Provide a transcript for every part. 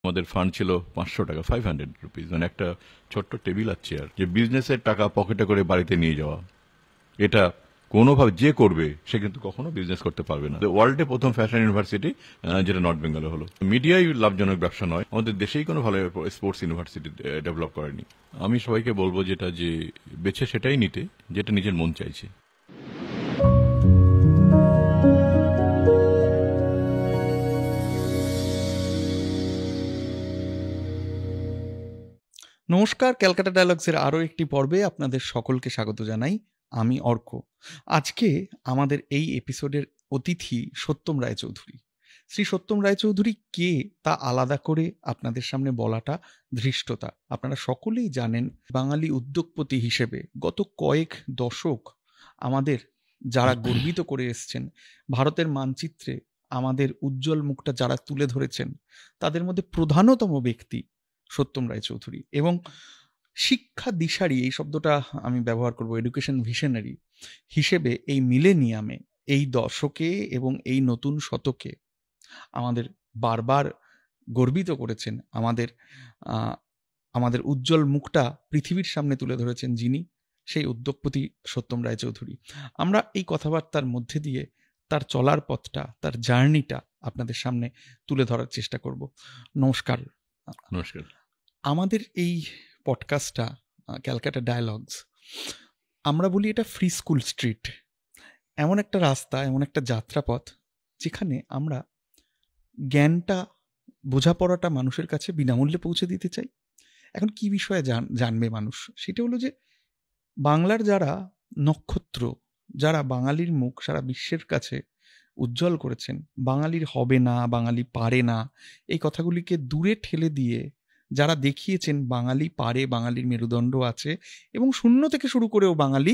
আমাদের ফান্ড ছিল 500 টাকা, 500 রুপিস, মানে একটা ছোট্ট টেবিল আর চেয়ার। যে বিজনেসের টাকা পকেটে করে বাড়িতে নিয়ে যাওয়া, এটা কোনোভাবে যে করবে সে কিন্তু কখনো বিজনেস করতে পারবে না। ওয়ার্ল্ডে প্রথম ফ্যাশন ইউনিভার্সিটি যেটা নর্থ বেঙ্গলে হলো। মিডিয়াই লাভজনক ব্যবসা নয়, আমাদের দেশেই কোনো ভালো স্পোর্টস ইউনিভার্সিটি ডেভেলপ করেনি। আমি সবাইকে বলবো যেটা যে বেছে সেটাই নিতে যেটা নিজের মন চাইছে। নমস্কার, ক্যালকাটা ডায়ালগসের আরও একটি পর্বে আপনাদের সকলকে স্বাগত জানাই। আমি অর্ক। আজকে আমাদের এই এপিসোডের অতিথি সত্যম রায়চৌধুরী। শ্রী সত্যম রায়চৌধুরী কে তা আলাদা করে আপনাদের সামনে বলাটা ধৃষ্টতা। আপনারা সকলেই জানেন, বাঙালি উদ্যোগপতি হিসেবে গত কয়েক দশক আমাদের যারা গর্বিত করে এসছেন, ভারতের মানচিত্রে আমাদের উজ্জ্বল মুখটা যারা তুলে ধরেছেন, তাদের মধ্যে প্রধানতম ব্যক্তি সত্যম রায়চৌধুরী। এবং শিক্ষা দিশারি, এই শব্দটা আমি ব্যবহার করব, এডুকেশন ভিশনারি হিসেবে এই মিলেনিয়ামে, এই দশকে এবং এই নতুন শতকে আমাদের বারবার গর্বিত করেছেন। আমাদের উজ্জ্বল মুখটা পৃথিবীর সামনে তুলে ধরেছেন যিনি, সেই উদ্যোগপতি সত্যম রায়চৌধুরী। আমরা এই কথাবার্তার মধ্যে দিয়ে তার চলার পথটা, তার জার্নিটা আপনাদের সামনে তুলে ধরার চেষ্টা করব। নমস্কার। নমস্কার। আমাদের এই পডকাস্টটা ক্যালকাটা ডায়ালগস, আমরা বলি এটা ফ্রি স্কুল স্ট্রিট। এমন একটা রাস্তা, এমন একটা যাত্রাপথ যেখানে আমরা জ্ঞানটা, বোঝাপড়াটা মানুষের কাছে বিনামূল্যে পৌঁছে দিতে চাই। এখন কি বিষয়ে জানবে মানুষ? সেটা হলো যে বাংলার যারা নক্ষত্র, যারা বাঙালির মুখ সারা বিশ্বের কাছে উজ্জ্বল করেছেন, বাঙালির হবে না, বাঙালি পারে না, এই কথাগুলিকে দূরে ঠেলে দিয়ে যারা দেখিয়েছেন বাঙালি পারে, বাঙালির মেরুদণ্ড আছে এবং শূন্য থেকে শুরু করেও বাঙালি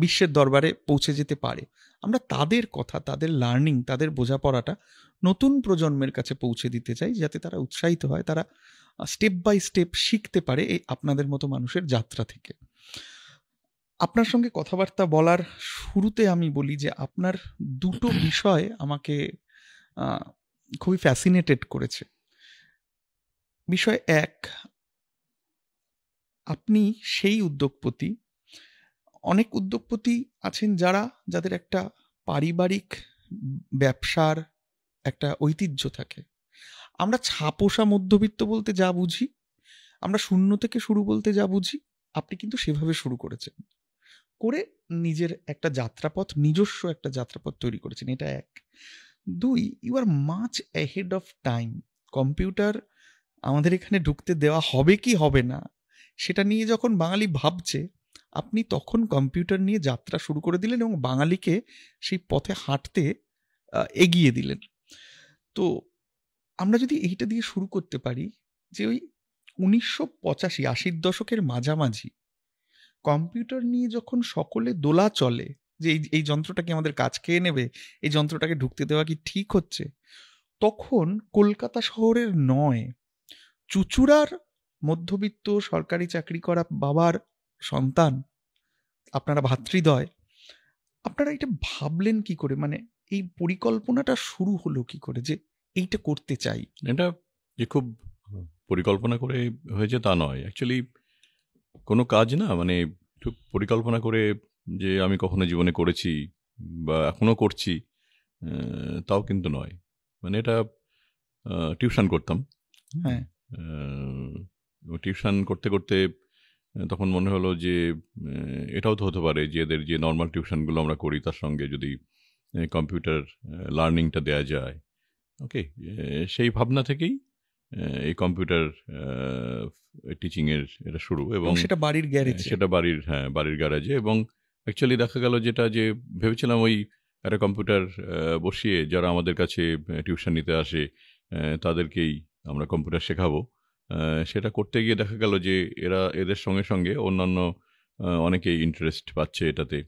বিশ্বের দরবারে পৌঁছে যেতে পারে, আমরা তাদের কথা, তাদের লার্নিং, তাদের বোঝাপড়াটা নতুন প্রজন্মের কাছে পৌঁছে দিতে চাই, যাতে তারা উৎসাহিত হয়, তারা স্টেপ বাই স্টেপ শিখতে পারে এই আপনাদের মতো মানুষের যাত্রা থেকে। আপনার সঙ্গে কথাবার্তা বলার শুরুতে আমি বলি যে আপনার দুটো বিষয় আমাকে খুবই ফ্যাসিনেটেড করেছে। বিষয় এক, আপনি সেই উদ্যোগপতি, অনেক উদ্যোগপতি আছেন যাদের একটা পারিবারিক ব্যবসার একটা ঐতিহ্য থাকে। আমরা ছাপোষা মধ্যবিত্ত বলতে যা বুঝি, আমরা শূন্য থেকে শুরু বলতে যা বুঝি, আপনি কিন্তু সেভাবে শুরু করেছেন, করে নিজের একটা যাত্রাপথ, নিজস্ব একটা যাত্রাপথ তৈরি করেছেন। এটা এক। দুই, you are much ahead of time. Computer আমাদের এখানে ঢুকতে দেওয়া হবে কি হবে না সেটা নিয়ে যখন বাঙালি ভাবছে, আপনি তখন কম্পিউটার নিয়ে যাত্রা শুরু করে দিলেন এবং বাঙালিকে সেই পথে হাঁটতে এগিয়ে দিলেন। তো আমরা যদি এইটা দিয়ে শুরু করতে পারি যে ওই 1985-80 দশকের মাঝামাঝি কম্পিউটার নিয়ে যখন সকলে দোলা চলে যে এই যন্ত্রটা কি আমাদের কাজ খেয়ে নেবে, এই যন্ত্রটাকে ঢুকতে দেওয়া কি ঠিক হচ্ছে, তখন কলকাতা শহরের নয়, চুচুড়ার মধ্যবিত্ত সরকারি চাকরি করা বাবার সন্তান, আপনারা ভাতৃদ্বয়, আপনারা এটা ভাবলেন কি করে? মানে এই পরিকল্পনাটা শুরু হলো কি করে যে এইটা করতে চাই? এটা যে খুব পরিকল্পনা করে হয়েছে তা নয়, অ্যাকচুয়ালি কোনো কাজ না, মানে একটু পরিকল্পনা করে যে আমি কখনো জীবনে করেছি বা এখনো করছি তাও কিন্তু নয়। মানে এটা টিউশন করতাম। হ্যাঁ, টিউশন করতে করতে তখন মনে হলো যে এটাও তো হতে পারে যে এদের যে নর্মাল টিউশনগুলো আমরা করি তার সঙ্গে যদি কম্পিউটার লার্নিংটা দেয়া যায়। ওকে, সেই ভাবনা থেকেই এই কম্পিউটার টিচিংয়ের এটা শুরু। এবং সেটা বাড়ির গ্যারেজে, সেটা বাড়ির গ্যারেজে। এবং অ্যাকচুয়ালি দেখা গেল যেটা যে ভেবেছিলাম ওই একটা কম্পিউটার বসিয়ে যারা আমাদের কাছে টিউশন নিতে আসে তাদেরকেই আমরা কম্পিউটার শেখাবো। সেটা করতে গিয়ে দেখা গেল যে এদের সঙ্গে সঙ্গে অন্যান্য অনেকেই ইন্টারেস্ট পাচ্ছে এটাতে।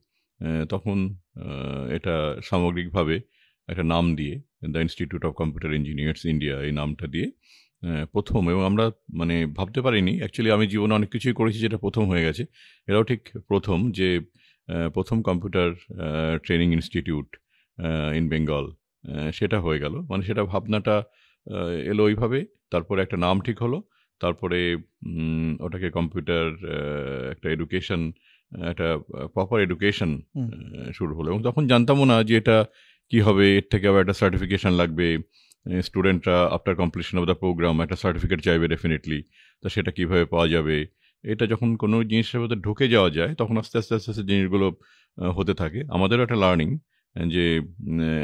তখন এটা সামগ্রিকভাবে একটা নাম দিয়ে, the institute of computer engineers India, এই নামটা দিয়ে প্রথম। এবং আমরা মানে ভাবতে পারিনি, অ্যাকচুয়ালি আমি জীবনে অনেক কিছুই করেছি যেটা প্রথম হয়ে গেছে, এটাও ঠিক প্রথম, যে প্রথম computer training institute in Bengal সেটা হয়ে গেল। মানে সেটা ভাবনাটা এলো ওইভাবে, তারপরে একটা নাম ঠিক হলো, তারপরে ওটাকে কম্পিউটার একটা এডুকেশন, একটা প্রপার এডুকেশন শুরু হলো। এবং তখন জানতামও না যে এটা কি হবে, এর থেকে আবার একটা সার্টিফিকেশন লাগবে, স্টুডেন্টরা after completion of the program একটা সার্টিফিকেট চাইবে ডেফিনেটলি, তো সেটা কিভাবে পাওয়া যাবে। এটা যখন কোনো জিনিসের মধ্যে ঢুকে যাওয়া যায় তখন আস্তে আস্তে আস্তে আস্তে জিনিসগুলো হতে থাকে। আমাদেরও একটা লার্নিং যে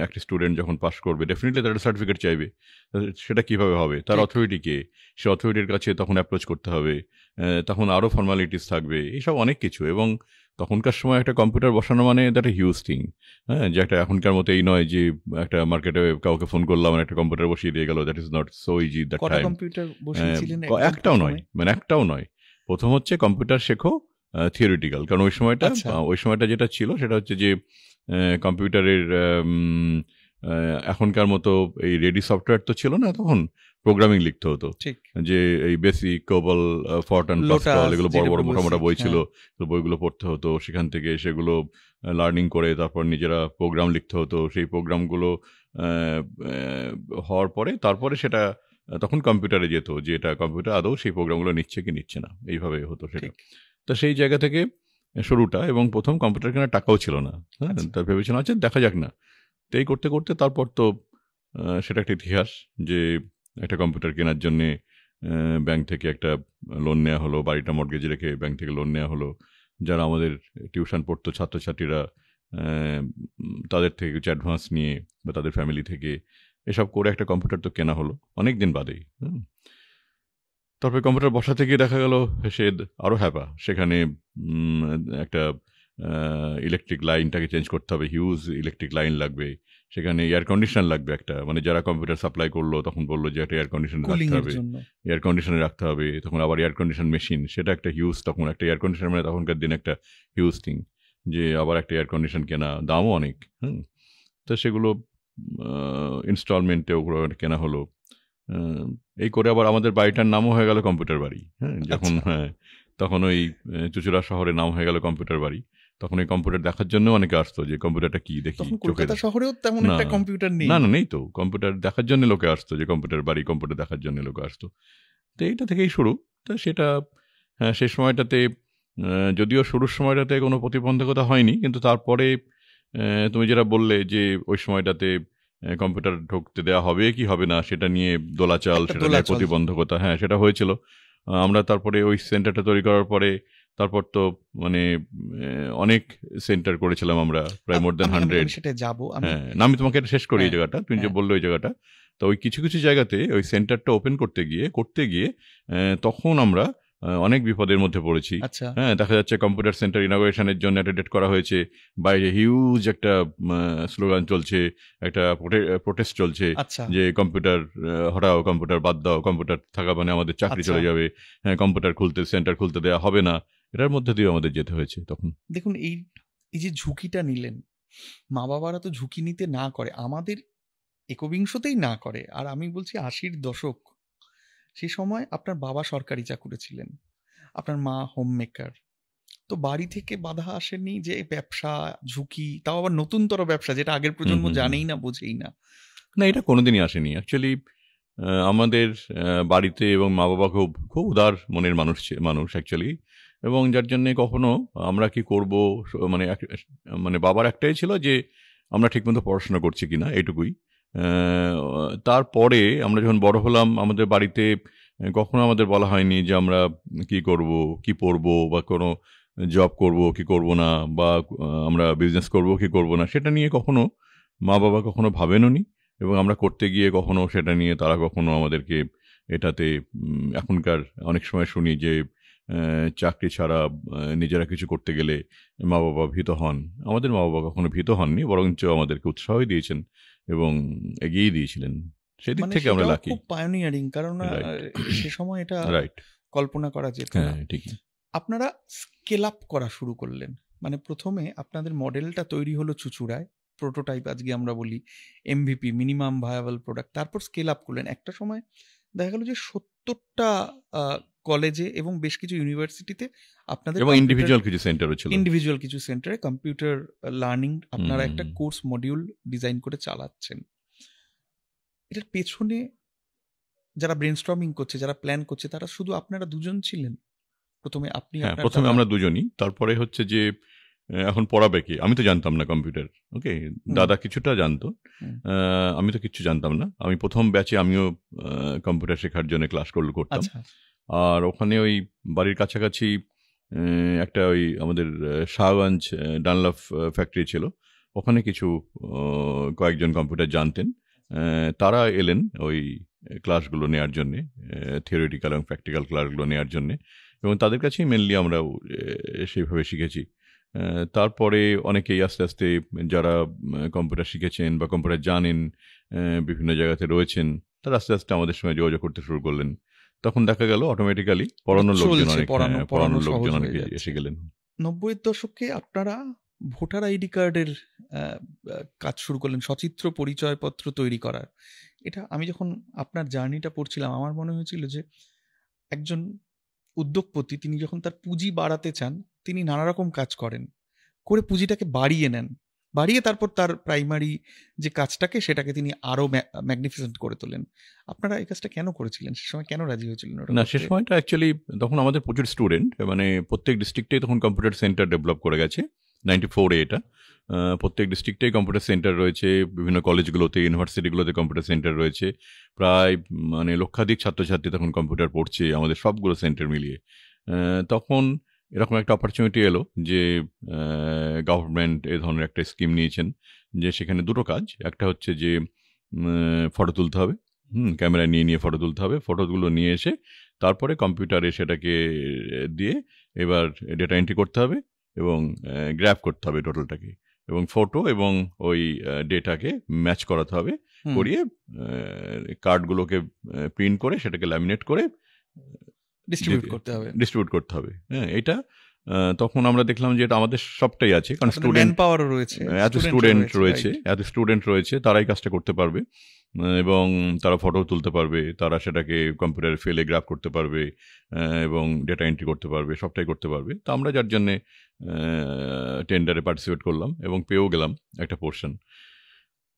একটা স্টুডেন্ট যখন পাস করবে ডেফিনেটলি তার একটা সার্টিফিকেট চাইবে, সেটা কিভাবে হবে, তার অথরিটি কে, সে অথরিটির কাছে তখন অ্যাপ্রোচ করতে হবে, তখন আরও ফর্মালিটিস থাকবে, এইসব অনেক কিছু। এবং তখনকার সময় একটা কম্পিউটার বসানো মানে দ্যাট এ হিউজ থিং। হ্যাঁ, যে একটা এখনকার মতো এই নয় যে একটা মার্কেটে কাউকে ফোন করলাম আর একটা কম্পিউটার বসিয়ে দিয়ে গেল, that is not so easy that time. Computer বসিয়েছিলেন? একটাও নয়, মানে একটাও নয়। প্রথম হচ্ছে কম্পিউটার শেখো থিওরিটিক্যাল, কারণ ওই সময়টা যেটা ছিল সেটা হচ্ছে যে কম্পিউটারের এখনকার মতো এই রেডি সফটওয়্যার তো ছিল না, তখন প্রোগ্রামিং লিখতে হতো। যে এই বেসিক, কোবল, ফরটন, পাস্কাল, এগুলো বড় বড় মোটা বই ছিল, বইগুলো পড়তে হতো, সেখান থেকে সেগুলো লার্নিং করে তারপর নিজেরা প্রোগ্রাম লিখতে হতো। সেই প্রোগ্রামগুলো হওয়ার পরে তারপরে সেটা তখন কম্পিউটারে যেত, যে এটা কম্পিউটার আদৌ সেই প্রোগ্রামগুলো নিচ্ছে কি নিচ্ছে না, এইভাবে হতো সেটা। তো সেই জায়গা থেকে শুরুটা, এবং প্রথম কম্পিউটার কেনার টাকাও ছিল না। হ্যাঁ, তা ভেবেছিলাম আচ্ছা দেখা যাক না। তো এই করতে করতে তারপর তো সেটা একটা ইতিহাস যে একটা কম্পিউটার কেনার জন্যে ব্যাংক থেকে একটা লোন নেওয়া হলো, বাড়িটা মর্টগেজ রেখে ব্যাংক থেকে লোন নেওয়া হলো। যারা আমাদের টিউশন পড়তো ছাত্রছাত্রীরা তাদের থেকে কিছু অ্যাডভান্স নিয়ে বা তাদের ফ্যামিলি থেকে এসব করে একটা কম্পিউটার তো কেনা হলো অনেক দিন বাদেই। তারপরে কম্পিউটার বসা থেকে দেখা গেল সে আরও হ্যাপা, সেখানে একটা ইলেকট্রিক লাইনটাকে চেঞ্জ করতে হবে, হিউজ ইলেকট্রিক লাইন লাগবে, সেখানে এয়ার কন্ডিশন লাগবে একটা, মানে যারা কম্পিউটার সাপ্লাই করলো তখন বললো যে একটা এয়ার কন্ডিশন রাখতে হবে, এয়ার কন্ডিশনে রাখতে হবে, তখন আবার এয়ার কন্ডিশন মেশিন, সেটা একটা হিউজ, তখন একটা এয়ার কন্ডিশন মানে তখনকার দিনে একটা হিউজ থিং, যে আবার একটা এয়ার কন্ডিশন কেনা, দামও অনেক। তো সেগুলো ইনস্টলমেন্টে ওগুলো কেনা হলো। এই করে আবার আমাদের বাড়িটার নামও হয়ে গেল কম্পিউটার বাড়ি। হ্যাঁ, যখন তখন ওই চুঁচুড়া শহরে নাম হয়ে গেল কম্পিউটার বাড়ি। তখন এই কম্পিউটার দেখার জন্য অনেকে আসতো, যে কম্পিউটারটা কি দেখি। কলকাতা শহরেও তেমন একটা কম্পিউটার নেই। না, নেই তো। কম্পিউটার দেখার জন্য লোকে আসতো, যে কম্পিউটার বাড়ি, কম্পিউটার দেখার জন্য লোকে আসতো। তো এইটা থেকেই শুরু। তো সেটা সেই সময়টাতে যদিও শুরুর সময়টাতে কোনো প্রতিবন্ধকতা হয়নি, কিন্তু তারপরে তুমি যেটা বললে যে ওই সময়টাতে কম্পিউটার ঢুকতে দেওয়া হবে কি হবে না সেটা নিয়ে দোলাচাল, সেটা নিয়ে প্রতিবন্ধকতা, হ্যাঁ সেটা হয়েছিল। আমরা তারপরে ওই সেন্টারটা তৈরি করার পরে তারপর তো মানে অনেক সেন্টার করেছিলাম আমরা, প্রায় মোর দ্যান 100। হ্যাঁ, আমি তোমাকে এটা শেষ করি এই জায়গাটা, তুমি যে বললো ওই জায়গাটা। তো ওই কিছু কিছু জায়গাতে ওই সেন্টারটা ওপেন করতে গিয়ে তখন আমরা অনেক বিপদের মধ্যে পড়েছি। হ্যাঁ, দেখা যাচ্ছে কম্পিউটার সেন্টার ইনগরেশনের জন্য একটা ডেট করা হয়েছে, বাইরে হিউজ একটা স্লোগান চলছে, একটা প্রোটেস্ট চলছে, যে কম্পিউটার হটাও, কম্পিউটার বাদ দাও, কম্পিউটার থাকা মানে আমাদের চাকরি চলে যাবে, হ্যাঁ কম্পিউটার সেন্টার খুলতে দেওয়া হবে না। এটার মধ্যে দিয়ে আমাদের যেতে হয়েছে তখন। দেখুন, এই যে ঝুঁকিটা নিলেন, মা বাবারা তো ঝুঁকি নিতে না করে, আমাদের একবিংশতেই না করে। আর আমি বলছি 80-র দশক, সে সময় আপনার বাবা সরকারি চাকুরে ছিলেন, আপনার মা হোম মেকার, তো বাড়ি থেকে বাধা আসেনি যে ব্যবসা, ঝুঁকি, তাও আবার নতুনতর ব্যবসা যেটা আগের প্রজন্ম জানেই না, বোঝেই না? না, এটা কোনোদিনই আসেনি। অ্যাকচুয়ালি আমাদের বাড়িতে এবং মা বাবা খুব উদার মনের মানুষ অ্যাকচুয়ালি, এবং যার জন্যে কখনো আমরা কি করব, মানে বাবার একটাই ছিল যে আমরা ঠিকমতো পড়াশোনা করছি কিনা, এইটুকুই। তারপরে আমরা যখন বড় হলাম, আমাদের বাড়িতে কখনো আমাদের বলা হয়নি যে আমরা কি করব, কি পড়বো, বা কোনো জব করব কি করব না, বা আমরা বিজনেস করব কি করব না, সেটা নিয়ে কখনো মা বাবা কখনো ভাবেননি। এবং আমরা করতে গিয়ে কখনো সেটা নিয়ে তারা কখনো আমাদেরকে এটাতে, এখনকার অনেক সময় শুনি যে চাকরি ছাড়া নিজেরা কিছু করতে গেলে মা বাবা ভীত হন। আমাদের মা বাবা কখনো ভীত হননি, বরঞ্চ আমাদেরকে উৎসাহই দিয়েছেন এবং এগিয়ে দিয়েছিলেন। সেদিক থেকে আমরা লাকি। খুব পায়োনিয়ারিং, কারণ সে সময় এটা কল্পনা করা যেত না। ঠিকই। আপনারা স্কেল আপ করা শুরু করলেন, মানে প্রথমে আপনাদের মডেলটা তৈরি হলো চুঁচুড়ায়, প্রোটোটাইপ আজকে আমরা বলি, MVP মিনিমাম ভায়াবল প্রোডাক্ট, তারপর স্কেল আপ করলেন। একটা সময় দেখা গেল যে 70টা কলেজে এবং বেশ কিছু ইউনিভার্সিটিতে আপনাদের ইন্ডিভিজুয়াল কিছু সেন্টারে কম্পিউটার লার্নিং আপনারা একটা কোর্স মডিউল ডিজাইন করে চালাচ্ছেন। এটার পেছনে যারা ব্রেনস্টর্মিং করছে, যারা প্ল্যান করছে, তারা শুধু আপনারা দুজন ছিলেন প্রথমে? আপনি হ্যাঁ, আপনার প্রথমে দাদা? আমরা দুজনই। তারপরে হচ্ছে যে এখন পড়াবে কে? আমি তো জানতাম না কম্পিউটার। ওকে? হুম, দাদা কিছুটা জানতো। হুম। আমি তো কিচ্ছু জানতাম না। আমি প্রথম ব্যাচে আমিও কম্পিউটার শেখার জন্য ক্লাস করতাম। আচ্ছা। আর ওখানে ওই বাড়ির কাছাকাছি একটা ওই আমাদের শাহগঞ্জ ডানলপ ফ্যাক্টরি ছিল। ওখানে কিছু কয়েকজন কম্পিউটার জানতেন। তারা এলেন ওই ক্লাসগুলো নেয়ার জন্যে, থিওরিটিক্যাল এবং প্র্যাকটিক্যাল ক্লাসগুলো নেয়ার জন্যে, এবং তাদের কাছেই মেনলি আমরা সেইভাবে শিখেছি। তারপরে অনেকেই আস্তে আস্তে যারা কম্পিউটার শিখেছেন বা কম্পিউটার জানেন, বিভিন্ন জায়গাতে রয়েছেন, তারা আস্তে আস্তে আমাদের সঙ্গে যোগাযোগ করতে শুরু করলেন। তখন দেখা গেল অটোমেটিক্যালি পড়ানোর লোকজন চলছে, অনেক, পড়ানো পড়ানোর সহজ লোকজন হয়ে অনেকে যাচ্ছে। এসে গেলেন। 90-এর দশকে আপনারা ভোটার আইডি কার্ডের কাজ শুরু করলেন, সচিত্র পরিচয়পত্র তৈরি করার। এটা আমি যখন আপনার জার্নিটা পড়ছিলাম, আমার মনে হয়েছিল যে একজন উদ্যোগপতি, তিনি যখন তার পুঁজি বাড়াতে চান, তিনি নানা রকম কাজ করেন, করে পুঁজিটাকে বাড়িয়ে নেন, বাড়িয়ে তারপর তার প্রাইমারি যে কাজটাকে, সেটাকে তিনি আরো ম্যাগনিফিসেন্ট করে তোলেন। আপনারা এই কাজটা কেন করেছিলেন? সে সময় কেন রাজি হয়েছিলেন ওটা না, সে করতে? সময়টা অ্যাকচুয়ালি তখন আমাদের প্রচুর স্টুডেন্ট, মানে প্রত্যেক ডিস্ট্রিক্টেই তখন কম্পিউটার সেন্টার ডেভেলপ করে গেছে 94-এ এটা। প্রত্যেক ডিস্ট্রিক্টেই কম্পিউটার সেন্টার রয়েছে, বিভিন্ন কলেজগুলোতে, ইউনিভার্সিটিগুলোতে কম্পিউটার সেন্টার রয়েছে। প্রায় মানে লক্ষাধিক ছাত্রছাত্রী তখন কম্পিউটার পড়ছে আমাদের সবগুলো সেন্টার মিলিয়ে। তখন এরকম একটা অপরচুনিটি এলো যে গভর্নমেন্ট এ ধরনের একটা স্কিম নিয়েছেন, যে সেখানে দুটো কাজ। একটা হচ্ছে যে ফটো তুলতে হবে, ক্যামেরা নিয়ে ফটো তুলতে হবে, ফটোগুলো নিয়ে এসে তারপরে কম্পিউটারে সেটাকে দিয়ে এবার ডেটা এন্ট্রি করতে হবে এবং গ্র্যাব করতে হবে টোটালটাকে, এবং ফটো এবং ওই ডেটাকে ম্যাচ করাতে হবে, হুম। করিয়ে কার্ডগুলোকে প্রিন্ট করে সেটাকে ল্যামিনেট করে ডিস্ট্রিবিউট করতে হবে। ডিস্ট্রিবিউট করতে হবে। হ্যাঁ, এটা তখন আমরা দেখলাম যে এটা আমাদের সবটাই আছে, কারণ ম্যান স্টুডেন্ট, পাওয়ারও রয়েছে, এত স্টুডেন্ট রয়েছে, তারাই কাজটা করতে পারবে, এবং তারা ফটো তুলতে পারবে, তারা সেটাকে কম্পিউটারে ফেলে গ্রাফ করতে পারবে, এবং ডেটা এন্ট্রি করতে পারবে, সবটাই করতে পারবে। তো আমরা যার জন্যে টেন্ডারে পার্টিসিপেট করলাম এবং পেয়েও গেলাম একটা পোর্শন,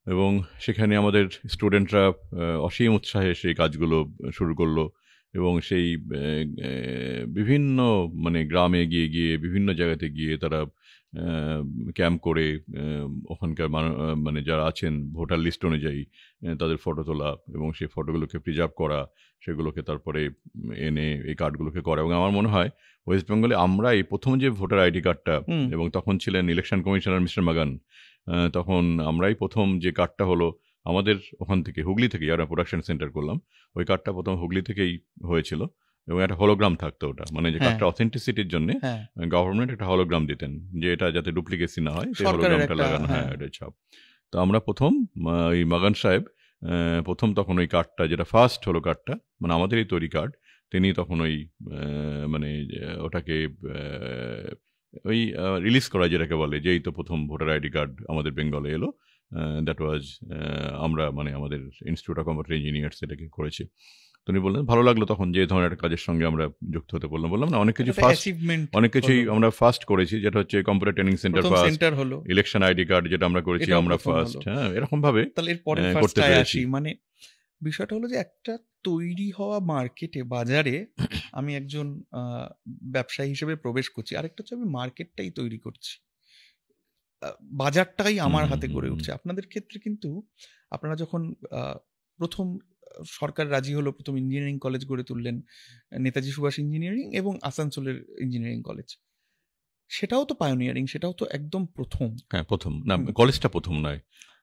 এবং সেখানে আমাদের স্টুডেন্টরা অসীম উৎসাহে সেই কাজগুলো শুরু করলো, এবং সেই বিভিন্ন মানে গ্রামে গিয়ে বিভিন্ন জায়গাতে গিয়ে তারা ক্যাম্প করে ওখানকার মানে যারা আছেন ভোটার লিস্ট অনুযায়ী তাদের ফটো তোলা এবং সেই ফটোগুলোকে প্রিজার্ভ করা, সেগুলোকে তারপরে এনে এই কার্ডগুলোকে করা। এবং আমার মনে হয় ওয়েস্ট বেঙ্গলে আমরা এই প্রথম যে ভোটার আইডি কার্ডটা, এবং তখন ছিলেন ইলেকশন কমিশনার মিস্টার মাগান, তখন আমরাই প্রথম যে কার্ডটা হলো আমাদের ওখান থেকে, হুগলি থেকে, যারা প্রোডাকশন সেন্টার করলাম, ওই কার্ডটা প্রথম হুগলি থেকেই হয়েছিল, এবং একটা হলোগ্রাম থাকতো ওটা, মানে যে কার্ডটা অথেন্টিসিটির জন্য গভর্নমেন্ট একটা হলোগ্রাম দিতেন, যে এটা যাতে ডুপ্লিকেসি না হয়, সেই হলোগ্রামটা লাগানো। হ্যাঁ, এটা ছাপ। তো আমরা প্রথম ওই মাগান সাহেব প্রথম তখন ওই কার্ডটা, যেটা ফার্স্ট হলো কার্ডটা, মানে আমাদেরই তৈরি কার্ড, তিনি তখন ওই মানে ওটাকে ওই রিলিজ করা যেটাকে বলে, যে এই তো প্রথম ভোটার আইডি কার্ড আমাদের বেঙ্গলে এলো, দ্যাট ওয়াজ আমরা মানে আমাদের ইনস্টিটিউট অফ কম্পিউটার ইঞ্জিনিয়ার্স এটাকে করেছি। তিনি বললেন ভালো লাগলো তখন যে এই ধরনের একটা কাজের সঙ্গে আমরা যুক্ত হতে বললাম। বললাম না, অনেক কিছু ফার্স্ট, অনেক কিছুই আমরা ফার্স্ট করেছি, যেটা হচ্ছে computer training centre first, election ID card যেটা আমরা করেছি আমরা ফার্স্ট। হ্যাঁ, এরকম ভাবে তাহলে এরপরে করতে পেরেছি। মানে বিষয়টা হলো যে একটা তৈরি হওয়া মার্কেটে, বাজারে আমি একজন ব্যবসায়ী হিসেবে প্রবেশ করছি, আরেকটা হচ্ছে আমি মার্কেটটাই তৈরি করছি, বাজারটাই আমার হাতে গড়ে উঠছে। আপনাদের ক্ষেত্রে কিন্তু আপনারা যখন প্রথম সরকার রাজি হলো, প্রথম ইঞ্জিনিয়ারিং কলেজ গড়ে তুললেন, নেতাজি সুভাষ ইঞ্জিনিয়ারিং এবং আসানসোলের ইঞ্জিনিয়ারিং কলেজ, সেটাও তো পায়োনিয়ারিং, সেটাও তো একদম প্রথম। হ্যাঁ, প্রথম না, কলেজটা প্রথম নয়,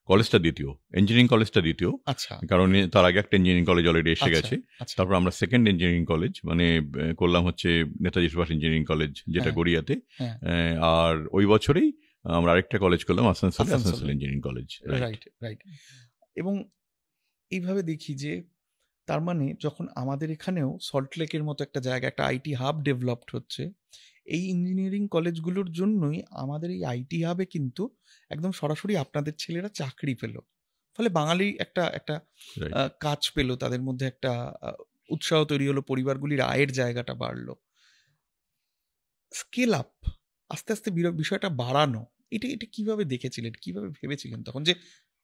কলেজটা দ্বিতীয়, ইঞ্জিনিয়ারিং কলেজটা দ্বিতীয়। আচ্ছা, কারণ তার আগে একটা ইঞ্জিনিয়ারিং কলেজ অলরেডি এসে গেছে। তারপর আমরা সেকেন্ড ইঞ্জিনিয়ারিং কলেজ মানে করলাম হচ্ছে নেতাজি সুভাষ ইঞ্জিনিয়ারিং কলেজ, যেটা গড়িয়াতে। আর ওই বছরেই আমরা আরেকটা কলেজ করলাম Asansol engineering college. Right right. এবং এইভাবে দেখি যে তার মানে যখন আমাদের এখানেও সল্টলেকের মতো একটা জায়গা, একটা আইটি হাব ডেভেলপড হচ্ছে, এই ইঞ্জিনিয়ারিং কলেজগুলোর জন্যই আমাদের এই আইটি হাবে কিন্তু একদম সরাসরি আপনাদের ছেলেরা চাকরি পেল, ফলে বাঙালি একটা একটা কাজ পেল, তাদের মধ্যে একটা উৎসাহ তৈরি হলো, পরিবারগুলির আয়ের জায়গাটা বাড়লো। স্কেল আপ, আস্তে আস্তে বিষয়টা বাড়ানো, এটা এটা কিভাবে দেখেছিলেন, কিভাবে ভেবেছিলেন তখন যে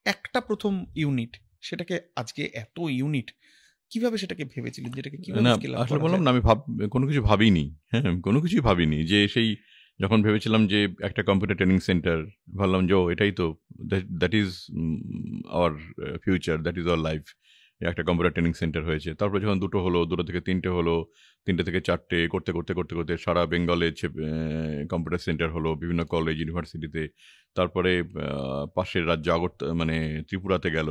একটা প্রথম ইউনিট, সেটাকে আজকে এত ইউনিট, কিভাবে সেটাকে ভেবেছিলেন, যেটাকে কিভাবে না স্কেল আপ আসলে করা বললাম যায়? না, আমি কোনো কিছু ভাবিনি। হ্যাঁ, কোনো কিছুই ভাবিনি যে সেই যখন ভেবেছিলাম যে একটা কম্পিউটার ট্রেনিং সেন্টার, ভাবলাম যে ও এটাই তো, that is our future, that is our life. একটা কম্পিউটার ট্রেনিং সেন্টার হয়েছে। তারপরে যখন 2টো হলো, 2টো থেকে 3টে হলো, 3টে থেকে 4টে করতে, করতে, করতে, করতে সারা বেঙ্গলে কম্পিউটার সেন্টার হলো বিভিন্ন কলেজ, ইউনিভার্সিটিতে। তারপরে পাশের রাজ্য মানে ত্রিপুরাতে গেল,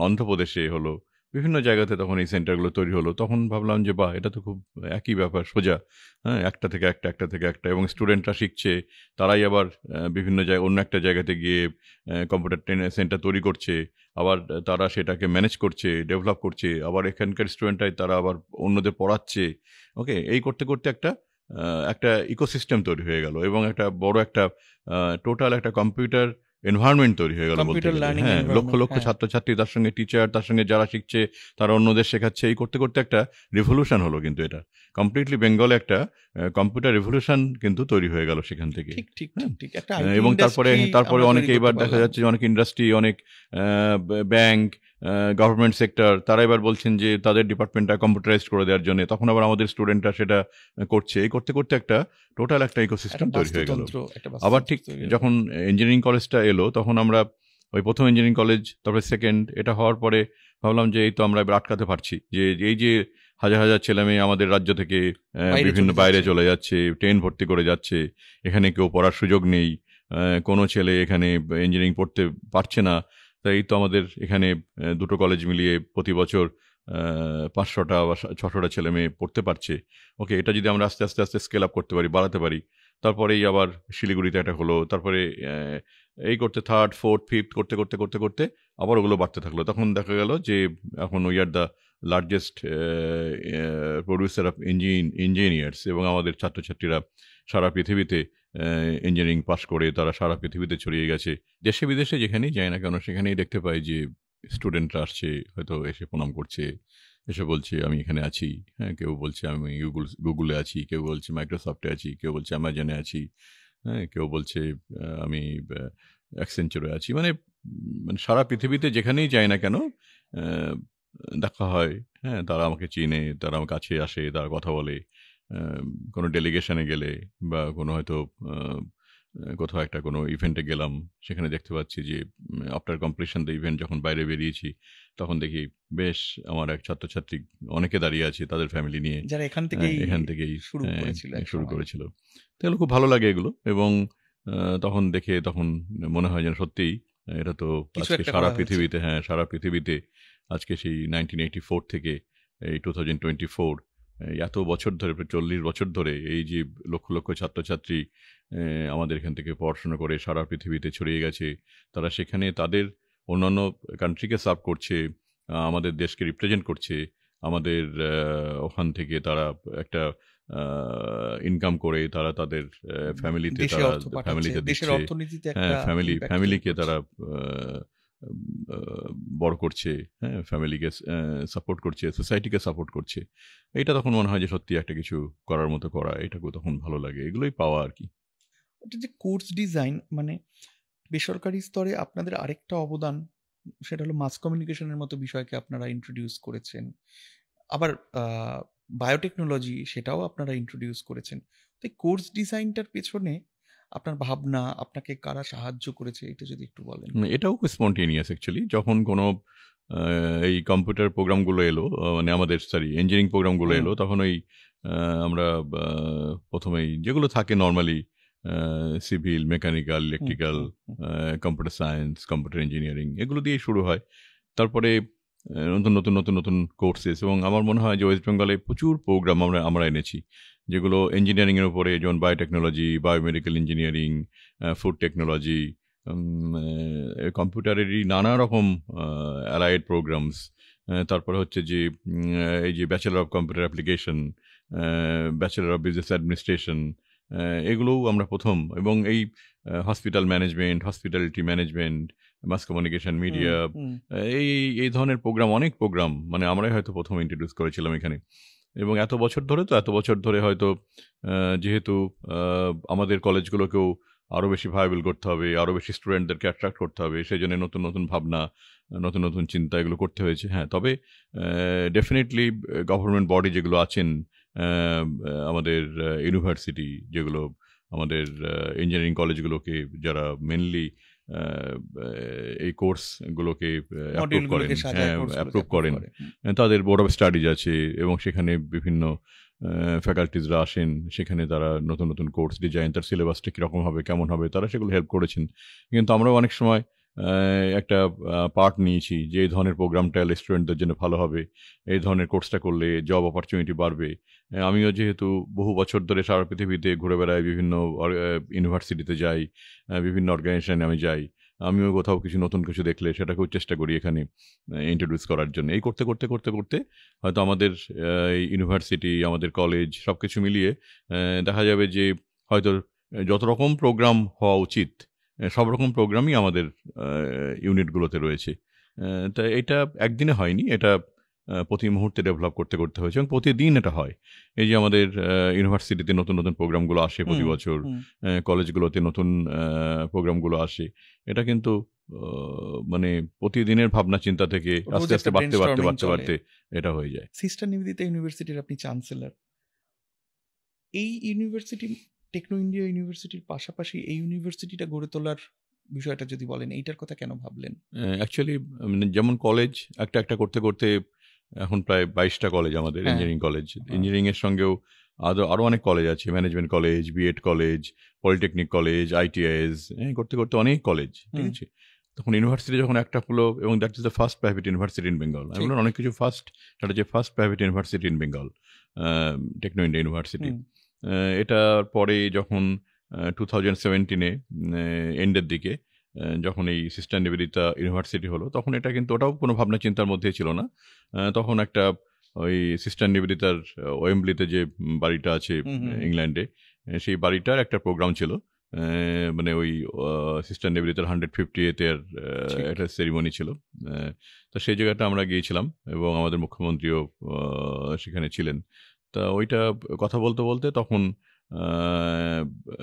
অন্ধ্রপ্রদেশে হলো। বিভিন্ন জায়গাতে তখন এই সেন্টারগুলো তৈরি হলো। তখন ভাবলাম যে বাহ! এটা তো খুব একই ব্যাপার সোজা। হ্যাঁ? একটা থেকে একটা, একটা থেকে একটা, এবং স্টুডেন্টরা শিখছে। তারাই আবার বিভিন্ন অন্য একটা জায়গাতে গিয়ে কম্পিউটার সেন্টার তৈরি করছে। আবার তারা সেটাকে ম্যানেজ করছে, ডেভেলপ করছে। আবার এখানকার স্টুডেন্টরাই তারা আবার অন্যদের পড়াচ্ছে। ওকে? এই করতে, করতে একটা ইকোসিস্টেম তৈরি হয়ে গেল, এবং একটা বড় একটা টোটাল একটা কম্পিউটার এনভায়রনমেন্ট তৈরি হয়ে গেল বলতে কম্পিউটার গেলে। লার্নিং হ্যাঁ, লক্ষ, এনভায়রনমেন্ট, লক্ষ হ্যাঁ। ছাত্রছাত্রী, তার সঙ্গে টিচার, তার সঙ্গে যারা শিখছে তারা অন্যদের শেখাচ্ছে। এই করতে, করতে একটা রিভলিউশন হলো কিন্তু এটা। কমপ্লিটলি বেঙ্গলে একটা কম্পিউটার রিভলিউশন কিন্তু তৈরি হয়ে গেল সেখান থেকে। ঠিক, ঠিক, হ্যাঁ? ঠিক, ঠিক। একটা আইটি এবং তারপরে ইন্ডাস্ট্রি তারপরে আমরা তৈরি অনেকে করতে এবার দেখা পারলাম। যাচ্ছে যে অনেক ইন্ডাস্ট্রি, অনেক ব্যাংক, গভর্নমেন্ট সেক্টর, তারা এবার বলছেন যে তাদের ডিপার্টমেন্টটা কম্পিউটারাইজড করে দেওয়ার জন্য। তখন আবার আমাদের স্টুডেন্টরা সেটা করছে। এই করতে, করতে একটা টোটাল একটা একটা ইকোসিস্টেম তৈরি হয়ে গেল। বাস্তুতন্ত্র, একটা আবার বাস্তুতন্ত্র ঠিক তৈরি হলো। যখন ইঞ্জিনিয়ারিং কলেজটা এলো, তখন আমরা ওই 1ম ইঞ্জিনিয়ারিং কলেজ, তারপরে 2nd, এটা হওয়ার পরে ভাবলাম যে এই তো আমরা এবার আটকাতে পারছি। যে এই যে হাজার, হাজার ছেলেমেয়ে আমাদের রাজ্য থেকে বিভিন্ন বাইরে চলে যাচ্ছে, ট্রেন ভর্তি করে যাচ্ছে। এখানে কেউ পড়ার সুযোগ নেই। কোনো ছেলে এখানে ইঞ্জিনিয়ারিং পড়তে পারছে না। তাই তো আমাদের এখানে 2টো কলেজ মিলিয়ে প্রতি বছর 500টা বা 600টা ছেলে মেয়ে পড়তে পারছে। ওকে, এটা যদি আমরা আস্তে, আস্তে, আস্তে স্কেল আপ করতে পারি, বাড়াতে পারি। তারপরেই আবার শিলিগুড়িতে একটা হলো। তারপরে এই করতে 3rd, 4th, 5th করতে, করতে, করতে, করতে আবার ওগুলো বাড়তে থাকলো। তখন দেখা গেল যে এখন we are the largest producer of engineers, এবং আমাদের ছাত্রছাত্রীরা সারা পৃথিবীতে ইঞ্জিনিয়ারিং পাশ করে তারা সারা পৃথিবীতে ছড়িয়ে গেছে। দেশে বিদেশে যেখানেই যায় না কেন, সেখানেই দেখতে পাই যে স্টুডেন্টরা আসছে, হয়তো এসে প্রণাম করছে, এসে বলছে আমি এখানে আছি। হ্যাঁ, কেউ বলছে আমি গুগলে আছি, কেউ বলছে মাইক্রোসফটে আছি, কেউ বলছে অ্যামাজনে আছি। হ্যাঁ, কেউ বলছে আমি অ্যাকসেঞ্চারে আছি। মানে সারা পৃথিবীতে যেখানেই যাই না কেন আহ, দেখা হয়। হ্যাঁ, তারা আমাকে চিনে, তারা আমার কাছে আসে, তারা কথা বলে। কোনো ডেলিগেশনে গেলে বা কোনো হয়তো কোথাও একটা কোনো ইভেন্টে গেলাম, সেখানে দেখতে পাচ্ছি যে আফটার কমপ্লিশন দ্য ইভেন্ট যখন বাইরে বেরিয়েছি, তখন দেখি বেশ আমার এক ছাত্রছাত্রী অনেকে দাঁড়িয়ে আছে তাদের ফ্যামিলি নিয়ে, যারা এখান থেকেই শুরু করেছিল এক শুরু সময়। করেছিল। তো এগুলো খুব ভালো লাগে এগুলো, এবং তখন দেখে তখন মনে হয় যেন সত্যিই এটা তো কিছু আজকে একটা সারা করা হয়েছে। পৃথিবীতে, হ্যাঁ সারা পৃথিবীতে আজকে সেই 1984 থেকে এই 2024, এই এত বছর ধরে, প্রায় 40 বছর ধরে এই যে লক্ষ লক্ষ ছাত্রছাত্রী আমাদের এখান থেকে পড়াশোনা করে সারা পৃথিবীতে ছড়িয়ে গেছে। তারা সেখানে তাদের অন্যান্য কান্ট্রিকে সার্ভ করছে, আমাদের দেশকে রিপ্রেজেন্ট করছে। আমাদের ওখান থেকে তারা একটা ইনকাম করে তারা তাদের ফ্যামিলিতে দেশে তারা অর্থ পাঠাচ্ছে, ফ্যামিলিতে দেশের দিচ্ছে। অর্থনীতিতে হ্যাঁ, একটা impact ফ্যামিলিকে তৈরি তারা করছে। বড় করছে। হ্যাঁ, ফ্যামিলিকে সাপোর্ট করছে, সোসাইটিকে সাপোর্ট করছে। এটা তখন মনে হয় যে সত্যি একটা কিছু করার মতো করা, এটাকেও তখন ভালো লাগে। এগুলোই পাওয়া আর কি। এটা যে কোর্স ডিজাইন, মানে বেসরকারি স্তরে আপনাদের আরেকটা অবদান, সেটা হলো মাস কমিউনিকেশনের মতো বিষয়কে আপনারা ইন্ট্রোডিউস করেছেন। আবার বায়োটেকনোলজি, সেটাও আপনারা ইন্ট্রোডিউস করেছেন। তো এই কোর্স ডিজাইনটার পেছনে আপনার ভাবনা, আপনাকে কারা সাহায্য করেছে, এটা যদি একটু বলেন। এটাও স্পন্টেনিয়াস অ্যাকচুয়ালি। যখন কোনো এই কম্পিউটার প্রোগ্রামগুলো এলো, মানে আমাদের ইঞ্জিনিয়ারিং প্রোগ্রামগুলো এলো, তখন ওই আমরা প্রথমেই যেগুলো থাকে normally civil, mechanical, electrical, computer science, computer engineering, এগুলো দিয়েই শুরু হয়। তারপরে নতুন নতুন নতুন নতুন কোর্সেস, এবং আমার মনে হয় যে ওয়েস্ট বেঙ্গলে প্রচুর প্রোগ্রাম আমরা এনেছি, যেগুলো ইঞ্জিনিয়ারিংয়ের উপরে, যেমন biotechnology, biomedical engineering, food technology, কম্পিউটারেরই নানা রকম অ্যালাইড প্রোগ্রামস। তারপরে হচ্ছে যে এই যে bachelor of computer application, bachelor of business administration, এগুলোও আমরা প্রথম। এবং এই hospital management, hospitality management, mass communication, media, এই এই ধরনের প্রোগ্রাম, অনেক প্রোগ্রাম মানে আমরাই হয়তো প্রথম ইন্ট্রোডিউস করেছিলাম এখানে। এবং এত বছর ধরে হয়তো যেহেতু আমাদের কলেজগুলোকেও আরও বেশি ভায়াবল করতে হবে, আরও বেশি স্টুডেন্টদেরকে অ্যাট্রাক্ট করতে হবে, সেই জন্য নতুন নতুন ভাবনা, নতুন নতুন চিন্তা এগুলো করতে হয়েছে। হ্যাঁ, তবে ডেফিনেটলি গভর্নমেন্ট বডি যেগুলো আছেন, আমাদের ইউনিভার্সিটি যেগুলো, আমাদের ইঞ্জিনিয়ারিং কলেজগুলোকে যারা মেনলি এই কোর্সগুলোকে অ্যাপ্রুভ করেন, মডিউলগুলোকে সাজায়, হ্যাঁ কোর্সগুলোকে অ্যাপ্রুভ approve করেন, করে। তাদের বোর্ড অফ স্টাডিজ আছে এবং সেখানে বিভিন্ন ফ্যাকাল্টিজরা আসেন, সেখানে তারা নতুন নতুন কোর্স ডিজাইন, তার সিলেবাসটা কীরকম হবে, কেমন হবে, তারা সেগুলো হেল্প করেছেন। কিন্তু আমরাও অনেক সময় একটা পার্ট নিয়েছি যে এই ধরনের প্রোগ্রামটা এলে স্টুডেন্টদের জন্য ভালো হবে, এই ধরনের কোর্সটা করলে জব অপরচুনিটি বাড়বে। আমিও যেহেতু বহু বছর ধরে সারা পৃথিবীতে ঘুরে বেড়াই, বিভিন্ন ইউনিভার্সিটিতে যাই, বিভিন্ন অর্গানাইজেশনে আমি যাই, আমিও কোথাও কিছু নতুন কিছু দেখলে সেটাকেও চেষ্টা করি এখানে ইন্ট্রোডিউস করার জন্য। এই করতে করতে করতে করতে হয়তো আমাদের ইউনিভার্সিটি, আমাদের কলেজ সব কিছু মিলিয়ে দেখা যাবে যে হয়তো যত রকম প্রোগ্রাম হওয়া উচিত সব রকম প্রোগ্রামই আমাদের ইউনিটগুলোতে রয়েছে। তা এটা একদিনে হয়নি, এটা প্রতি মুহূর্তে ডেভেলপ করতে করতে হয়েছে এবং প্রতিদিন এটা হয়। এই যে আমাদের ইউনিভার্সিটিতে নতুন নতুন প্রোগ্রামগুলো আসে প্রতি বছর, কলেজগুলোতে নতুন প্রোগ্রামগুলো আসে, এটা কিন্তু মানে প্রতিদিনের ভাবনা চিন্তা থেকে আস্তে আস্তে বাড়তে বাড়তে বাড়তে বাড়তে এটা হয়ে যায়। সিস্টার নিবেদিতা ইউনিভার্সিটির আপনি চ্যান্সেলর। এই ইউনিভার্সিটি, টেকনো ইন্ডিয়া ইউনিভার্সিটির পাশাপাশি এই ইউনিভার্সিটিটা গড়ে তোলার বিষয়টা যদি বলেন, এইটার কথা কেন ভাবলেন? অ্যাকচুয়ালি যেমন কলেজ একটা একটা করতে করতে এখন প্রায় 22টা কলেজ আমাদের, হ্যাঁ। Engineering college. ইঞ্জিনিয়ারিংয়ের সঙ্গেও আরও অনেক কলেজ আছে, management college, B Ed college, polytechnic college, ITIs, করতে করতে অনেক কলেজ, ঠিক আছে। তখন ইউনিভার্সিটি যখন একটা হলো, এবং that is the first private university in Bengal. আমি বললাম অনেক কিছু ফার্স্ট, সেটা হচ্ছে first private university in Bengal, Techno India University. এটার পরে যখন 2017-এ এন্ডের দিকে যখন এই সিস্টার নিবেদিতা ইউনিভার্সিটি হলো, তখন এটা কিন্তু ওটাও কোনো ভাবনা চিন্তার মধ্যে ছিল না। তখন একটা ওই সিস্টার নিবেদিতার ওয়েম্বলিতে যে বাড়িটা আছে ইংল্যান্ডে, সেই বাড়িটার একটা প্রোগ্রাম ছিল, মানে ওই সিস্টার নিবেদিতার 150th একটা সেরিমনি ছিল। তো সেই জায়গাটা আমরা গিয়েছিলাম এবং আমাদের মুখ্যমন্ত্রীও সেখানে ছিলেন। তা ওইটা কথা বলতে বলতে তখন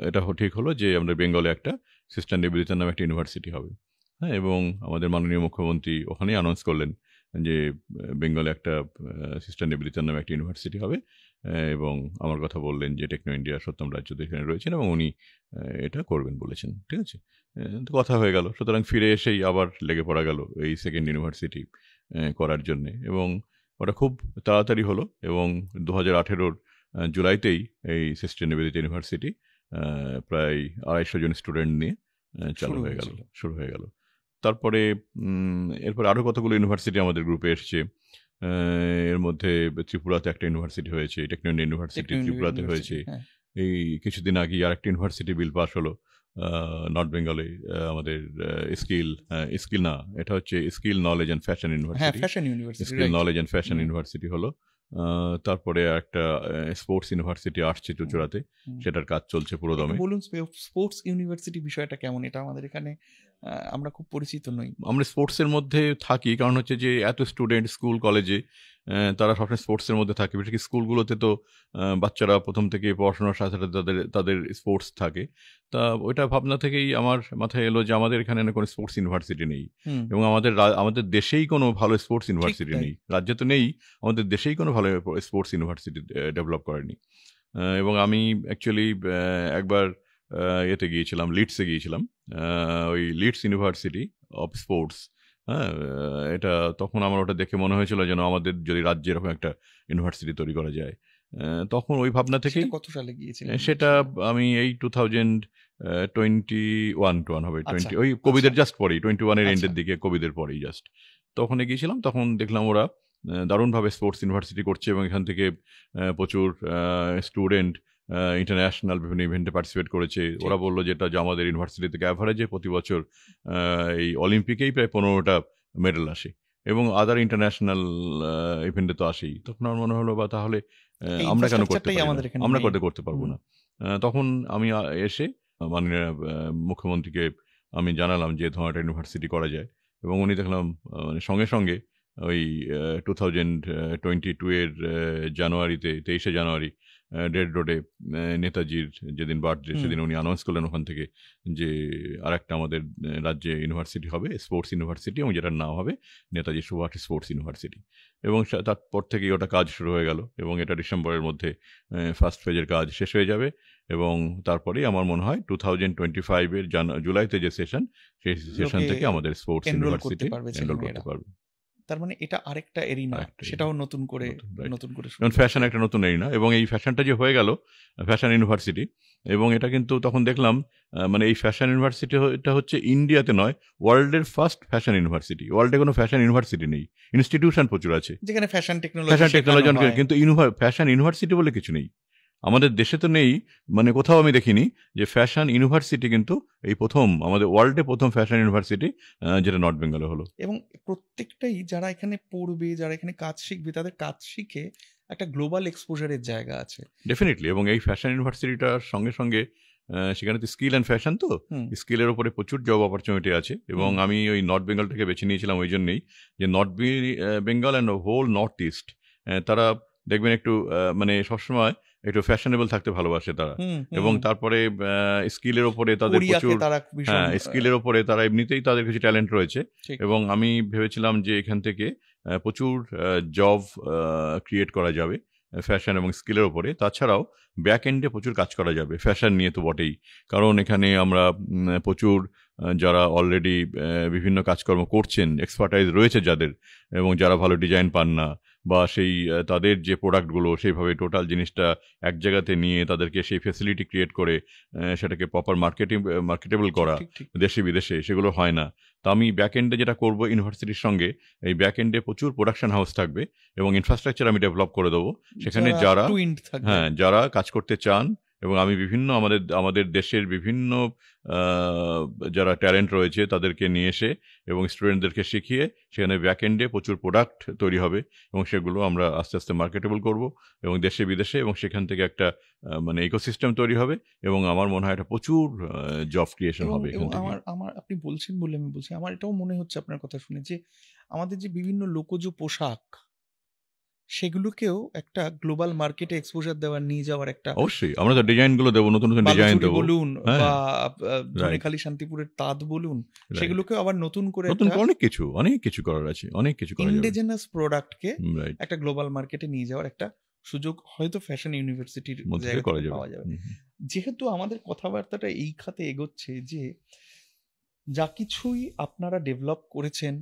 এটা ঠিক হলো যে আমাদের বেঙ্গলে একটা সিস্টার নিবেদিতা নামে একটা ইউনিভার্সিটি হবে। হ্যাঁ, এবং আমাদের মাননীয় মুখ্যমন্ত্রী ওখানেই অ্যানাউন্স করলেন যে বেঙ্গলে একটা সিস্টার নিবেদিতা নামে একটা ইউনিভার্সিটি হবে, এবং আমার কথা বললেন যে টেকনো ইন্ডিয়া সত্যম রাজ্য এখানে রয়েছেন এবং উনি এটা করবেন বলেছেন, ঠিক আছে। তো কথা হয়ে গেল, সুতরাং ফিরে এসেই আবার লেগে পড়া গেল এই সেকেন্ড ইউনিভার্সিটি করার জন্যে, এবং ওটা খুব তাড়াতাড়ি হলো এবং 2018-র জুলাইতেই এই সিস্টার নিবেদিতা ইউনিভার্সিটি প্রায় 250 জন স্টুডেন্ট নিয়ে শুরু হয়ে গেল। তারপরে এরপর আরও কতগুলো ইউনিভার্সিটি আমাদের গ্রুপে এসছে। এর মধ্যে ত্রিপুরাতে একটা ইউনিভার্সিটি হয়েছে, টেকনো ইন্ডিয়া ইউনিভার্সিটি ত্রিপুরাতে হয়েছে। এই কিছুদিন আগে আর একটা ইউনিভার্সিটি বিল পাস হলো নর্থ বেঙ্গলে, আমাদের স্কিল না, এটা হচ্ছে skill knowledge and fashion university, skill knowledge and fashion university হলো। তারপরে একটা স্পোর্টস ইউনিভার্সিটি আসছে চুচুড়াতে, সেটার কাজ চলছে পুরোদমে। বলুন, স্পোর্টস ইউনিভার্সিটি বিষয়টা কেমন? এটা আমাদের এখানে আমরা খুব পরিচিত নই। আমরা স্পোর্টসের মধ্যে থাকি, কারণ হচ্ছে যে এত স্টুডেন্ট স্কুল কলেজে, তারা সবসময় স্পোর্টসের মধ্যে থাকে। বিশেষ করে স্কুলগুলোতে তো বাচ্চারা প্রথম থেকে পড়াশোনার সাথে সাথে তাদের স্পোর্টস থাকে। তা ওইটা ভাবনা থেকেই আমার মাথায় এলো যে আমাদের এখানে কোনো স্পোর্টস ইউনিভার্সিটি নেই, এবং আমাদের দেশেই কোনো ভালো স্পোর্টস ইউনিভার্সিটি নেই। রাজ্যে তো নেই, আমাদের দেশেই কোনো ভালো স্পোর্টস ইউনিভার্সিটি ডেভেলপ করেনি। এবং আমি অ্যাকচুয়ালি একবার এতে গিয়েছিলাম, লিডসে গিয়েছিলাম, ওই লিডস ইউনিভার্সিটি অফ স্পোর্টস। হ্যাঁ, এটা তখন আমার ওটা দেখে মনে হয়েছিল যেন আমাদের যদি রাজ্যে এরকম একটা ইউনিভার্সিটি তৈরি করা যায়। তখন ওই ভাবনা থেকেই। কত সালে গিয়েছিলেন? সেটা আমি এই 2021 হবে, 20 ওই কোভিডের জাস্ট পরেই, 21-এর এন্ডের দিকে, কোভিডের পরেই জাস্ট তখনই গিয়েছিলাম। তখন দেখলাম ওরা দারুণভাবে স্পোর্টস ইউনিভার্সিটি করছে এবং এখান থেকে প্রচুর স্টুডেন্ট ইন্টারন্যাশনাল বিভিন্ন ইভেন্টে পার্টিসিপেট করেছে। ওরা বললো যেটা যে আমাদের ইউনিভার্সিটি থেকে অ্যাভারেজে প্রতি বছর এই অলিম্পিকেই প্রায় 15টা মেডেল আসে এবং আদার ইন্টারন্যাশনাল ইভেন্টে তো আসেই। তখন আমার মনে হলো বা তাহলে আমরা কেন করতে পারি না, আমরা করতে পারবো না। তখন আমি এসে মাননীয় মুখ্যমন্ত্রীকে আমি জানালাম যে ধরনের ইউনিভার্সিটি করা যায়, এবং উনি দেখলাম সঙ্গে সঙ্গে ওই 2022-এর জানুয়ারিতে, 23শে জানুয়ারি রেড রোডে নেতাজির যেদিন বার্থডে সেদিন উনি অ্যানাউন্স করলেন ওখান থেকে যে আরেকটা আমাদের রাজ্যে ইউনিভার্সিটি হবে, স্পোর্টস ইউনিভার্সিটি, এবং যেটার নাম হবে নেতাজি সুভাষ স্পোর্টস ইউনিভার্সিটি। এবং তারপর থেকেই ওটা কাজ শুরু হয়ে গেল, এবং এটা ডিসেম্বরের মধ্যে ফার্স্ট ফেজের কাজ শেষ হয়ে যাবে। এবং তারেই আমার মনে হয় 2025-এর জুলাইতে যে সেশন, সেই সেশন থেকে আমাদের স্পোর্টস ইউনিভার্সিটি এনরোল করতে পারবে। তার মানে এটা আরেকটা এরিনা, সেটাও নতুন করে ফ্যাশন একটা নতুন এরিনা। এবং এই ফ্যাশনটা যে হয়ে গেল ফ্যাশন ইউনিভার্সিটি, এবং এটা কিন্তু তখন দেখলাম মানে এই ফ্যাশন ইউনিভার্সিটি এটা হচ্ছে ইন্ডিয়াতে নয়, ওয়ার্ল্ডের ফার্স্ট ফ্যাশন ইউনিভার্সিটি। ওয়ার্ল্ডে কোনো ফ্যাশন ইউনিভার্সিটি নেই, ইনস্টিটিউশন প্রচুর আছে যেখানে ফ্যাশন টেকনোলজি, কিন্তু ফ্যাশন ইউনিভার্সিটি বলে কিছু নেই। আমাদের দেশে তো নেই, মানে কোথাও আমি দেখিনি যে ফ্যাশন ইউনিভার্সিটি, কিন্তু এই প্রথম আমাদের ওয়ার্ল্ডে প্রথম ফ্যাশন ইউনিভার্সিটি যেটা নর্থ বেঙ্গলে হলো। এবং প্রত্যেকটাই যারা এখানে পড়বে, যারা এখানে কাজ শিখবে, তাদের কাজ শিখে একটা গ্লোবাল এক্সপোজারের জায়গা আছে ডেফিনেটলি। এবং এই ফ্যাশন ইউনিভার্সিটিটার সঙ্গে সঙ্গে সেখানে তো স্কিল অ্যান্ড ফ্যাশন, তো স্কিলের ওপরে প্রচুর জব অপরচুনিটি আছে। এবং আমি ওই নর্থ বেঙ্গলটাকে বেছে নিয়েছিলাম ওই জন্যেই যে north Bengal and whole north east, তারা দেখবেন একটু মানে সবসময় একটু ফ্যাশনেবল থাকতে ভালোবাসে তারা। এবং তারপরে স্কিলের ওপরে তাদের প্রচুর, হ্যাঁ স্কিলের ওপরে তারা এমনিতেই তাদের কিছু ট্যালেন্ট রয়েছে। এবং আমি ভেবেছিলাম যে এখান থেকে প্রচুর জব ক্রিয়েট করা যাবে ফ্যাশন এবং স্কিলের ওপরে। তাছাড়াও ব্যাক এন্ডে প্রচুর কাজ করা যাবে, ফ্যাশন নিয়ে তো বটেই, কারণ এখানে আমরা প্রচুর যারা অলরেডি বিভিন্ন কাজকর্ম করছেন, এক্সপার্টাইজ রয়েছে যাদের, এবং যারা ভালো ডিজাইন পান না, বা সেই তাদের যে প্রোডাক্টগুলো সেইভাবে টোটাল জিনিসটা এক জায়গাতে নিয়ে তাদেরকে সেই ফ্যাসিলিটি ক্রিয়েট করে সেটাকে প্রপার মার্কেটেবল করা দেশে বিদেশে, সেগুলো হয় না। তো আমি ব্যাক এন্ডে যেটা করব ইউনিভার্সিটির সঙ্গে, এই ব্যাক এন্ডে প্রচুর প্রোডাকশন হাউস থাকবে এবং ইনফ্রাস্ট্রাকচার আমি ডেভেলপ করে দেবো সেখানে যারা কাজ করতে চান। এবং আমি বিভিন্ন আমাদের দেশের বিভিন্ন যারা ট্যালেন্ট রয়েছে তাদেরকে নিয়ে এসে এবং স্টুডেন্টদেরকে শিখিয়ে সেখানে ব্যাক এন্ডে প্রচুর প্রোডাক্ট তৈরি হবে, এবং সেগুলো আমরা আস্তে আস্তে মার্কেটেবল করব এবং দেশে বিদেশে, এবং সেখান থেকে একটা মানে ইকোসিস্টেম তৈরি হবে। এবং আমার মনে হয় এটা প্রচুর জব ক্রিয়েশন হবে। আমার আপনি বলছেন বলে আমি বলছি, আমার এটাও মনে হচ্ছে আপনার কথা শুনে যে আমাদের যে বিভিন্ন লোকজ পোশাক, সেগুলোকেও একটা গ্লোবাল মার্কেটে এক্সপোজার দেওয়ার, নিয়ে যাওয়ার একটা, অবশ্যই আমরা তো ডিজাইনগুলো দেবো, নতুন নতুন ডিজাইন দেবো বলুন, বা ধনেখালি শান্তিপুরের তাঁত বলুন, সেগুলোকে আবার নতুন করে অনেক কিছু করার আছে, অনেক কিছু করা যাবে। ইন্ডিজিনাস প্রোডাক্টকে একটা গ্লোবাল মার্কেটে নিয়ে যাওয়ার একটা সুযোগ হয়তো ফ্যাশন ইউনিভার্সিটির জায়গা থেকে পাওয়া যাবে। যেহেতু আমাদের কথাবার্তাটা এই খাতে এগোচ্ছে যে যা কিছুই আপনারা ডেভেলপ করেছেন,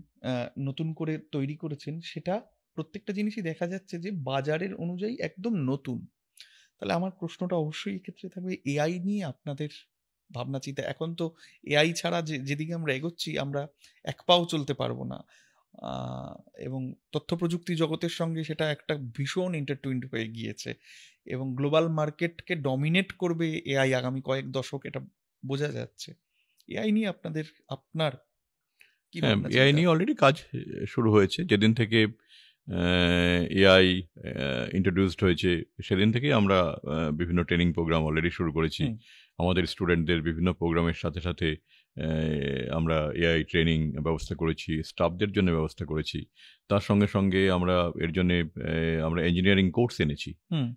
নতুন করে তৈরি করেছেন, সেটা প্রত্যেকটা জিনিসই দেখা যাচ্ছে যে বাজারের অনুযায়ী একদম নতুন। তাহলে আমার প্রশ্নটা অবশ্যই এক্ষেত্রে থাকবে, এআই নিয়ে আপনাদের ভাবনা চিন্তা। এখন তো এআই ছাড়া যেদিকে আমরা এগোচ্ছি, আমরা এক পাও চলতে পারবো না, এবং তথ্য প্রযুক্তি জগতের সঙ্গে সেটা একটা ভীষণ ইন্টারটুইন্ড হয়ে গিয়েছে, এবং গ্লোবাল মার্কেটকে ডমিনেট করবে এআই আগামী কয়েক দশক, এটা বোঝা যাচ্ছে। এআই নিয়ে আপনার কি? এআই নিয়ে অলরেডি কাজ শুরু হয়েছে। যেদিন থেকে এআই ইন্ট্রোডিউসড হয়েছে সেদিন থেকেই আমরা বিভিন্ন ট্রেনিং প্রোগ্রাম অলরেডি শুরু করেছি। আমাদের স্টুডেন্টদের বিভিন্ন প্রোগ্রামের সাথে সাথে আমরা এআই ট্রেনিং ব্যবস্থা করেছি, স্টাফদের জন্য ব্যবস্থা করেছি। তার সঙ্গে সঙ্গে আমরা এর জন্য আমরা ইঞ্জিনিয়ারিং কোর্স এনেছি,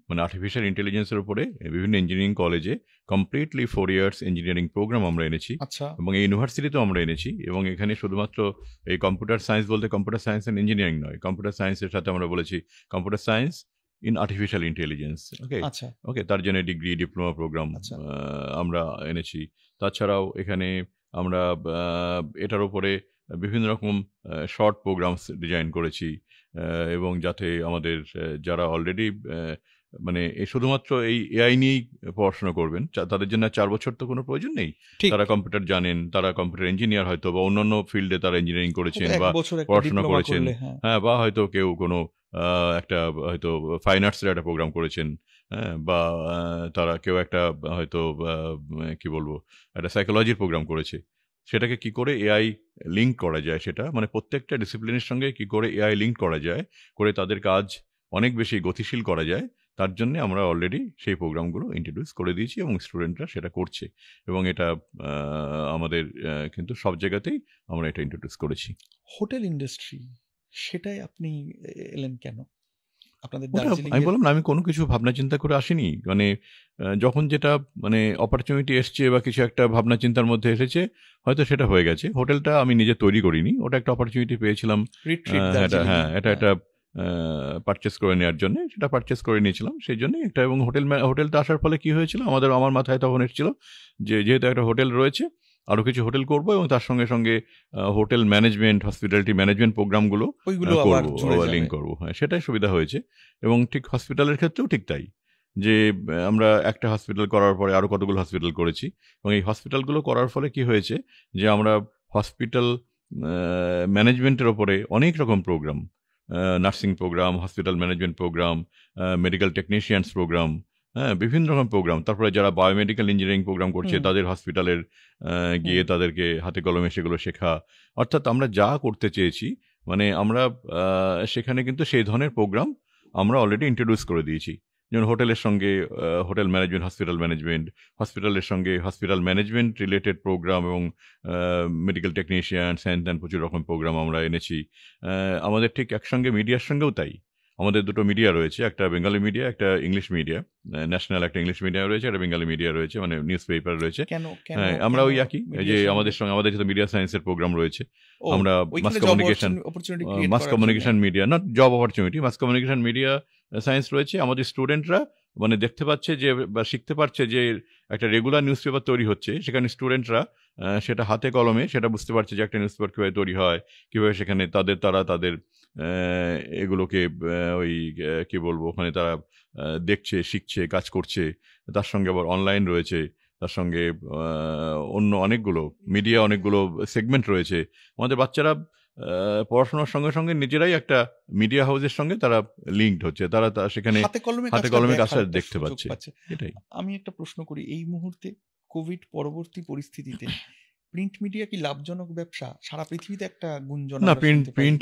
মানে আর্টিফিশিয়াল ইন্টেলিজেন্সের উপরে বিভিন্ন ইঞ্জিনিয়ারিং কলেজে কমপ্লিটলি 4 years ইঞ্জিনিয়ারিং প্রোগ্রাম আমরা এনেছি, এবং এই ইউনিভার্সিটিতেও আমরা এনেছি। এবং এখানে শুধুমাত্র এই কম্পিউটার সায়েন্স বলতে কম্পিউটার সায়েন্স অ্যান্ড ইঞ্জিনিয়ারিং নয়, কম্পিউটার সায়েন্সের সাথে আমরা বলেছি computer science in artificial intelligence. Okay, তার জন্য ডিগ্রি ডিপ্লোমা প্রোগ্রাম আমরা এনেছি। তাছাড়াও এখানে আমরা এটার উপরে বিভিন্ন রকম শর্ট প্রোগ্রামস ডিজাইন করেছি, এবং যাতে আমাদের যারা অলরেডি মানে শুধুমাত্র এই এআই নিয়েই পড়াশোনা করবেন তাদের জন্য 4 বছর তো কোনো প্রয়োজন নেই। তারা কম্পিউটার জানেন, তারা কম্পিউটার ইঞ্জিনিয়ার হয়তো, বা অন্যান্য ফিল্ডে তারা ইঞ্জিনিয়ারিং করেছেন বা পড়াশোনা করেছেন, হ্যাঁ, বা হয়তো কেউ কোনো একটা হয়তো ফাইন আর্টসের একটা প্রোগ্রাম করেছেন, হ্যাঁ, বা তারা কেউ একটা হয়তো কি বলবো একটা সাইকোলজির প্রোগ্রাম করেছে। সেটাকে কি করে এআই লিঙ্ক করা যায়, সেটা মানে প্রত্যেকটা ডিসিপ্লিনের সঙ্গে কি করে এআই লিঙ্ক করা যায়, করে তাদের কাজ অনেক বেশি গতিশীল করা যায়, তার জন্য আমরা অলরেডি সেই প্রোগ্রামগুলো ইন্ট্রোডিউস করে দিয়েছি এবং স্টুডেন্টরা সেটা করছে। এবং এটা আমাদের কিন্তু সব জায়গাতেই আমরা এটা ইন্ট্রোডিউস করেছি। হোটেল ইন্ডাস্ট্রি, সেটাই আপনি এলেন কেন? আপনাদের ওটা দার্জিলিং আমি বললাম না, আমি কোনো কিছু ভাবনা চিন্তা করে আসিনি। মানে যখন যেটা মানে অপরচুনিটি এসছে বা কিছু একটা ভাবনা চিন্তার মধ্যে এসেছে, হয়তো সেটা হয়ে গেছে। হোটেলটা আমি নিজে তৈরি করিনি, ওটা একটা অপরচুনিটি পেয়েছিলাম। রিট্রিট এটা দার্জিলিং হ্যাঁ, এটা একটা পারচেস করে নেওয়ার জন্য, সেটা পারচেস করে নিয়েছিলাম সেই জন্যই একটা। এবং হোটেলটা আসার ফলে কি হয়েছিল, আমার মাথায় তখন এসেছিল যে যেহেতু একটা হোটেল রয়েছে, আরও কিছু হোটেল করব এবং তার সঙ্গে সঙ্গে হোটেল ম্যানেজমেন্ট, হসপিটালিটি ম্যানেজমেন্ট প্রোগ্রামগুলো ওইগুলো আবার জুড়ে যাবে। লিঙ্ক করবো। হ্যাঁ, সেটাই সুবিধা হয়েছে। এবং ঠিক হসপিটালের ক্ষেত্রেও ঠিক তাই, যে আমরা একটা হসপিটাল করার পরে আরও কতগুলো হসপিটাল করেছি। এবং এই হসপিটালগুলো করার ফলে কি হয়েছে, যে আমরা হসপিটাল ম্যানেজমেন্টের ওপরে অনেক রকম program, nursing program, hospital management program, medical technicians program, হ্যাঁ, বিভিন্ন রকম প্রোগ্রাম। তারপরে যারা বায়োমেডিক্যাল ইঞ্জিনিয়ারিং প্রোগ্রাম করছে তাদের হসপিটালের গিয়ে তাদেরকে হাতে কলমে সেগুলো শেখা। অর্থাৎ আমরা যা করতে চেয়েছি, মানে আমরা সেখানে কিন্তু সেই ধরনের প্রোগ্রাম আমরা অলরেডি ইন্ট্রোডিউস করে দিয়েছি। যেমন হোটেলের সঙ্গে হোটেল ম্যানেজমেন্ট, হসপিটাল ম্যানেজমেন্ট, হসপিটালের সঙ্গে হসপিটাল ম্যানেজমেন্ট রিলেটেড প্রোগ্রাম এবং মেডিকেল টেকনিশিয়ান, স্যান প্রচুর রকম প্রোগ্রাম আমরা এনেছি। আমাদের ঠিক একসঙ্গে মিডিয়ার সঙ্গেও তাই। আমাদের দুটো মিডিয়া রয়েছে, একটা বেঙ্গলি মিডিয়া, একটা ইংলিশ মিডিয়া। ন্যাশনাল একটা ইংলিশ মিডিয়া রয়েছে, একটা বেঙ্গলি মিডিয়া রয়েছে, মানে নিউজ পেপার রয়েছে। হ্যাঁ, আমরা ওই একই, যে আমাদের যেহেতু মিডিয়া সায়েন্সের প্রোগ্রাম রয়েছে, আমরা mass communication media, not job opportunity, mass communication media science রয়েছে। আমাদের স্টুডেন্টরা মানে দেখতে পাচ্ছে যে, বা শিখতে পারছে যে একটা রেগুলার নিউজ পেপার তৈরি হচ্ছে, সেখানে স্টুডেন্টরা সেটা হাতে কলমে সেটা বুঝতে পারছে যে একটা নিউজ পেপার কীভাবে তৈরি হয়, কীভাবে সেখানে তাদের এগুলোকে ওই কী বলবো, ওখানে তারা দেখছে, শিখছে, কাজ করছে। তার সঙ্গে আবার অনলাইন রয়েছে, তার সঙ্গে অন্য অনেকগুলো সেগমেন্ট রয়েছে। আমাদের বাচ্চারা পড়াশোনার সঙ্গে সঙ্গে নিজেরাই একটা মিডিয়া হাউসের সঙ্গে তারা লিঙ্কড হচ্ছে, তারা সেখানে হাতে কলমে কাজটা দেখতে পাচ্ছে। এটাই আমি একটা প্রশ্ন করি, এই মুহূর্তে কোভিড পরবর্তী পরিস্থিতিতে প্রিন্ট মিডিয়া কি লাভজনক ব্যবসা? সারা পৃথিবীতে একটা গুঞ্জন। না, প্রিন্ট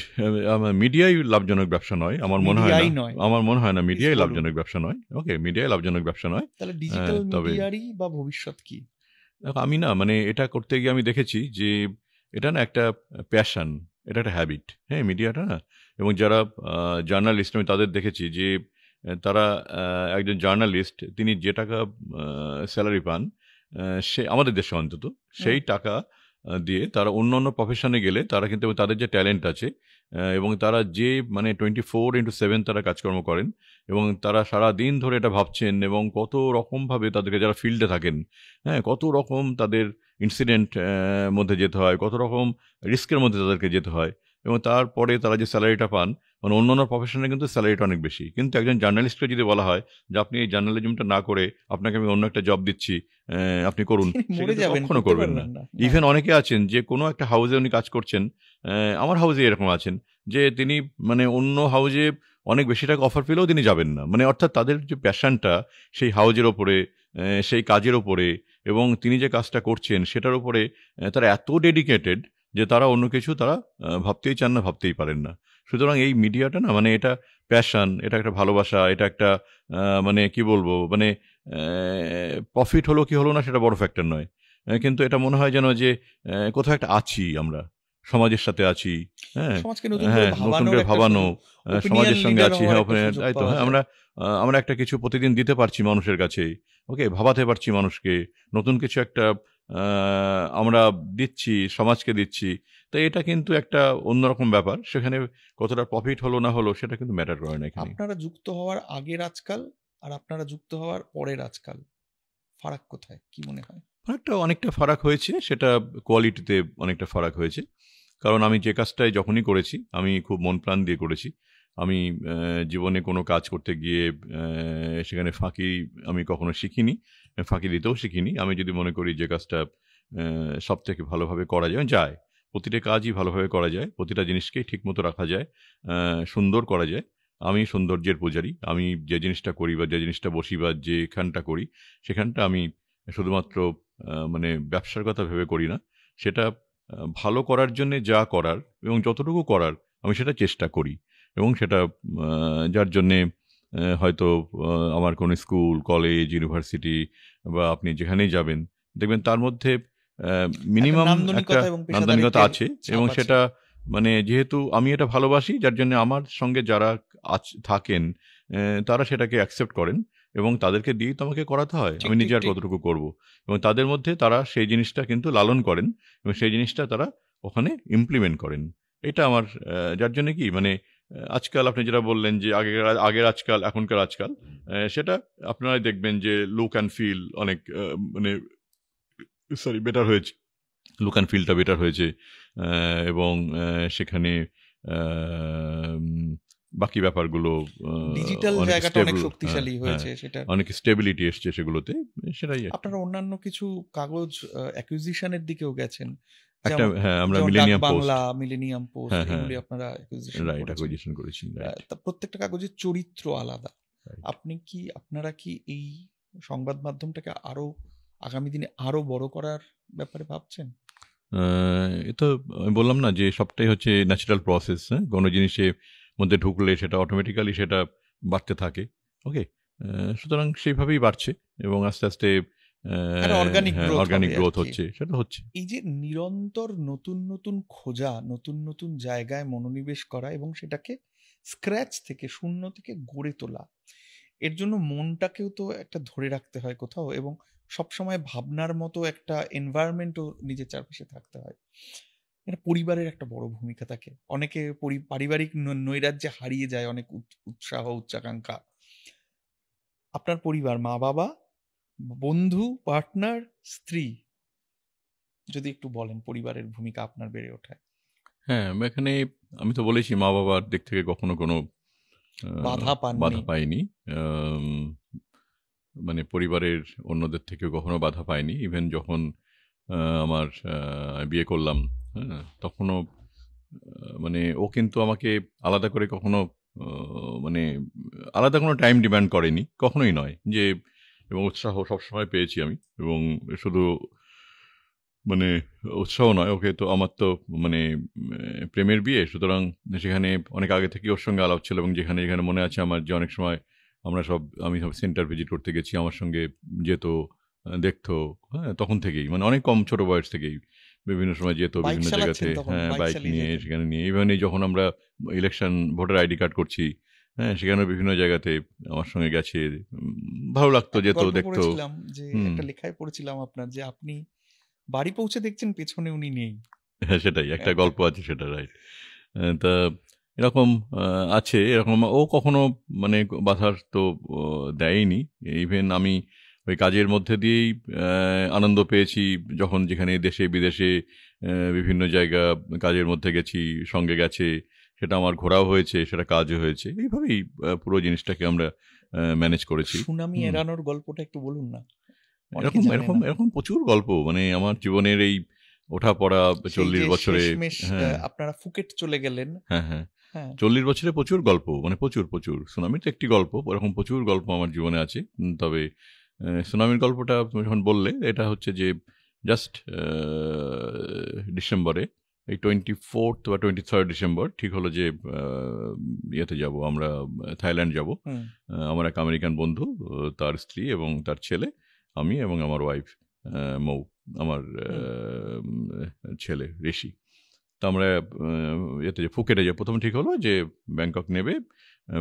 মিডিয়াই লাভজনক ব্যবসা নয়, আমার মনে হয় না মিডিয়াই লাভজনক ব্যবসা নয়। ওকে, মিডিয়াই লাভজনক ব্যবসা নয়। তাহলে ডিজিটাল মিডিয়ারই বা ভবিষ্যৎ কি? আমি না, মানে এটা করতে গিয়ে আমি দেখেছি যে এটা না একটা প্যাশন, এটা একটা হ্যাবিট। হ্যাঁ, মিডিয়াটা না। এবং যারা জার্নালিস্ট, আমি তাদের দেখেছি যে তারা একজন জার্নালিস্ট, তিনি যে টাকা স্যালারি পান, সে আমাদের দেশে অন্তত সেই টাকা দিয়ে তারা অন্য প্রফেশনে গেলে তারা কিন্তু তাদের যে ট্যালেন্ট আছে এবং তারা যে মানে 24/7 তারা কাজকর্ম করেন এবং তারা সারা দিন ধরে এটা ভাবছেন এবং কত রকমভাবে তাদেরকে, যারা ফিল্ডে থাকেন, হ্যাঁ, কত রকম তাদের ইনসিডেন্ট মধ্যে যেতে হয়, কত রকম রিস্কের মধ্যে তাদেরকে যেতে হয়, এবং তারপরে তারা যে স্যালারিটা পান, মানে অন্য প্রফেশনে কিন্তু স্যালারিটা অনেক বেশি। কিন্তু একজন জার্নালিস্টকে যদি বলা হয় যে আপনি এই জার্নালিজমটা না করে আপনাকে আমি অন্য একটা জব দিচ্ছি, আপনি করুন, কখনো করবেন না। ইভেন অনেকে আছেন যে কোনো একটা হাউসে উনি কাজ করছেন, আমার হাউসে এরকম আছেন যে তিনি মানে অন্য হাউসে অনেক বেশি টাকা অফার পেলেও তিনি যাবেন না। মানে অর্থাৎ তাদের যে প্যাশনটা সেই হাউজের ওপরে, সেই কাজের ওপরে, এবং তিনি যে কাজটা করছেন সেটার উপরে তারা এত ডেডিকেটেড যে তারা অন্য কিছু তারা ভাবতেই চান না, ভাবতেই পারেন না। সুতরাং এই মিডিয়াটা না, মানে এটা প্যাশন, এটা একটা ভালোবাসা, এটা একটা মানে কি বলবো, মানে প্রফিট হলো কি হলো না সেটা বড় ফ্যাক্টর নয়, কিন্তু এটা মনে হয় যেন যে কোথাও একটা আছি, আমরা সমাজের সাথে আছি, হ্যাঁ, নতুন করে ভাবানো, সমাজের সঙ্গে আছি, হ্যাঁ, তাই তো। হ্যাঁ, আমরা একটা কিছু প্রতিদিন দিতে পারছি মানুষের কাছে, ওকে, ভাবাতে পারছি মানুষকে, নতুন কিছু একটা আমরা দিচ্ছি, সমাজকে দিচ্ছি। তো এটা কিন্তু একটা অন্যরকম ব্যাপার। সেখানে কতটা প্রফিট হলো না হলো সেটা কিন্তু ম্যাটার করে না এখানে। আপনারা যুক্ত হওয়ার আগের আজকাল আর আপনারা যুক্ত হওয়ার পরের আজকাল ফারাক কোথায়, কি মনে হয়? অনেকটা ফারাক হয়েছে, সেটা কোয়ালিটিতে অনেকটা ফারাক হয়েছে। কারণ আমি যে কাজটাই যখনই করেছি আমি খুব মন প্রাণ দিয়ে করেছি। আমি জীবনে কোনো কাজ করতে গিয়ে সেখানে ফাঁকি আমি কখনো শিখিনি, ফাঁকি দিতেও শিখিনি। আমি যদি মনে করি যে কাজটা সব থেকে ভালোভাবে করা যায়, প্রতিটা কাজই ভালোভাবে করা যায়, প্রতিটা জিনিসকেই ঠিকমতো রাখা যায়, সুন্দর করা যায়। আমি সৌন্দর্যের পূজারী। আমি যে জিনিসটা করি বা যে জিনিসটা বসি বা যেখানটা করি সেখানটা আমি শুধুমাত্র মানে ব্যবসার কথা ভেবে করি না, সেটা ভালো করার জন্যে যা করার এবং যতটুকু করার আমি সেটা চেষ্টা করি। এবং সেটা যার জন্যে হয়তো আমার কোনো স্কুল, কলেজ, ইউনিভার্সিটি বা আপনি যেখানেই যাবেন দেখবেন তার মধ্যে মিনিমাম একটা নান্দনিকতা আছে। এবং সেটা মানে যেহেতু আমি এটা ভালোবাসি, যার জন্য আমার সঙ্গে যারা থাকেন তারা সেটাকে অ্যাকসেপ্ট করেন এবং তাদেরকে দিয়েই তো আমাকে করাতে হয়, ঠিক আমি ঠিক নিজে আর ঠিক কতটুকু করব। এবং তাদের মধ্যে তারা সেই জিনিসটা কিন্তু লালন করেন এবং সেই জিনিসটা তারা ওখানে ইমপ্লিমেন্ট করেন। এটা আমার যার জন্য কি মানে আজকাল আপনি যেটা বললেন যে আগের আজকাল এখনকার আজকাল, সেটা আপনারাই দেখবেন যে লুক অ্যান্ড ফিল অনেক মানে বেটার হয়েছে, লুক অ্যান্ড ফিলটা বেটার হয়েছে। এবং সেখানে বাকি ব্যাপারগুলো ডিজিটাল অনেক জায়গাটা অনেক স্টেবল, শক্তিশালী হ্যাঁ হয়েছে সেটা। অনেক স্টেবিলিটি এসছে সেগুলোতে, সেটাই আর কি। আপনারা অন্যান্য কিছু কাগজ অ্যাকুইজিশনের দিকেও গেছেন, একটা যেমন হ্যাঁ আমরা যেমন ডাক millennium post, Bangla, millennium post, হ্যাঁ হ্যাঁ এগুলি আপনারা অ্যাকুইজিশন রাইট করেছেন। অ্যাকুইজিশন করেছি, রাইট তা প্রত্যেকটা কাগজের চরিত্র আলাদা। রাইট। আপনারা কি এই সংবাদ মাধ্যমটাকে আরো আগামী দিনে আরো বড় করার ব্যাপারে ভাবছেন? এ তো আমি বললাম না যে সবটাই হচ্ছে ন্যাচারাল প্রসেস, হ্যাঁ কোনো জিনিসের মধ্যে ঢুকলে সেটা অটোমেটিক্যালি সেটা বাড়তে থাকে। ওকে, সুতরাং সেইভাবেই বাড়ছে এবং আস্তে আস্তে একটা অর্গানিক হ্যাঁ গ্রোথ অর্গানিক হবে আর গ্রোথ কি। হচ্ছে, সেটা হচ্ছে। এই যে নিরন্তর নতুন নতুন খোঁজা, নতুন নতুন জায়গায় মনোনিবেশ করা এবং সেটাকে স্ক্র্যাচ থেকে, শূন্য থেকে গড়ে তোলা, এর জন্য মনটাকেও তো একটা ধরে রাখতে হয় কোথাও, এবং সবসময় ভাবনার মতো একটা এনভায়রনমেন্টও নিজের চারপাশে থাকতে হয়। এটা পরিবারের একটা বড় ভূমিকা থাকে। অনেকে পারিবারিক নৈরাজ্যে হারিয়ে যায় অনেক উৎসাহ, উচ্চাকাঙ্ক্ষা। আপনার পরিবার, মা বাবা, বন্ধু, পার্টনার, স্ত্রী, যদি একটু বলেন পরিবারের ভূমিকা আপনার বেড়ে ওঠায়। হ্যাঁ এখানে আমি তো বলেছি মা বাবার দিক থেকে কখনো কোনো বাধা পাননি? বাধা পাইনি। আম, মানে পরিবারের অন্যদের থেকেও কখনো বাধা পাইনি। ইভেন যখন আমার বিয়ে করলাম, হ্যাঁ তখনও মানে ও কিন্তু আমাকে আলাদা করে কখনো মানে আলাদা কোনো টাইম ডিমান্ড করেনি, কখনোই নয় যে। এবং উৎসাহ সবসময় পেয়েছি আমি, এবং শুধু মানে উৎসাহ নয়, ওকে তো আমার তো মানে প্রেমের বিয়ে, সুতরাং সেখানে অনেক আগে থেকে ওর সঙ্গে আলাপ ছিল। এবং যেখানে যেখানে মনে আছে আমার যে অনেক সময় আমি সব সেন্টার ভিজিট করতে গেছি, আমার সঙ্গে যেত, দেখতো, হ্যাঁ তখন থেকেই মানে অনেক কম ছোট বয়স থেকেই বিভিন্ন সময় যেত বাইক বিভিন্ন জায়গাতে, চালাচ্ছেন তখন? হ্যাঁ বাইক বাইক চালিয়ে নিয়ে যেতেন? সেখানে নিয়ে। ইভেন এই যখন আমরা ইলেকশন ভোটার আইডি কার্ড করছি, হ্যাঁ সেখানে বিভিন্ন জায়গাতে আমার সঙ্গে গেছে, ভালো লাগতো, একটা যেত, গল্প দেখতো। পড়েছিলাম যে, হুম, একটা লেখায় পড়েছিলাম আপনার, যে আপনি বাড়ি পৌঁছে দেখছেন পেছনে উনি নেই। হ্যাঁ সেটাই একটা গল্প আছে, সেটা রাইট। তা এরকম আছে, এরকম ও কখনো মানে বাধার তো দেয়নি। ইভেন আমি ওই কাজের মধ্যে দিয়েই আনন্দ পেয়েছি, যখন যেখানে দেশে বিদেশে বিভিন্ন জায়গা কাজের মধ্যে গেছি, সঙ্গে গেছে, সেটা আমার ঘোরাও হয়েছে, সেটা কাজও হয়েছে। এইভাবেই পুরো জিনিসটাকে আমরা ম্যানেজ করেছি। সুনামি হুম, এড়ানোর গল্পটা একটু বলুন না, অনেকে এরকম জানে এরকম না। এরকম প্রচুর গল্প মানে আমার জীবনের এই ওঠাপড়া সেই 40 যে বছরে। শেষমেশ হ্যাঁ আপনারা ফুকেট চলে গেলেন। হ্যাঁ হ্যাঁ হ্যাঁ, 40 বছরে প্রচুর গল্প, মানে প্রচুর প্রচুর। সুনামির তো একটি গল্প, এরকম প্রচুর গল্প আমার জীবনে আছে। তবে সুনামির গল্পটা তুমি যখন বললে, এটা হচ্ছে যে জাস্ট ডিসেম্বরে এই 24th বা 23rd ডিসেম্বর ঠিক হলো যে ইয়েতে যাব আমরা, থাইল্যান্ড যাব। হুম, আমার এক আমেরিকান বন্ধু, তার স্ত্রী এবং তার ছেলে, আমি এবং আমার ওয়াইফ মৌ, আমার হুম। ছেলে ঋষি। তো আমরা ইয়েতে ফুকেটে যাব। প্রথমে ঠিক হলো যে ব্যাংকক নেবে,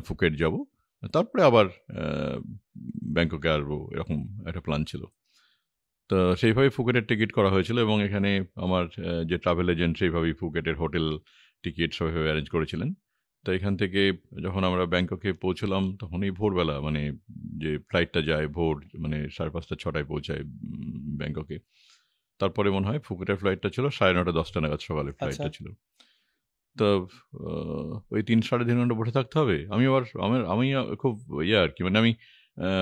ফুকেট যাব, তারপরে আবার ব্যাংককে আসবো, এরকম একটা প্ল্যান ছিল। তো সেইভাবেই ফুকেটের টিকিট করা হয়েছিল এবং এখানে আমার যে ট্রাভেল এজেন্ট সেইভাবেই ফুকেটের হোটেল টিকিট সবভাবে অ্যারেঞ্জ করেছিলেন। তো এখান থেকে যখন আমরা ব্যাংককে পৌঁছলাম তখনই ভোরবেলা, মানে যে ফ্লাইটটা যায় ভোর মানে 5:30 6টায় পৌঁছায় ব্যাংককে। তারপরে মনে হয় ফুকেটের ফ্লাইটটা ছিল 9:30 10টা নাগাদ সকালে আচ্ছা। ফ্লাইটটা ছিল। তো ওই 3 3.5 ঘন্টা বসে থাকতে হবে। আমি আবার আমি খুব আর কি মানে আমি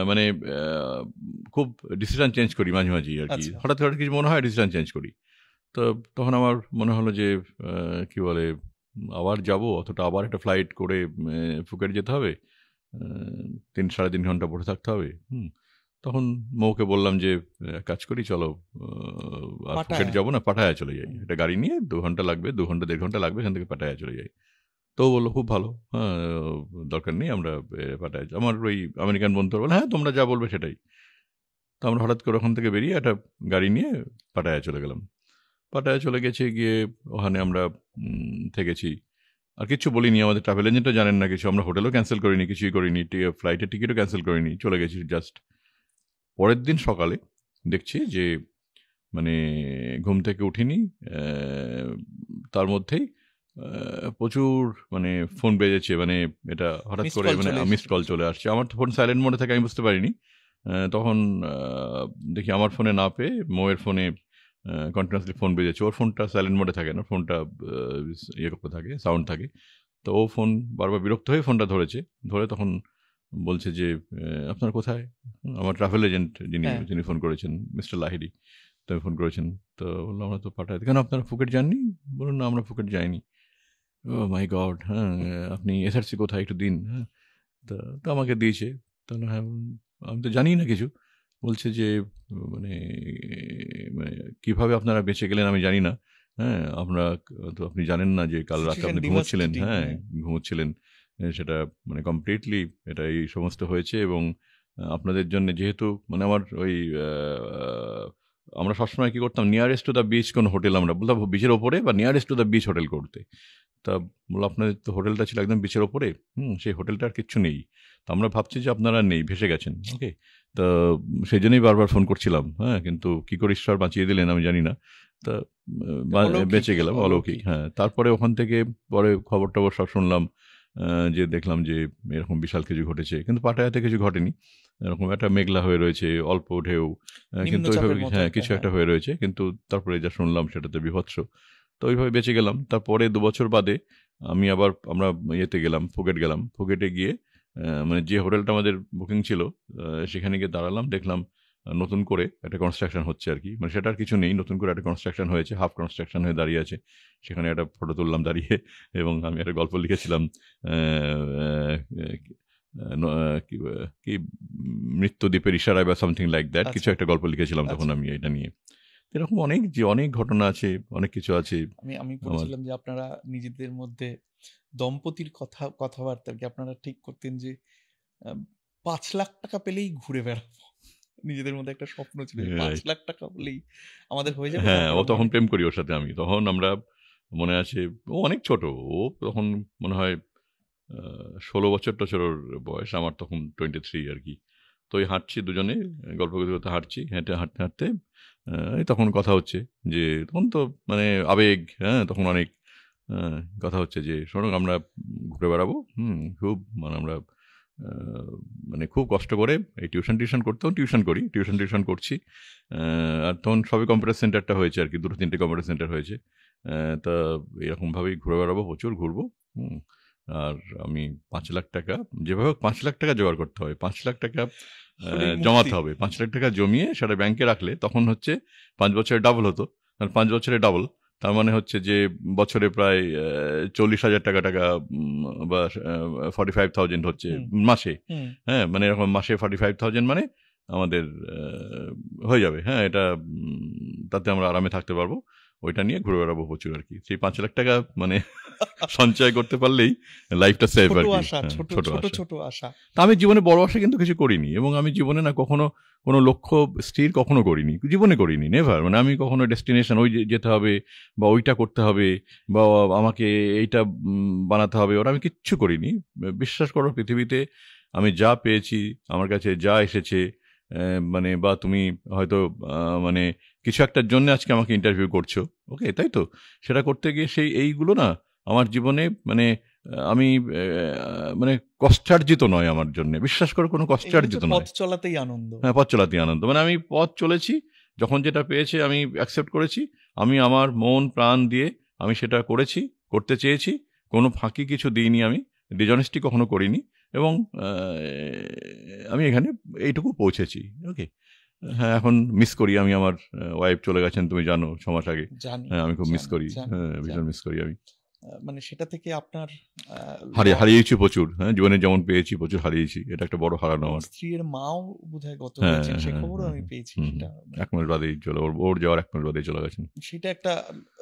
মানে খুব ডিসিশন চেঞ্জ করি মাঝে মাঝেই আর কি। আচ্ছা। হঠাৎ হঠাৎ কিছু মনে হয় ডিসিশন চেঞ্জ করি। তো তখন আমার মনে হলো যে কি বলে আবার যাব, অতটা আবার একটা ফ্লাইট করে ফুকেট যেতে হবে, 3 3.5 ঘন্টা বসে থাকতে হবে। তখন মৌকে বললাম যে এক কাজ করি, চলো আর ফুকেট পাটায়া। যাবো না, পাটায়া চলে যাই। হুম। একটা গাড়ি নিয়ে 2 ঘন্টা লাগবে, 2 ঘন্টা 1.5 ঘন্টা লাগবে, এখান থেকে পাটায়া চলে যাই। তো ও বললো খুব ভালো, হ্যাঁ দরকার নেই, আমরা পাটায়া আমার ওই আমেরিকান বন্ধু বলে হ্যাঁ তোমরা যা বলবে সেটাই। তো আমরা হঠাৎ করে ওখান থেকে বেরিয়ে একটা গাড়ি নিয়ে পাটায়া চলে গেলাম। পাটায়া চলে গেছে, গিয়ে ওখানে আমরা থেকেছি। আর কিছু বলিনি, আমাদের ট্রাভেল এজেন্টও জানেন না কিছু, আমরা হোটেলও ক্যান্সেল করিনি, কিছুই করিনি, ফ্লাইটের টিকিটও ক্যান্সেল করিনি, চলে গেছি জাস্ট। পরের দিন সকালে দেখছি যে মানে ঘুম থেকে উঠিনি, তার মধ্যেই প্রচুর মানে ফোন বেজেছে, মানে এটা হঠাৎ Missed করে call মানে চলে এসেছে মিসড কল চলে আসছে। আমার তো ফোন সাইলেন্ট মোডে থাকে, আমি বুঝতে পারিনি। তখন দেখি আমার ফোনে না পেয়ে মোয়ের ফোনে কন্টিনিউসলি ফোন বেজেছে। ওর ফোনটা সাইলেন্ট মোডে থাকে না, ফোনটা ইয়ে করতে থাকে, সাউন্ড থাকে। তো ও ফোন বারবার বিরক্ত হয়ে ফোনটা ধরেছে, ধরে তখন বলছে যে আপনার কোথায়? আমার ট্রাভেল এজেন্ট যিনি হ্যাঁ যিনি ফোন করেছেন, মিস্টার লাহিড়ী, তো ফোন করেছেন। তো বললাম আমরা তো পাঠাই, কেন আপনারা ফুকেট যাননি? বলুন না আমরা ফুকেট যাইনি। ও মাই গড, হ্যাঁ আপনি এসআরসি কোথায় একটু দিন। হ্যাঁ, তো তো আমাকে দিয়েছে। তাহলে হ্যাঁ, আমি তো জানি না কিছু। বলছে যে মানে মানে কিভাবে আপনারা বেঁচে গেলেন আমি জানি না। হ্যাঁ, আমরা তো আপনি জানেন না যে কাল রাতে সিচুয়েশন আপনি ঘুমোচ্ছিলেন, ডিভাস্টেটিং। হ্যাঁ, হ্যাঁ ঘুমোচ্ছিলেন। সেটা মানে কমপ্লিটলি এটা এই সমস্ত হয়েছে এবং আপনাদের জন্য যেহেতু মানে আমার ওই আ আমরা সবসময় কি করতাম, নিয়ারেস্ট টু দ্য বিচ কোনো হোটেল আমরা বলতাম বিচের ওপরে বা nearest to the beach hotel করতে। তা বললো আপনাদের তো হোটেলটা ছিল একদম বিচের ওপরে, সেই হোটেলটা আর কিচ্ছু নেই। তো আমরা ভাবছি যে আপনারা নেই, ভেসে গেছেন। ওকে, তো সেই জন্যই বারবার ফোন করছিলাম, হ্যাঁ, কিন্তু কি করে ঈশ্বর বাঁচিয়ে দিলেন আমি জানি না। তা অলৌকিক বেঁচে গেলাম, অলৌকিক। হ্যাঁ, তারপরে ওখান থেকে পরে খবর টবর সব শুনলাম, যে দেখলাম যে এরকম বিশাল কিছু ঘটেছে, কিন্তু পাটায়াতে কিছু ঘটেনি। এরকম একটা মেঘলা হয়ে রয়েছে, অল্প ঢেউ, কিন্তু ওইভাবে নিম্নচাপের মতো হ্যাঁ একটা কিছু হ্যাঁ একটা হয়ে রয়েছে, কিন্তু তারপরে যা শুনলাম সেটাতে বিভৎস। তো ওইভাবে বেঁচে গেলাম। তারপরে ২ বছর বাদে আমরা ইয়েতে গেলাম, ফুকেট গেলাম। ফুকেটে গিয়ে মানে যে হোটেলটা আমাদের বুকিং ছিল, সেখানে গিয়ে দাঁড়ালাম, দেখলাম নতুন করে একটা কনস্ট্রাকশন হচ্ছে আরকি। মানে সেটা আর কিছু নেই, নতুন করে একটা কনস্ট্রাকশন হয়েছে, হাফ কনস্ট্রাকশন হয়ে দাঁড়িয়ে আছে। সেখানে একটা ফটো তুললাম দাঁড়িয়ে এবং আমি একটা গল্প লিখেছিলাম, অ্যা অ্যা ন কি কি মৃত্যুদ্বীপের ইশারায় বা সামথিং লাইক দ্যাট কিছু আচ্ছা একটা গল্প লিখেছিলাম তখন আচ্ছা। আমি এটা নিয়ে। এরকম অনেক ঘটনা আছে, অনেক কিছু আছে আমি আমি আমার। পড়েছিলাম যে আপনারা নিজেদের মধ্যে দম্পতির কথাবার্তা কি আপনারা ঠিক করতেন যে ৫ লাখ টাকা পেলেই ঘুরে বেড়াবো। নিজেদের মধ্যে একটা স্বপ্ন ছিল যে ৫ লাখ টাকা পেলেই আমাদের হয়ে যাবে, হ্যাঁ, তারপর ও তখন আমরা প্রেম করি ওর সাথে আমি। তখন আমরা মনে আছে, ও অনেক ছোট। ও তখন মনে হয় ১৬ বছর-টছর ওর বয়স। আমার তখন 23 আরকি। তো ওই হাঁটছি দুজনে, গল্প করতে, করতে হাঁটছি। হাঁটতে এই তখন কথা হচ্ছে যে তখন তো মানে আবেগ, হ্যাঁ? তখন অনেক আ কথা হচ্ছে যে, "শোনো আমরা ঘুরে বেড়াবো। খুব মানে আমরা আ মানে খুব কষ্ট করে এই টিউশন করতেও টিউশন করি। টিউশন করছি। আ আর তখন সবে কম্পিউটার সেন্টারটা হয়েছে আরকি। ২-৩ টে কম্পিউটার সেন্টার হয়েছে। তা এরকমভাবেই ঘুরে বেড়াবো, প্রচুর ঘুরবো। হুম? আর আমি ৳৫,০০,০০০ যেভাবে হোক ৳৫,০০,০০০ জোগাড় করতে হবে। ৳৫,০০,০০০ শরীর মুক্তি। জমাতে হবে। ৳৫,০০,০০০ জমিয়ে সেটা ব্যাংকে রাখলে তখন হচ্ছে ৫ বছরে ডাবল হতো। আর ৫ বছরে ডাবল। তার মানে হচ্ছে যে বছরে প্রায় ৳৪০,০০০ টাকা বা 45,000 হচ্ছে হুম মাসে। হুম হ্যাঁ? মানে এরকম মাসে 45,000 মানে আমাদের হয়ে যাবে। হ্যাঁ? এটা তাতে আমরা আরামে থাকতে পারবো। ওইটা নিয়ে ঘুরে বেড়াবো প্রচুর আরকি। সেই ৳৫,০০,০০০ মানে সঞ্চয় করতে পারলেই লাইফটা সেভ ছোট আরকি। আশা, হ্যাঁ, ছোট ছোট ছোট আশা। ছোট আশা। তা আমি জীবনে বড় আশা কিন্তু কিছু করিনি এবং আমি জীবনে না কখনো কোনো লক্ষ্য স্থির কখনো করিনি। জীবনে করিনি, নেভার। মানে আমি কখনো ডেস্টিনেশন ওই যে যেতে হবে বা ওইটা করতে হবে বা আমাকে এইটা বানাতে হবে, ওটা আমি কিচ্ছু করিনি। বিশ্বাস করো পৃথিবীতে আমি যা পেয়েছি, আমার কাছে যা এসেছে, মানে বা তুমি হয়তো আ মানে কিছু একটার জন্য আজকে আমাকে ইন্টারভিউ করছো। ওকে, তাই তো? সেটা করতে গিয়ে সেই এইগুলো না আমার জীবনে মানে আমি মানে কষ্টার্জিত নয় আমার জন্যে। বিশ্বাস করো কোনো এগুলো হচ্ছে কষ্টার্জিত পথ নয়। চলাতেই আনন্দ। হ্যাঁ, পথ চলাতেই আনন্দ। মানে আমি পথ চলেছি, যখন যেটা পেয়েছি আমি অ্যাকসেপ্ট করেছি। আমি আমার মন প্রাণ দিয়ে আমি সেটা করেছি, করতে চেয়েছি। কোনো ফাঁকি কিছু দিইনি আমি। ডিসঅনেস্টি কখনো করিনি এবং আ আমি এখানে এইটুকু পৌঁছেছি। ওকে? হ্যাঁ, এখন মিস করি আমি আমার ওয়াইফ চলে গেছেন তুমি জানো ৬ মাস আগে। জানি হ্যাঁ, আমি খুব মিস জানি করি। জানি হ্যাঁ, ভীষণ জানি। মিস করি আমি। মানে সেটা থেকে আপনার লস হারিয়েছি প্রচুর। হ্যাঁ, জীবনে যেমন পেয়েছি প্রচুর হারিয়েছি। এটা একটা বড় হারানো এবং আমার। স্ত্রীর মাও বোধহয় গত হ্যাঁ, হয়েছেন, সে হ্যাঁ, খবরও হ্যাঁ, আমি হ্যাঁ। পেয়েছি। হুম, সেটা ১ মাস বাদেই চলে ওর যাওয়ার ১ মাস বাদেই চলে গেছেন। সেটা একটা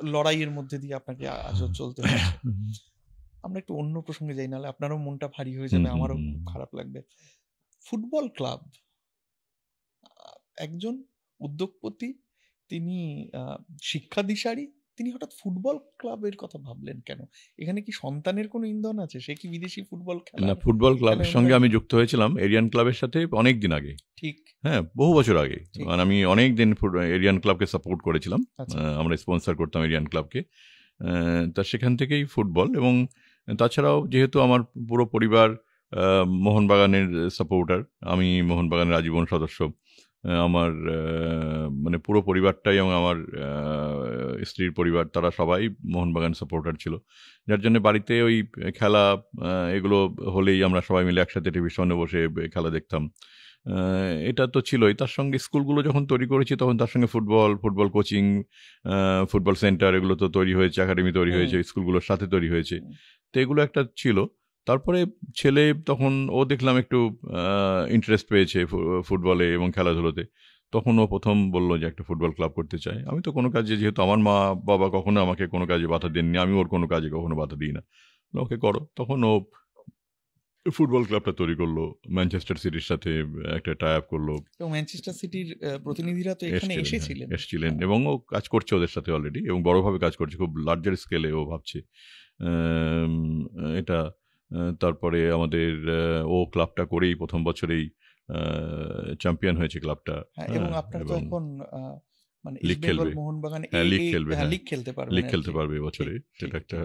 লড়াইয়ের মধ্যে দিয়ে আপনাকে আজও চলতে হচ্ছে। আমরা একটু অন্য প্রসঙ্গে যাই, নাহলে আপনারও মনটা ভারী হয়ে হুম, যাবে, হুম, আমারও হুম। খুব খারাপ লাগবে। ফুটবল ক্লাব, একজন উদ্যোগপতি, তিনি শিক্ষা দিশারি, তিনি হঠাৎ ফুটবল ক্লাবের কথা ভাবলেন কেন? এখানে কি সন্তানের কোনো ইন্ধন আছে? সে কি বিদেশি ফুটবল না, খেলা? ফুটবল ক্লাবের সঙ্গে আমি যুক্ত হয়েছিলাম এরিয়ান ক্লাবের সাথে অনেক দিন আগে। ঠিক। হ্যাঁ, বহু বছর আগে। ঠিক। মানে আমি অনেক দিন এরিয়ান ক্লাবকে সাপোর্ট করেছিলাম। আচ্ছা। আমরা স্পন্সর করতাম এরিয়ান ক্লাবকে। তা সেখান থেকেই ফুটবল, এবং তাছাড়াও যেহেতু আমার পুরো পরিবার মোহনবাগানের সাপোর্টার, আমি মোহনবাগানের আজীবন সদস্য। আমার মানে পুরো পরিবারটাই, এবং আমার স্ত্রীর পরিবার, তারা সবাই মোহনবাগান সাপোর্টার ছিল। যার জন্য বাড়িতে ওই খেলা এগুলো হলেই আমরা সবাই মিলে একসাথে টিভির সামনে বসে খেলা দেখতাম। এটা তো ছিলই। তার সঙ্গে স্কুলগুলো যখন তৈরি করেছি তখন তার সঙ্গে ফুটবল কোচিং, ফুটবল সেন্টার এগুলো তো তৈরি হয়েছে, একাডেমি তৈরি হয়েছে, স্কুলগুলোর সাথে তৈরি হয়েছে। তো এগুলো একটা ছিল। তারপরে ছেলে তখন ও দেখলাম একটু ইন্টারেস্ট পেয়েছে ফুটবলে এবং খেলাধুলোতে। তখন ও প্রথম বলল যে একটা ফুটবল ক্লাব করতে চায়। আমি তো কোনো কাজে, যেহেতু আমার মা বাবা কখনো আমাকে কোনো কাজে বাধা দেননি, আমি ওর কোনো কাজে কখনো বাধা দিই না, ওকে করো। তখন ও ফুটবল ক্লাবটা তৈরি করলো, ম্যানচেস্টার সিটির সাথে একটা টাই আপ করলো। এবং ম্যানচেস্টার সিটির প্রতিনিধিরা তো এখানে এসেছিলেন, এবং ও কাজ করছে ওদের সাথে অলরেডি, এবং বড়ভাবে কাজ করছে, খুব লার্জার স্কেলে ও ভাবছে এটা। তারপরে আমাদের ও ক্লাবটা করেই প্রথম বছরেই চ্যাম্পিয়ন হয়েছে ক্লাবটা। এবং আপনারা তো এখন মানে লিগ খেলবে, মোহনবাগান লিগ খেলবে, লিগ খেলতে পারবে, লিগ খেলতে পারবে বছরে। সেটা একটা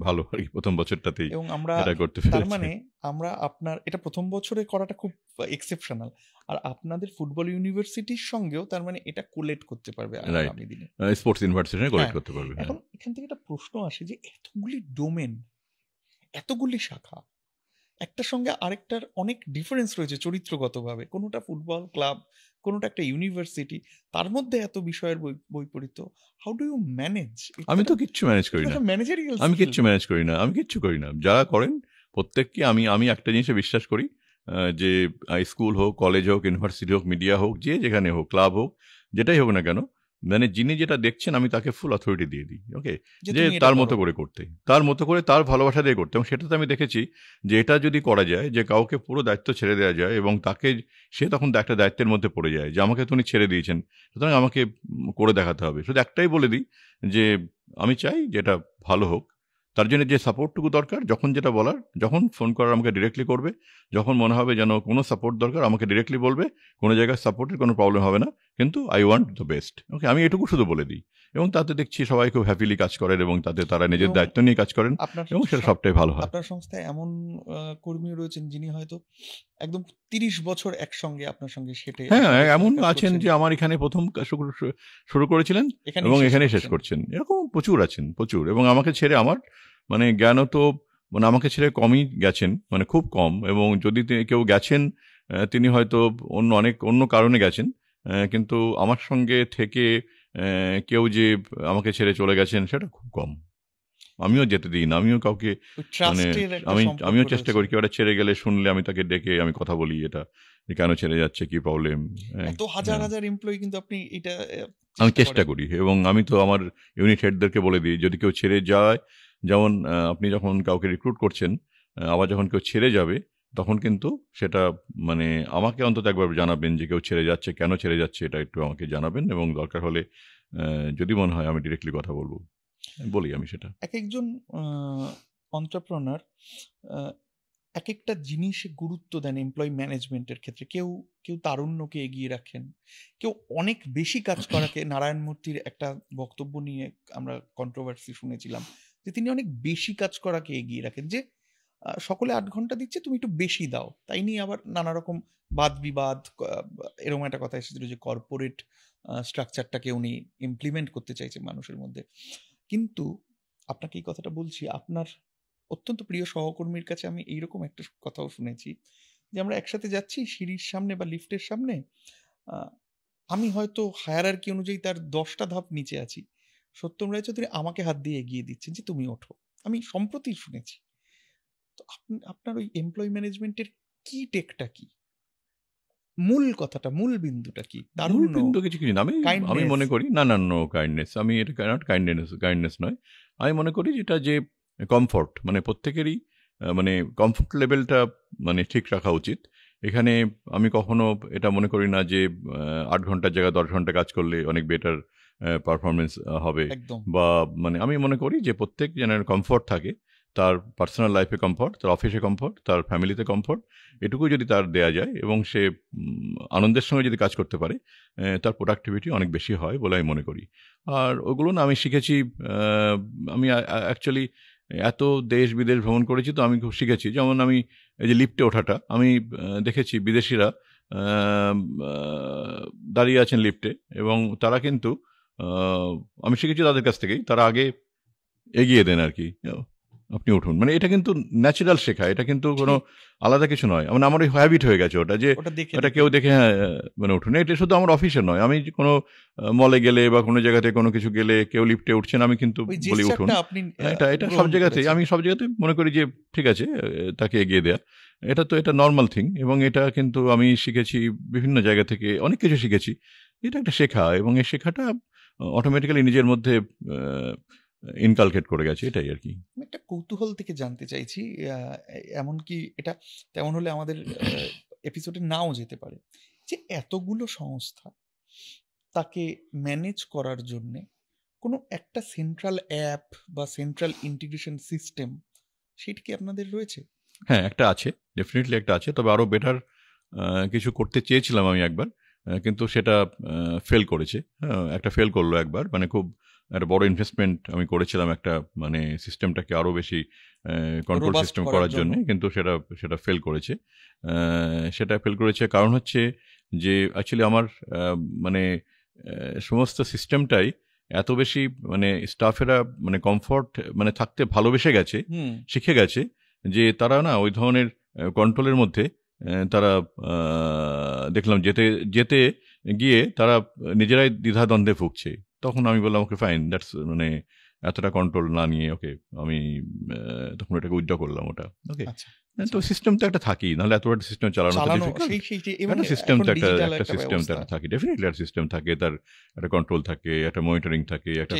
ভালো আর কি, প্রথম বছরটাতেই এবং আমরা এটা করতে পেরেছি। তার মানে আমরা আপনার এটা প্রথম বছরে করাটা খুব এক্সেপশনাল, আর আপনাদের ফুটবল ইউনিভার্সিটির সঙ্গেও তার মানে এটা কোলেট করতে পারবে আগামী দিনে, স্পোর্টস ইউনিভার্সিটি কোলেট করতে পারবে। এখন এখান থেকে একটা প্রশ্ন আসে যে এতগুলি ডোমেন, এতগুলি শাখা, একটার সঙ্গে আরেকটার অনেক ডিফারেন্স রয়েছে চরিত্রগতভাবে, কোনোটা ফুটবল ক্লাব, কোনোটা একটা ইউনিভার্সিটি, তার মধ্যে এত বিষয়ের বৈপরীত্য। How do you manage? আমি তো কিচ্ছু ম্যানেজ করি না, আমি কিচ্ছু ম্যানেজ করি না। যারা করেন প্রত্যেককে আমি একটা জিনিসে বিশ্বাস করি, যে স্কুল হোক, কলেজ হোক, ইউনিভার্সিটি হোক, মিডিয়া হোক, যে যেখানে হোক, ক্লাব হোক, যেটাই হোক না কেন, মানে যিনি যেটা দেখছেন আমি তাকে ফুল অথরিটি দিয়ে দিই, ওকে, যে তার মতো করে করতে, তার মতো করে, তার ভালোবাসা দিয়ে করতে। এবং সেটাতে আমি দেখেছি যে এটা যদি করা যায়, যে কাউকে পুরো দায়িত্ব ছেড়ে দেওয়া যায়, এবং তাকে, সে তখন একটা দায়িত্বের মধ্যে পড়ে যায় যে আমাকে তো উনি ছেড়ে দিয়েছেন, সুতরাং আমাকে করে দেখাতে হবে। শুধু একটাই বলে দিই যে আমি চাই যেটা ভালো হোক, তার জন্য যে সাপোর্টটুকু দরকার, যখন যেটা বলার, যখন ফোন করার আমাকে ডিরেক্টলি করবে, যখন মনে হবে যেন কোনো সাপোর্ট দরকার আমাকে ডিরেক্টলি বলবে, কোনো জায়গায় সাপোর্টের কোনো প্রবলেম হবে না, কিন্তু আই ওয়ান্ট দ্য বেস্ট, ওকে, আমি এটুকু শুধু বলে দিই। এবং তাতে দেখছি সবাই খুব হ্যাপিলি কাজ করেন, এবং তাতে তারা নিজের দায়িত্ব নিয়ে কাজ করেন, এবং সেটা সবটাই ভালো হয়। আপনার সংস্থায় এমন কর্মী রয়েছেন যিনি হয়তো একদম 30 বছর একসঙ্গে আপনার সঙ্গে সেটে, হ্যাঁ, এমন আছেন যে আমার এখানে প্রথম শুরু করেছিলেন এবং এখানে শেষ করছেন, এরকম প্রচুর আছেন, প্রচুর। এবং আমাকে ছেড়ে, আমার মানে জ্ঞানও তো, মানে আমাকে ছেড়ে কমই গেছেন, মানে খুব কম। এবং যদি কেউ গেছেন, তিনি হয়তো অন্য কারণে গেছেন, কিন্তু আমার সঙ্গে থেকে কেউ যে আমাকে ছেড়ে চলে গেছেন সেটা খুব কম। আমিও যেতে দিই না, আমিও কাউকে, মানে আমিও চেষ্টা করি, কেউ একটা ছেড়ে গেলে শুনলে আমি তাকে ডেকে আমি কথা বলি, এটা কেন ছেড়ে যাচ্ছে, কি প্রবলেম। এত হাজার হাজার এমপ্লয়ি, কিন্তু আপনি এটা আমি চেষ্টা করি। এবং আমি তো আমার ইউনিট হেডদেরকে বলে দিই, যদি কেউ ছেড়ে যায়, যেমন আপনি যখন কাউকে রিক্রুট করছেন, আবার যখন কেউ ছেড়ে যাবে, তখন কিন্তু সেটা, মানে আমাকে অন্তত একবার জানাবেন যে কেউ ছেড়ে যাচ্ছে, কেন ছেড়ে যাচ্ছে, এটা একটু আমাকে জানাবেন। এবং দরকার হলে যদি মনে হয় আমি ডিরেক্টলি কথা বলবো, বলি আমি সেটা। এক একজন এন্টারপ্রেনার এক একটা জিনিসে গুরুত্ব দেন এমপ্লয়ি ম্যানেজমেন্টের ক্ষেত্রে। কেউ তারুণ্যকে এগিয়ে রাখেন, কেউ অনেক বেশি কাজ করাকে। নারায়ণ মূর্তির একটা বক্তব্য নিয়ে আমরা কন্ট্রোভার্সি শুনেছিলাম যে তিনি অনেক বেশি কাজ করাকে এগিয়ে রাখেন, যে সকলে 8 ঘন্টা দিচ্ছে, তুমি একটু বেশি দাও। তাই নিয়ে আবার নানা রকম বাদ বিবাদ, এরকম একটা কথা এসেছিল যে কর্পোরেট স্ট্রাকচারটাকে উনি ইমপ্লিমেন্ট করতে চাইছে মানুষের মধ্যে। কিন্তু আপনাকে এই কথাটা বলছি, আপনার অত্যন্ত প্রিয় সহকর্মীর কাছে আমি এইরকম একটা কথাও শুনেছি যে আমরা একসাথে যাচ্ছি সিঁড়ির সামনে বা লিফটের সামনে, আমি হয়তো হায়ারার্কি অনুযায়ী তার 10টা ধাপ নিচে আছি, সত্যম রায়চৌধুরী আমাকে হাত দিয়ে এগিয়ে দিচ্ছেন যে তুমি ওঠো। আমি সম্প্রতি শুনেছি। তো আপনার ওই এমপ্লয়ি ম্যানেজমেন্টের কি টেকটা কি, মূল কথাটা, মূল বিন্দুটা কি? মূল বিন্দু কিছু না, আমি মনে করি না, কাইন্ডনেস, আমি এটা কাইন্ডনেস নয়, আমি মনে করি যেটা যে কমফর্ট, মানে প্রত্যেকেরই মানে কমফর্ট লেভেলটা মানে ঠিক রাখা উচিত। এখানে আমি কখনো এটা মনে করি না যে 8 ঘন্টার জায়গায় 10 ঘন্টা কাজ করলে অনেক বেটার পারফরমেন্স হবে, একদম বা মানে আমি মনে করি যে প্রত্যেক জনের কমফর্ট থাকে, তার পার্সোনাল লাইফে কমফর্ট, তার অফিসে কমফর্ট, তার ফ্যামিলিতে কমফর্ট, এটুকু যদি তার দেয়া যায় এবং সে আনন্দের সঙ্গে যদি কাজ করতে পারে, তার প্রোডাক্টিভিটি অনেক বেশি হয় বলে আমি মনে করি। আর ওগুলো না আমি শিখেছি, আমি অ্যাকচুয়ালি এত দেশ বিদেশ ভ্রমণ করেছি, তো আমি খুব শিখেছি। যেমন আমি এই যে লিফটে ওঠাটা, আমি দেখেছি বিদেশিরা দাঁড়িয়ে আছেন লিফটে, এবং তারা কিন্তু আমি শিখেছি তাদের কাছ থেকেই, তারা আগে এগিয়ে দেন আর কি, আপনি উঠুন, মানে এটা কিন্তু ন্যাচারাল শেখা, এটা কিন্তু কোনো আলাদা কিছু নয়। মানে আমার ওই হ্যাবিট হয়ে গেছে ওটা, যে এটা কেউ দেখে হ্যাঁ মানে উঠুন। এটা শুধু আমার অফিসে নয়, আমি কোনো মলে গেলে বা কোনো জায়গাতে কোনো কিছু গেলে কেউ লিফটে উঠছেন, আমি কিন্তু বলি উঠুন। এটা সব জায়গাতেই, আমি সব জায়গাতেই মনে করি যে ঠিক আছে তাকে এগিয়ে দেয়া, এটা নর্মাল থিং। এবং এটা কিন্তু আমি শিখেছি বিভিন্ন জায়গা থেকে, অনেক কিছু শিখেছি। এটা একটা শেখা, এবং এই শেখাটা অটোমেটিক্যালি নিজের মধ্যে ইনকালকেট করে গেছে, এটাই আর কি। আমি একটা কৌতূহল থেকে জানতে চাইছি, এমনকি এটা তেমন হলে আমাদের এপিসোডে নাও যেতে পারে, যে এতগুলো সংস্থা তাকে ম্যানেজ করার জন্য কোনো একটা সেন্ট্রাল অ্যাপ বা সেন্ট্রাল ইন্টিগ্রেশন সিস্টেম, সেটা কি আপনাদের রয়েছে? হ্যাঁ, একটা আছে, ডেফিনেটলি একটা আছে। তবে আরও বেটার কিছু করতে চেয়েছিলাম আমি একবার, কিন্তু সেটা ফেল করেছে। একটা ফেল করলো একবার, মানে খুব একটা বড় ইনভেস্টমেন্ট আমি করেছিলাম একটা, মানে সিস্টেমটাকে আরও বেশি কন্ট্রোল সিস্টেম করার জন্য, কিন্তু সেটা ফেল করেছে। সেটা ফেল করেছে কারণ হচ্ছে যে অ্যাকচুয়ালি আমার মানে সমস্ত সিস্টেমটাই এত বেশি, মানে স্টাফেরা মানে কমফর্ট মানে থাকতে ভালোবেসে গেছে, শিখে গেছে, যে তারা না ওই ধরনের কন্ট্রোলের মধ্যে তারা দেখলাম যেতে যেতে গিয়ে তারা নিজেরাই দ্বিধাদ্বন্দ্বে ভুগছে। তখন আমি বললাম ওকে ফাইন, দ্যাটস মানে এতটা কন্ট্রোল না নিয়ে ওকে আমি তখন ওটাকে উইথড্র করলাম ওটা। ওকে, তো সিস্টেম তো একটা থাকেই, নাহলে এত একটা সিস্টেম চালানো একটা সিস্টেম তো একটা সিস্টেম তো একটা থাকে, ডেফিনেটলি একটা সিস্টেম থাকে, তার একটা কন্ট্রোল থাকে, একটা মনিটরিং থাকে, একটা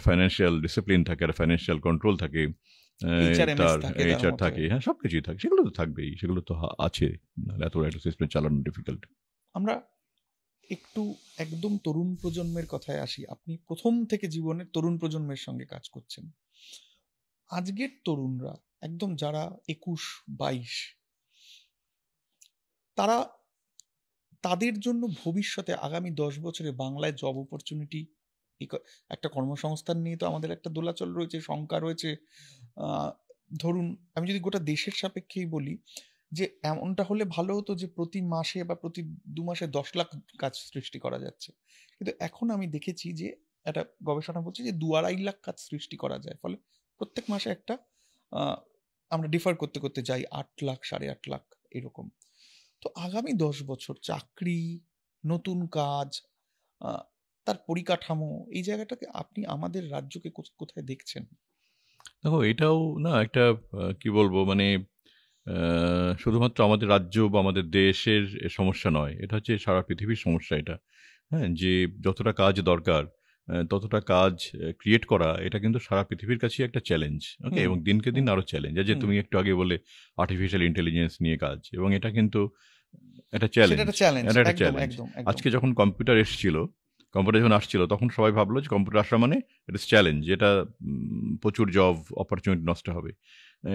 ফাইন্যান্সিয়াল ডিসিপ্লিন থাকে, একটা ফাইন্যান্সিয়াল কন্ট্রোল থাকে, তার এইচআর থাকে, হ্যাঁ সবকিছুই থাকে, সেগুলো তো থাকবেই, সেগুলো তো আছে, নাহলে এত একটা সিস্টেম চালানো ডিফিকাল্ট। আমরা একটু একদম তরুণ প্রজন্মের কথায় আসি। আপনি প্রথম থেকে জীবনের তরুণ প্রজন্মের সঙ্গে কাজ করছেন। আজকের তরুণরা একদম যারা 21-22, তারা তাদের জন্য ভবিষ্যতে আগামী 10 বছরে বাংলায় জব অপরচুনিটি, একটা কর্মসংস্থান নিয়ে তো আমাদের একটা দোলাচল রয়েছে, শঙ্কা রয়েছে। ধরুন আমি যদি গোটা দেশের সাপেক্ষেই বলি, যে এমনটা হলে ভালো হতো যে প্রতি মাসে বা প্রতি 2 মাসে 10 লাখ কাজ সৃষ্টি করা যাচ্ছে, কিন্তু এখন আমি দেখেছি যে একটা গবেষণা বলছে যে 2-2.5 লাখ কাজ সৃষ্টি করা যায়। ফলে প্রত্যেক মাসে একটা আমরা ডিফার করতে করতে যাই 8 লাখ 8.5 লাখ এরকম। তো আগামী 10 বছর চাকরি, নতুন কাজ, তার পরিকাঠামো, এই জায়গাটাকে আপনি আমাদের রাজ্যকে কোথায় দেখছেন? দেখো, এটাও না একটা কি বলবো, মানে শুধুমাত্র আমাদের রাজ্য বা আমাদের দেশের সমস্যা নয়, এটা হচ্ছে সারা পৃথিবীর সমস্যা এটা। হ্যাঁ, যে যতটা কাজ দরকার ততটা কাজ ক্রিয়েট করা, এটা কিন্তু সারা পৃথিবীর কাছে একটা চ্যালেঞ্জ। ওকে, এবং দিনকে দিন আরো চ্যালেঞ্জ। যে তুমি একটু আগে বলে আর্টিফিশিয়াল ইন্টেলিজেন্স নিয়ে কাজ, এবং এটা কিন্তু একটা চ্যালেঞ্জ। আজকে যখন কম্পিউটার যখন আসছিল, তখন সবাই ভাবলো যে কম্পিউটার আসা মানে এটা চ্যালেঞ্জ, এটা প্রচুর জব অপরচুনিটি নষ্ট হবে।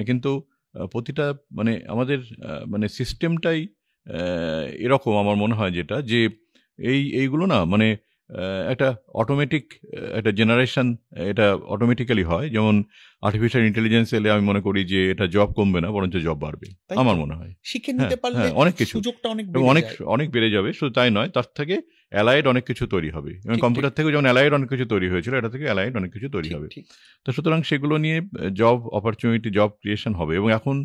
কিন্তু প্রতিটা মানে আমাদের মানে সিস্টেমটাই এরকম আমার মনে হয়, যেটা যে এইগুলো না মানে একটা অটোমেটিক একটা জেনারেশন, এটা অটোমেটিক্যালি হয়। যেমন আর্টিফিশিয়াল ইন্টেলিজেন্স এলে আমি মনে করি যে এটা জব কমবে না, বরঞ্চ জব বাড়বে, আমার মনে হয়। শিখে নিতে পারলে অনেক কিছু অনেক বেড়ে যাবে। শুধু তাই নয়, তার থেকে অ্যালাইড অনেক কিছু তৈরি হবে, এবং কম্পিউটার থেকে যেমন অ্যালাইড অনেক কিছু তৈরি হয়েছিল, এটা থেকে অ্যালাইড অনেক কিছু তৈরি হবে। তো সুতরাং সেগুলো নিয়ে জব অপরচুনিটি, জব ক্রিয়েশন হবে। এবং এখন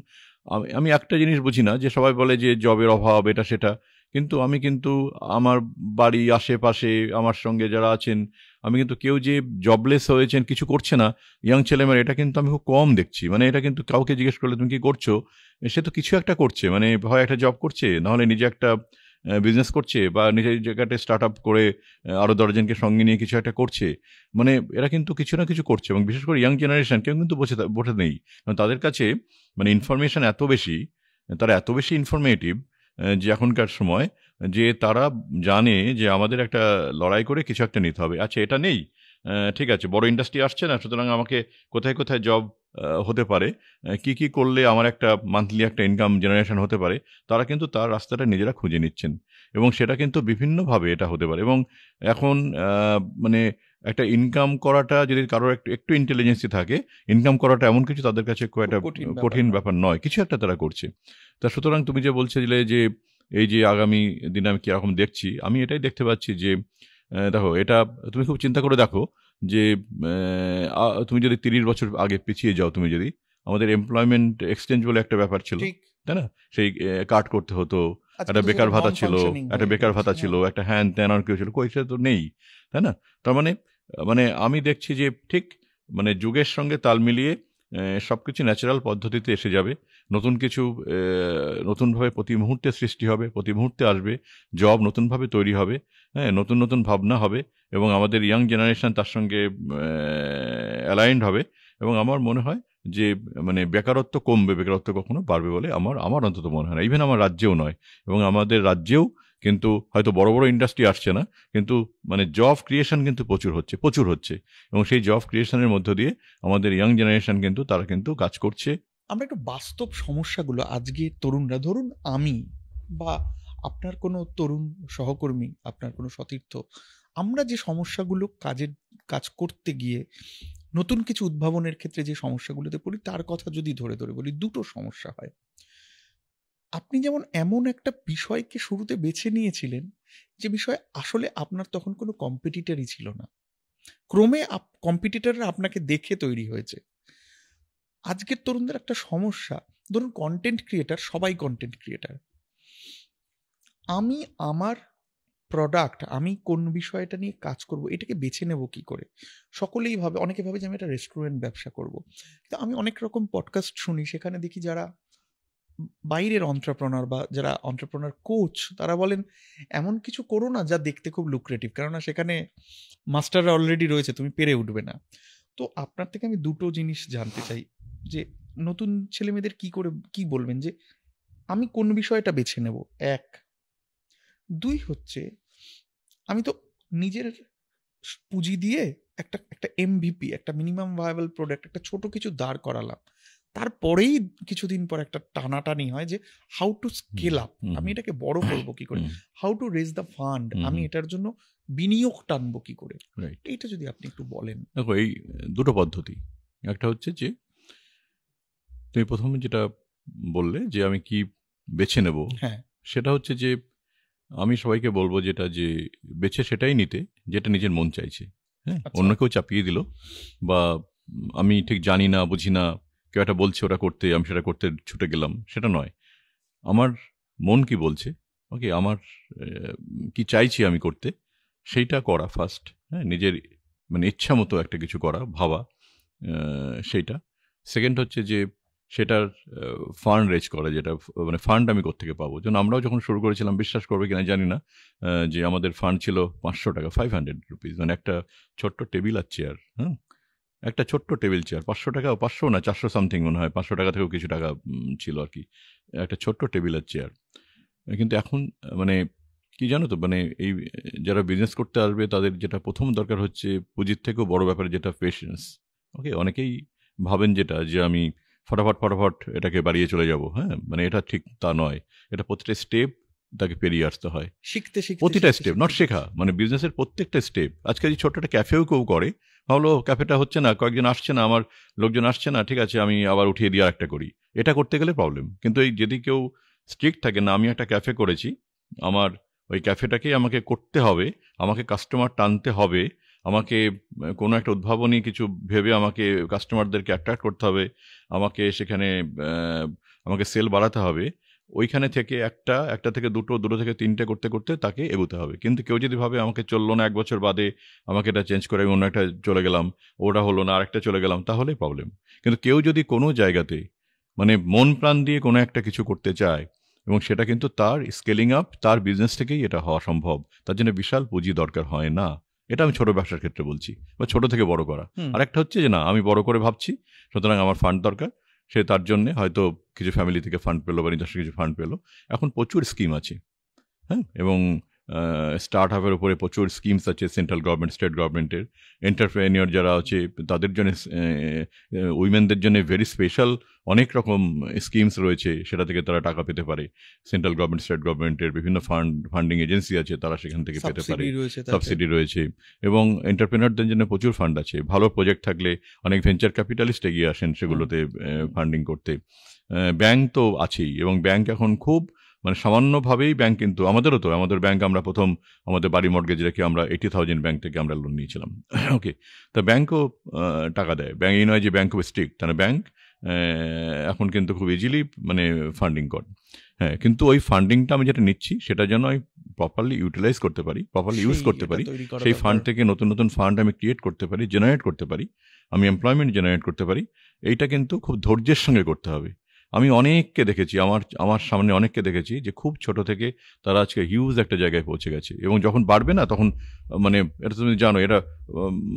আমি একটা জিনিস বুঝি না, যে সবাই বলে যে জবের অভাব এটা সেটা, কিন্তু আমি কিন্তু আমার বাড়ি আশেপাশে আমার সঙ্গে যারা আছেন, আমি কিন্তু কেউ যে জবলেস হয়েছেন, কিছু করছে না, ইয়াং ছেলেমেয়েরা, এটা কিন্তু আমি খুব কম দেখছি। মানে এটা কিন্তু কাউকে জিজ্ঞেস করলে তুমি কি করছো, সে তো কিছু একটা করছে, মানে হয় একটা জব করছে, নাহলে নিজে একটা বিজনেস করছে, বা নিজের জায়গাতে স্টার্ট আপ করে আরও 10 জনকে সঙ্গে নিয়ে কিছু একটা করছে। মানে এরা কিন্তু কিছু না কিছু করছে, এবং বিশেষ করে ইয়াং জেনারেশন কেউ কিন্তু বসে নেই, কারণ তাদের কাছে মানে ইনফরমেশন এত বেশি, তারা এত বেশি ইনফরমেটিভ, যে এখনকার সময় যে তারা জানে যে আমাদের একটা লড়াই করে কিছু একটা নিতে হবে। আচ্ছা, এটা নেই, ঠিক আছে, বড় ইন্ডাস্ট্রি আসছে না, সুতরাং আমাকে কোথায় কোথায় জব হতে পারে, কি কি করলে আমার একটা মান্থলি একটা ইনকাম জেনারেশন হতে পারে, তারা কিন্তু তার রাস্তাটা নিজেরা খুঁজে নিচ্ছেন। এবং সেটা কিন্তু বিভিন্নভাবে এটা হতে পারে। এবং এখন মানে একটা ইনকাম করাটা যদি কারোর একটু ইন্টেলিজেন্সি থাকে, ইনকাম করাটা এমন কিছু তাদের কাছে খুব একটা কঠিন ব্যাপার নয়, কিছু একটা তারা করছে। তা সুতরাং তুমি যে বলছিলে যে এই যে আগামী দিনে আমি কীরকম দেখছি, আমি এটাই দেখতে পাচ্ছি যে দেখো, এটা তুমি খুব চিন্তা করে দেখো যে তুমি যদি 30 বছর আগে পিছিয়ে যাও, তুমি যদি, আমাদের এমপ্লয়মেন্ট এক্সচেঞ্জ বলে একটা ব্যাপার ছিল, তাই না? সেই কার্ড করতে হতো, একটা বেকার ভাতা ছিল, একটা হ্যান ত্যান আর কেউ ছিল, কইসে তো নেই, তাই না? তার মানে আমি দেখছি যে ঠিক মানে যুগের সঙ্গে তাল মিলিয়ে সব কিছু ন্যাচারাল পদ্ধতিতে এসে যাবে। নতুন কিছু নতুনভাবে প্রতি মুহূর্তে সৃষ্টি হবে, প্রতি মুহূর্তে আসবে, জব নতুনভাবে তৈরি হবে, হ্যাঁ, নতুন নতুন ভাবনা হবে, এবং আমাদের ইয়াং জেনারেশন তার সঙ্গে অ্যালাইন্ড হবে। এবং আমার মনে হয় যে মানে বেকারত্ব কমবে, বেকারত্ব কখনো বাড়বে বলে আমার অন্তত মনে হয় না। ইভেন আমার রাজ্যেও নয়, এবং আমাদের রাজ্যেও কিন্তু হয়তো বড় বড় ইন্ডাস্ট্রি আসছে না, কিন্তু মানে জব ক্রিয়েশন কিন্তু প্রচুর হচ্ছে। এবং সেই জব ক্রিয়েশনের মধ্য দিয়ে আমাদের ইয়াং জেনারেশন কিন্তু তারা কিন্তু কাজ করছে। আমরা একটু বাস্তব সমস্যাগুলো, আজকে তরুণরা, ধরুন আমি বা আপনার কোনো তরুণ সহকর্মী, আপনার কোনো সতীর্থ, আমরা যে সমস্যাগুলো কাজ করতে গিয়ে নতুন কিছু উদ্ভাবনের ক্ষেত্রে যে সমস্যাগুলোতে পড়ি, তার কথা যদি ধরে বলি, দুটো সমস্যা হয়। আপনি যেমন এমন একটা বিষয়কে শুরুতে বেছে নিয়েছিলেন যে বিষয় আসলে আপনার তখন কোনো কম্পিটিটরই ছিল না, ক্রমে কম্পিটিটররা আপনাকে দেখে তৈরি হয়েছে। আজকের তরুণদের একটা সমস্যা, ধরুন কন্টেন্ট ক্রিয়েটার, সবাই কন্টেন্ট ক্রিয়েটার, আমি আমার প্রোডাক্ট, আমি কোন বিষয়টা নিয়ে কাজ করব, এটাকে বেছে নেব কি করে? সকলেই ভাবে, অনেকে ভাবে যে আমি একটা রেস্টুরেন্ট ব্যবসা করব। কিন্তু আমি অনেক রকম পডকাস্ট শুনি, সেখানে দেখি যারা বাইরের অন্ত্রপ্রনার বা যারা অন্ত্রপ্রনার কোচ, তারা বলেন এমন কিছু করো না যা দেখতে খুব লুক্রেটিভ, কেননা সেখানে মাস্টাররা অলরেডি রয়েছে, তুমি পেরে উঠবে না। তো আপনার থেকে আমি দুটো জিনিস জানতে চাই, যে নতুন ছেলেমেয়েদের কি বলবেন যে আমি কোন বিষয়টা বেছে নেব, এক। দুই হচ্ছে, আমি তো নিজের পুঁজি দিয়ে একটা এমভিপি, একটা মিনিমাম ভায়াবল প্রোডাক্ট, একটা ছোট কিছু দাঁড় করালাম, তারপরেই কিছুদিন পর একটা টানাটানি হয় যে হাউ টু স্কেল আপ, আমি এটাকে বড় করব কি করে, how to raise the fund, আমি এটার জন্য বিনিয়োগ টানবো কি করে, এইটা যদি আপনি একটু বলেন। দেখো, এই দুটো পদ্ধতি। একটা হচ্ছে যে তুমি প্রথমে যেটা বললে যে আমি কি বেছে নেব, হ্যাঁ, সেটা হচ্ছে যে আমি সবাইকে বলবো যেটা যে বেছে সেটাই নিতে যেটা নিজের মন চাইছে। হ্যাঁ, অন্য কেউ চাপিয়ে দিল, বা আমি ঠিক জানি না, বুঝি না, কেউ একটা বলছে ওটা করতে, আমি সেটা করতে ছুটে গেলাম, সেটা নয়। আমার মন কি বলছে, ওকে, আমার কি চাইছি আমি করতে, সেইটা করা ফার্স্ট। হ্যাঁ, নিজের মানে ইচ্ছা মতো একটা কিছু করা, ভাবা, সেইটা। সেকেন্ড হচ্ছে যে সেটার ফান্ড রেজ করা, যেটা মানে ফান্ড আমি কোত্থেকে পাবো। যেন আমরাও যখন শুরু করেছিলাম, বিশ্বাস করবে কিনা জানি না, যে আমাদের ফান্ড ছিল 500 টাকা, 500 রুপিস, মানে একটা ছোট্ট টেবিল আর চেয়ার। হ্যাঁ, একটা ছোট্ট টেবিল চেয়ার, 500 টাকা, 500 না 400 সামথিং মনে হয়, 500 টাকা থেকেও কিছু টাকা ছিল আর কি, একটা ছোট্ট টেবিল আর চেয়ার। কিন্তু এখন মানে কি জানো তো, মানে এই যারা বিজনেস করতে আসবে তাদের যেটা প্রথম দরকার হচ্ছে পুঁজির থেকেও বড় ব্যাপার, যেটা পেশেন্স। ওকে, অনেকেই ভাবেন যেটা যে আমি ফটাফট এটাকে বাড়িয়ে চলে যাব। হ্যাঁ, মানে এটা ঠিক তা নয়। এটা প্রতিটা স্টেপ তাকে পেরিয়ে আসতে হয়, শিখতে প্রতিটা স্টেপ, নট শেখা, মানে বিজনেসের প্রত্যেকটা স্টেপ। আজকে যে ছোট্ট একটা ক্যাফেও কেউ করে, ভাবলো ক্যাফেটা হচ্ছে না, কয়েকজন আসছে না, আমার লোকজন আসছে না, ঠিক আছে আমি আবার উঠিয়ে দিয়ে আরেকটা করি, এটা করতে গেলে প্রবলেম। কিন্তু এই যদি কেউ স্ট্রিক্ট থাকে, না আমি একটা ক্যাফে করেছি, আমার ওই ক্যাফেটাকেই আমাকে করতে হবে, আমাকে কাস্টমার টানতে হবে, আমাকে কোনো একটা উদ্ভাবনী কিছু ভেবে আমাকে কাস্টমারদেরকে অ্যাট্রাক্ট করতে হবে, আমাকে সেখানে আমাকে সেল বাড়াতে হবে, ওইখানে থেকে একটা থেকে দুটো থেকে তিনটে করতে করতে তাকে এগোতে হবে। কিন্তু কেউ যদি ভাবে আমাকে চললো না, 1 বছর বাদে আমাকে এটা চেঞ্জ করে আমি অন্য একটা চলে গেলাম, ওটা হলো না, আরেকটা চলে গেলাম, তাহলে প্রবলেম। কিন্তু কেউ যদি কোনো জায়গাতে মানে মন প্রাণ দিয়ে কোনো একটা কিছু করতে চায়, এবং সেটা কিন্তু তার স্কেলিং আপ, তার বিজনেস থেকেই এটা হওয়া সম্ভব, তার জন্য বিশাল পুঁজি দরকার হয় না। এটা আমি ছোট ব্যবসার ক্ষেত্রে বলছি, বা ছোট থেকে বড় করা। আর একটা হচ্ছে যে না, আমি বড় করে ভাবছি, সুতরাং আমার ফান্ড দরকার, সে তার জন্য হয়তো কিছু ফ্যামিলি থেকে ফান্ড পেলো বা নিজস্ব কিছু ফান্ড পেলো। এখন প্রচুর স্কিম আছে, হ্যাঁ, এবং স্টার্ট আপের উপরে প্রচুর স্কিমস আছে সেন্ট্রাল গভর্নমেন্ট, স্টেট গভর্নমেন্টের। এন্টারপ্রেনিয়র যারা আছে তাদের জন্য, উইমেনদের জন্য ভেরি স্পেশাল অনেক রকম স্কিমস রয়েছে, সেটা থেকে তারা টাকা পেতে পারে। সেন্ট্রাল গভর্নমেন্ট, স্টেট গভর্নমেন্টের বিভিন্ন ফান্ডিং এজেন্সি আছে, তারা সেখান থেকে পেতে পারে, সাবসিডি রয়েছে। এবং এন্টারপ্রেনিয়রদের জন্য প্রচুর ফান্ড আছে। ভালো প্রজেক্ট থাকলে অনেক ভেঞ্চার ক্যাপিটালিস্ট এগিয়ে আসেন সেগুলোতে ফান্ডিং করতে। ব্যাংক তো আছেই, এবং ব্যাংক এখন খুব মানে সামান্যভাবেই ব্যাংক, কিন্তু আমাদের ব্যাংক, আমরা প্রথম আমাদের বাড়ি মর্টগেজ রেখে আমরা 80,000 ব্যাংক থেকে আমরা লোন নিয়েছিলাম। ওকে, তা ব্যাংকও টাকা দেয়। ব্যাংক এই নয় যে ব্যাংক খুব স্ট্রিক্ট, তাহলে ব্যাংক এখন কিন্তু খুব ইজিলি মানে ফান্ডিং করে। হ্যাঁ, কিন্তু ওই ফান্ডিংটা আমি যেটা নিচ্ছি সেটা যেন আমি প্রপারলি ইউটিলাইজ করতে পারি, প্রপারলি ইউজ করতে পারি। সেই ফান্ড থেকে নতুন নতুন ফান্ড আমি ক্রিয়েট করতে পারি, জেনারেট করতে পারি, আমি এমপ্লয়মেন্ট জেনারেট করতে পারি। এইটা কিন্তু খুব ধৈর্যের সঙ্গে করতে হবে। আমি অনেককে দেখেছি, আমার সামনে অনেককে দেখেছি যে খুব ছোট থেকে তারা আজকে হিউজ একটা জায়গায় পৌঁছে গেছে, এবং যখন বাড়বে না তখন মানে এটা তুমি জানো, এটা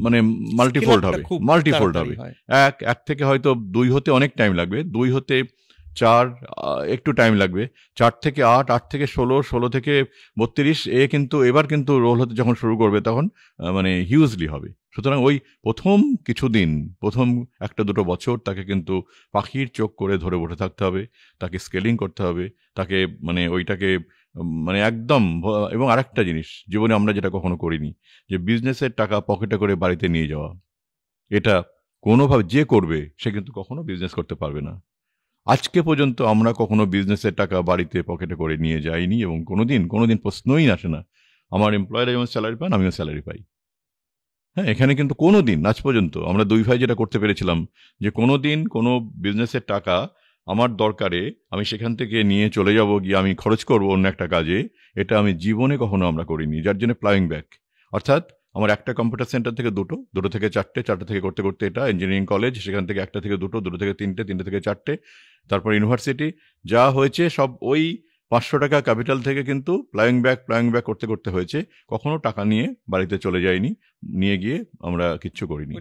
মানে মাল্টিফোল্ড হবে। এক থেকে হয়তো 2 হতে অনেক টাইম লাগবে, 2 হতে 4 একটু টাইম লাগবে, 4 থেকে 8, 8 থেকে 16, 16 থেকে 32, কিন্তু এবার কিন্তু রোল হতে যখন শুরু করবে তখন মানে হিউজলি হবে। সুতরাং ওই প্রথম কিছুদিন, প্রথম 1-2 বছর তাকে কিন্তু পাখির চোখ করে ধরে বসে থাকতে হবে, তাকে স্কেলিং করতে হবে, তাকে মানে ওইটাকে মানে একদম। এবং আরেকটা জিনিস জীবনে আমরা যেটা কখনো করিনি, যে বিজনেসের টাকা পকেটে করে বাড়িতে নিয়ে যাওয়া, এটা কোনোভাবে যে করবে সে কিন্তু কখনো বিজনেস করতে পারবে না। আজকে পর্যন্ত আমরা কখনো বিজনেসের টাকা বাড়িতে পকেটে করে নিয়ে যাইনি, এবং কোনোদিন প্রশ্নই আসে না। আমার এমপ্লয়াররা যেমন স্যালারি পান, আমিও স্যালারি পাই। হ্যাঁ, এখানে কিন্তু কোনোদিন আজ পর্যন্ত আমরা 2 ভাই যেটা করতে পেরেছিলাম, যে কোনোদিন কোনো বিজনেসের টাকা আমার দরকারে আমি সেখান থেকে নিয়ে চলে যাব, গিয়ে আমি খরচ করব অন্য একটা কাজে, এটা আমি জীবনে কখনো আমরা করিনি। যার জন্য প্লাইং ব্যাক, অর্থাৎ আমার একটা কম্পিউটার সেন্টার থেকে 2 থেকে 4টে, 4টে থেকে করতে করতে এটা ইঞ্জিনিয়ারিং কলেজ, সেখান থেকে 1টা থেকে 2 থেকে 3টে, 3টে থেকে 4টে, তারপর ইউনিভার্সিটি, যা হয়েছে সব ওই 500 টাকা ক্যাপিটাল থেকে কিন্তু প্লাইং ব্যাক করতে করতে হয়েছে। কখনো টাকা নিয়ে বাড়িতে চলে যায়নি, নিয়ে গিয়ে আমরা কিচ্ছু করিনি।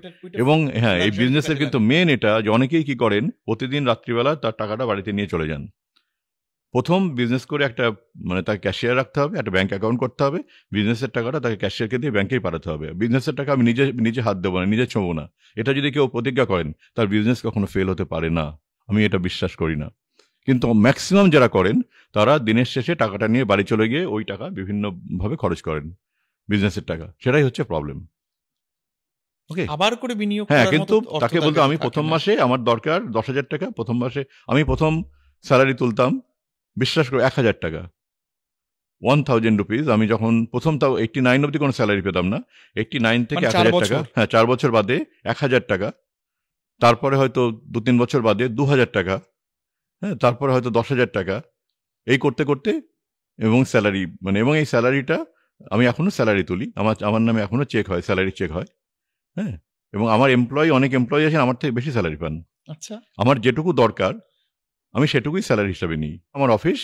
এবং হ্যাঁ, এই বিজনেসের কিন্তু মেন এটা যে অনেকেই কি করেন, প্রতিদিন রাত্রিবেলা তার টাকাটা বাড়িতে নিয়ে চলে যান। প্রথম বিজনেস করে একটা মানে তাকে ক্যাশিয়ার রাখতে হবে, একটা ব্যাংক অ্যাকাউন্ট করতে হবে, বিজনেসের টাকাটা তাকে ক্যাশিয়ারকে দিয়ে ব্যাংকেই পাঠাতে হবে। বিজনেসের টাকা আমি নিজে হাত দেবো না, নিজে ছোঁবো না, এটা যদি কেউ প্রতিজ্ঞা করেন তার বিজনেস কখনো ফেল হতে পারে না, আমি এটা বিশ্বাস করি না। কিন্তু ম্যাক্সিমাম যারা করেন তারা দিনের শেষে টাকাটা নিয়ে বাড়ি চলে গিয়ে ওই টাকা বিভিন্নভাবে খরচ করেন, বিজনেসের টাকা, সেটাই হচ্ছে প্রবলেম। ওকে, আবার করে বিনিয়োগ, হ্যাঁ, কিন্তু তাকে বলতো আমি প্রথম মাসে আমার দরকার 10,000 টাকা, প্রথম মাসে আমি প্রথম স্যালারি তুলতাম, বিশ্বাস করে 1,000 টাকা, 1,000 রুপিস। আমি যখন প্রথম, তাও 89 অব্দি কোনো স্যালারি পেতাম না, 89 থেকে 1,000 টাকা, হ্যাঁ 4 বছর বাদে 1,000 টাকা, তারপরে হয়তো 2-3 বছর বাদে 2,000 টাকা, হ্যাঁ, তারপরে হয়তো 10,000 টাকা, এই করতে করতে, এবং স্যালারি মানে, এবং এই স্যালারিটা আমি এখনো স্যালারি তুলি, আমার নামে এখনো চেক হয়, স্যালারি চেক হয়। হ্যাঁ, এবং আমার অনেক এমপ্লয়ি আছেন আমার থেকে বেশি স্যালারি পান। আচ্ছা, আমার যেটুকু দরকার আমি সেটুকুই স্যালারি হিসাবে নিই। আমার অফিস,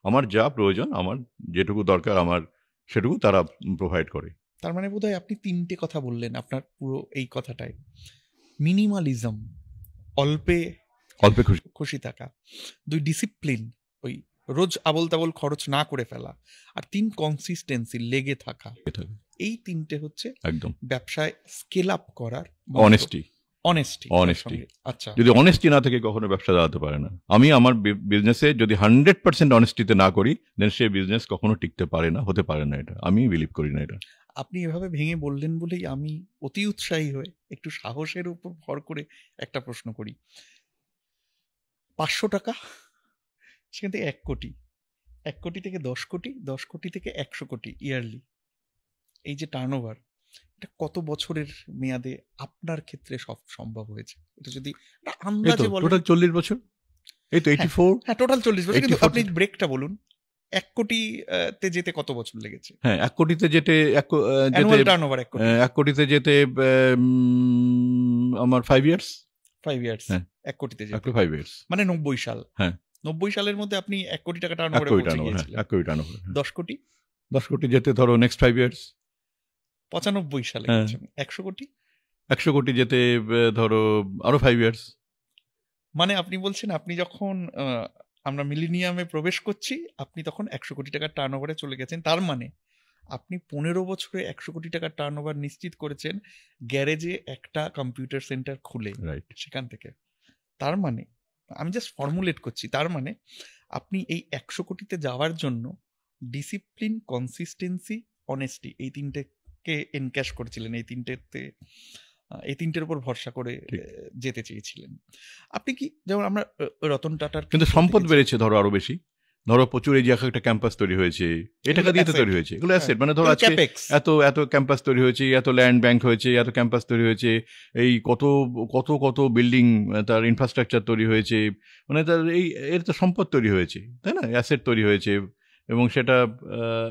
আমার যা প্রয়োজন, আমার যেটুকু দরকার আমার সেটুকু তারা প্রোভাইড করে। তার মানে বোধহয় আপনি 3টে কথা বললেন আপনার পুরো এই কথাটায়। মিনিমালিজম, অল্পে খুশি থাকা, 2 ডিসিপ্লিন, ওই রোজ আবল তাবল খরচ না করে ফেলা, আর 3 কনসিস্টেন্সি, লেগে থাকা। এই 3টে হচ্ছে একদম ব্যবসায় স্কেল আপ করার অনেস্টি। আচ্ছা, যদি অনেস্টি না থাকে কখনো ব্যবসা দাঁড়াতে পারে না। আমি আমার বিজনেসে যদি 100% অনেস্টিতে না করি, দেন সে বিজনেস কখনো টিকতে পারে না, হতে পারে না, এটা আমি বিলিভ করি না। এটা আপনি এভাবে ভেঙে বললেন বলেই আমি অতি উৎসাহী হয়ে একটু সাহসের উপর ভর করে একটা প্রশ্ন করি। 500 টাকা, সেখান থেকে 1 কোটি, 1 কোটি থেকে 10 কোটি, 10 কোটি থেকে 100 কোটি ইয়ারলি, এই যে টার্নওভার, এটা কত বছরের মেয়াদে আপনার ক্ষেত্রে সব সম্ভব হয়েছে? এটা যদি আন্দাজে বলেন। টোটাল 40 বছর, এই তো 84। হ্যাঁ, টোটাল 40 বছর। কিন্তু আপনি ব্রেকটা বলুন, 1 কোটি তে যেতে কত বছর লেগেছে? হ্যাঁ, 1 কোটিতে যেতে, টার্নওভার 1 কোটিতে যেতে আমার 5 ইয়ার্স। 5 ইয়ার্স, 1 কোটিতে যেতে 5 ইয়ার্স, মানে 90 সাল। হ্যাঁ, 90 সালের মধ্যে আপনি 1 কোটি টাকা টার্নওভারে পৌঁছে গিয়েছিলেন। 1 কোটি টার্নওভার। 10 কোটি যেতে ধরো নেক্সট 5 ইয়ার্স, 95 সালে গেছেন। 100 কোটি যেতে ধরো আরো 5 ইয়ার্স। মানে আপনি বলছেন আপনি যখন আমরা মিলিনিয়ামে প্রবেশ করছি আপনি তখন 100 কোটি টাকার টার্ন ওভারে চলে গেছেন, তার মানে আপনি 15 বছরে 100 কোটি টাকার টার্ন ওভার নিশ্চিত করেছেন গ্যারেজে একটা কম্পিউটার সেন্টার খুলে রাইট। সেখান থেকে। তার মানে আমি জাস্ট ফর্মুলেট করছি, তার মানে আপনি এই 100 কোটিতে যাওয়ার জন্য ডিসিপ্লিন, কনসিস্টেন্সি, অনেস্টি এই তিনটেকে এনক্যাশ করেছিলেন, এই তিনটের উপর ভরসা করে ঠিক। যেতে চেয়েছিলেন। আপনি কি, যেমন আমরা রতন টাটার কিন্তু ক্ষেত্রে সম্পদ দেখেছি, বেড়েছে ধরো আরো বেশি, ধরো প্রচুর, এই যে একটা ক্যাম্পাস তৈরি হয়েছে, এই টাকা এগুলো দিয়ে তো asset। তৈরি হয়েছে, এগুলো অ্যাসেট, হ্যাঁ, মানে ধরো এগুলো আজকে CapEx। এত এত ক্যাম্পাস তৈরি হয়েছে, এত ল্যান্ড ব্যাংক হয়েছে, এত ক্যাম্পাস তৈরি হয়েছে, এই কত কত কত বিল্ডিং, তার ইনফ্রাস্ট্রাকচার তৈরি হয়েছে, মানে তার এর তো সম্পদ তৈরি হয়েছে, তাই না, অ্যাসেট তৈরি হয়েছে। এবং সেটা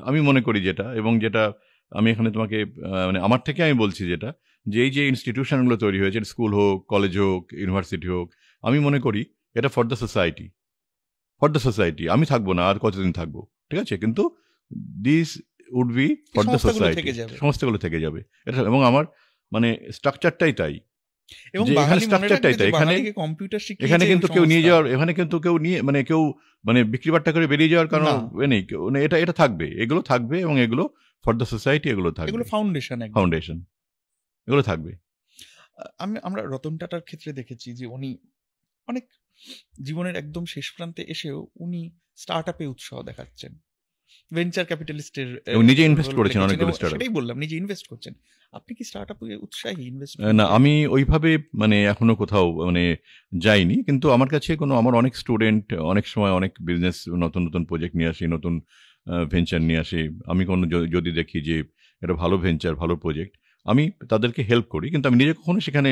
আমি মনে করি যেটা, এবং যেটা আমি এখানে তোমাকে মানে আমার থেকে আমি বলছি যেটা, যে এই যে ইনস্টিটিউশনগুলো তৈরি হয়েছে, স্কুল হোক, কলেজ হোক, ইউনিভার্সিটি হোক, আমি মনে করি এটা for the society, for the society. আমি থাকবো না আর কতদিন থাকবো, ঠিক আছে, কিন্তু this would be for the সংস্থাগুলো সোসাইটি, থেকে যাবে। সমস্তগুলো থেকে যাবে এটা। এবং আমার মানে স্ট্রাকচারটাই তাই, এবং যে এখানে বাঙালি মনে স্ট্রাকচারটাই রাখবে তাই, যে এখানে বাঙালিকে কম্পিউটার শিখিয়েছে এখানে কিন্তু এই কেউ নিয়ে সংস্থা। যাওয়ার, এখানে কিন্তু কেউ নিয়ে মানে কেউ বিক্রি বাট্টা করে বেরিয়ে যাওয়ার কারণ না। নেই, মানে এটা এটা থাকবে, এগুলো থাকবে, এবং এগুলো ফর দ্য সোসাইটি, এগুলো থাকবে, এগুলো ফাউন্ডেশন, ফাউন্ডেশন, এগুলো থাকবে। আমরা রতন টাটার ক্ষেত্রে দেখেছি যে উনি অনেক জীবনের একদম শেষ প্রান্তে এসেও উনি স্টার্ট আপে উৎসাহ দেখাচ্ছেন, ভেঞ্চার ক্যাপিটালিস্টের এবং নিজে ইনভেস্ট করেছেন অনেকগুলো startup। সেটাই বললাম, নিজে ইনভেস্ট করছেন। আপনি কি স্টার্ট আপে উৎসাহী ইনভেস্ট? না, আমি ওইভাবে মানে এখনো কোথাও মানে যাইনি, কিন্তু আমার কাছে আমার অনেক স্টুডেন্ট অনেক সময় অনেক বিজনেস, নতুন নতুন প্রজেক্ট নিয়ে আসে, নতুন ভেঞ্চার নিয়ে আসে। আমি যদি দেখি যে এটা ভালো ভেঞ্চার, ভালো প্রজেক্ট, আমি তাদেরকে হেল্প করি, কিন্তু আমি নিজে কখনো সেখানে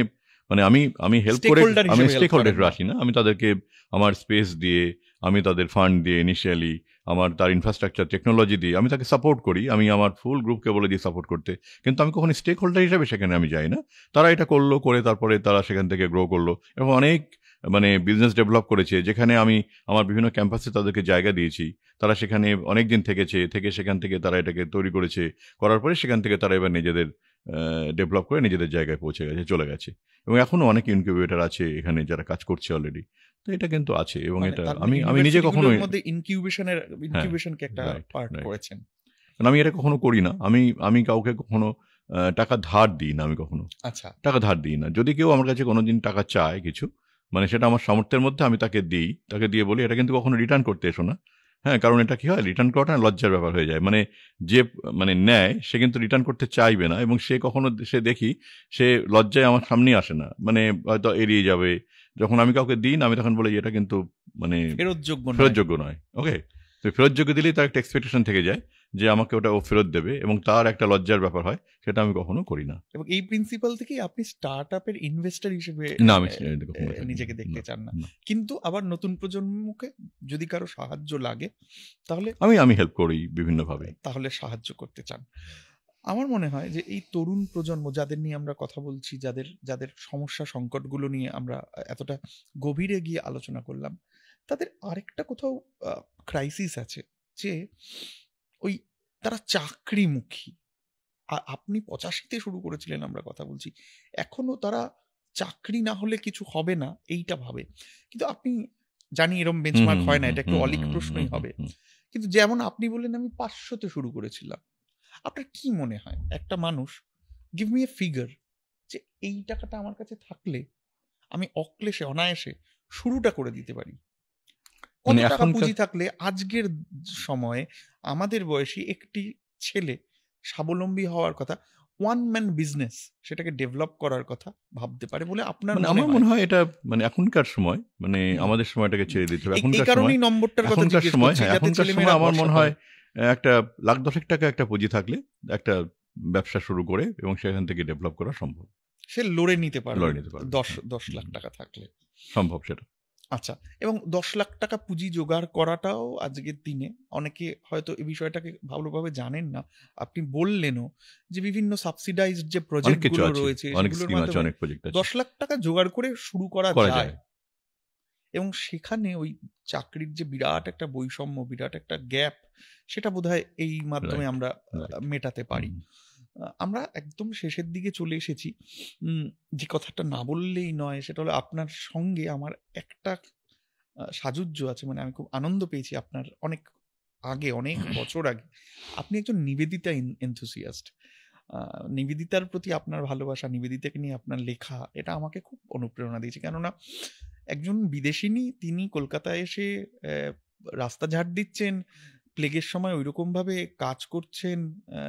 মানে আমি হেল্প করে, Stakeholder আমি হিসেবে help স্টেক হোল্ডার করেন না। আসি না, আমি তাদেরকে আমার স্পেস দিয়ে, আমি তাদের ফান্ড দিয়ে ইনিশিয়ালি, আমার তার ইনফ্রাস্ট্রাকচার টেকনোলজি দিয়ে আমি তাকে সাপোর্ট করি, আমি আমার ফুল গ্রুপকে বলে দিই সাপোর্ট করতে, কিন্তু আমি কখনো স্টেক হোল্ডার হিসেবে সেখানে আমি যাই না। তারা এটা করলো, করে তারপরে তারা সেখান থেকে গ্রো করলো, এবং অনেক মানে বিজনেস ডেভেলপ করেছে, যেখানে আমি আমার বিভিন্ন ক্যাম্পাসে তাদেরকে জায়গা দিয়েছি, তারা সেখানে অনেক দিন থেকে সেখান থেকে তারা এটাকে তৈরি করেছে, করার পরে সেখান থেকে তারা এবার নিজেদের ডেভেলপ করে নিজেদের জায়গায় পৌঁছে গেছে, চলে গেছে। এবং এখনো অনেক ইনকিউবেটর আছে এখানে যারা কাজ করছে অলরেডি, তো এটা কিন্তু আছে। এবং মানে এটা তার আমি নিজে কখনো, ইউনিভার্সিটিগুলোর মধ্যে ইনকিউবেশনকে একটা রাইট, পার্ট রাইট। করেছেন। কারণ আমি এটা কখনো করি না, আমি কাউকে কখনো টাকা ধার দিই না, আমি কখনো আচ্ছা, টাকা ধার দিই না। যদি কেউ আমার কাছে কোনোদিন টাকা চায় কিছু, মানে সেটা আমার সামর্থ্যের মধ্যে আমি তাকে দিই, তাকে দিয়ে বলি এটা কিন্তু কখনো রিটার্ন করতে এসো না। হ্যাঁ, কারণ এটা কি হয়, রিটার্ন করাটা না লজ্জার ব্যাপার হয়ে যায়, মানে যে মানে নেয় সে কিন্তু রিটার্ন করতে চাইবে না, এবং সে কখনো দেখি সে লজ্জায় আমার সামনে আসে না, মানে হয়তো এড়িয়ে যাবে। যখন আমি কাউকে দিই না, আমি তখন বলি এটা কিন্তু মানে ফেরতযোগ্য নয়। ওকে, তো ফেরতযোগ্য দিলেই তার একটা এক্সপেকটেশন থেকে যায় যে আমাকে ওটা ও ফেরত দেবে, এবং তার একটা লজ্জার ব্যাপার হয়, সেটা আমি কখনো করি না। এবং এই প্রিন্সিপাল থেকেই আপনি স্টার্ট আপের ইনভেস্টর হিসেবে না, আমি কখনো নিজেকে দেখতে চান না। না। কিন্তু আবার নতুন প্রজন্মকে যদি কারো সাহায্য লাগে তাহলে আমি হেল্প করি বিভিন্নভাবে। তাহলে সাহায্য করতে চান। আমার মনে হয় যে এই তরুণ প্রজন্ম যাদের নিয়ে আমরা কথা বলছি, যাদের সমস্যা সংকটগুলো নিয়ে আমরা এতটা গভীরে গিয়ে আলোচনা করলাম, তাদের আরেকটা কোথাও ক্রাইসিস আছে, যে ওই তারা চাকরিমুখী। আপনি 85-তে শুরু করেছিলেন আমরা কথা বলছি, এখনো তারা চাকরি না হলে কিছু হবে না এইটা ভাবে। কিন্তু আপনি, জানি এরকম বেঞ্চমার্ক হয় না, এটা একটু অলিক প্রশ্নই হবে, কিন্তু যেমন আপনি বললেন আমি 500-তে শুরু করেছিলাম, আপনার কি মনে হয় একটা মানুষ, গিভ মি এ ফিগার, যে এই টাকাটা আমার কাছে থাকলে আমি অক্লেশে অনায়াসে শুরুটা করে দিতে পারি? কত মানে টাকা পুঁজি থাকলে আজকের সময়ে আমাদের বয়সী একটি ছেলে স্বাবলম্বী হওয়ার কথা, ওয়ান ম্যান বিজনেস, সেটাকে ডেভেলপ করার কথা ভাবতে পারে বলে আপনার মানে আমার মনে হয় এটা মানে এখনকার সময়, মানে আমাদের সময়টাকে ছেড়ে দিতে হবে। এই কারণেই নম্বরটার কথা জিজ্ঞেস করছি, যাতে এখনকার ছেলেমেয়েরা সময় আমার ভরসা মনে পায়। হয় একটা লাখ দশেক টাকা একটা পুঁজি থাকলে একটা ব্যবসা শুরু করে এবং সেখান থেকে ডেভেলপ করা সম্ভব। সে লড়ে নিতে পারবে লড়ে নিতে পারবে। 10 লাখ টাকা থাকলে সম্ভব সেটা। আচ্ছা, এবং 10 লাখ টাকা পুঁজি জোগাড় করাটাও আজকের দিনে অনেকে হয়তো এই বিষয়টাকে ভালোভাবে জানেন না। আপনি বললেনও যে বিভিন্ন সাবসিডাইজড যে অনেক কিছু প্রজেক্টগুলো আছে, রয়েছে অনেক সেগুলোর স্কিম আছে, মাধ্যমে অনেক প্রজেক্ট আছে, 10 লাখ টাকা জোগাড় করে শুরু করা করা যায়। যায়। এবং সেখানে ওই চাকরির যে বিরাট একটা বৈষম্য, বিরাট একটা গ্যাপ, সেটা বোধহয় এই মাধ্যমে Right, আমরা right. মেটাতে পারি। আমরা একদম শেষের দিকে চলে এসেছি। যে কথাটা না বললেই নয় সেটা হলো আপনার সঙ্গে আমার একটা সাযুজ্য আছে। মানে আমি খুব আনন্দ পেয়েছি আপনার অনেক আগে, অনেক বছর আগে। আপনি একজন নিবেদিতা enthusiast। নিবেদিতার প্রতি আপনার ভালোবাসা, নিবেদিতাকে নিয়ে আপনার লেখা এটা আমাকে খুব অনুপ্রেরণা দিয়েছে। কেননা একজন বিদেশিনী তিনি কলকাতায় এসে রাস্তা ঝাড় দিচ্ছেন, প্লেগের সময় ওইরকমভাবে কাজ করছেন,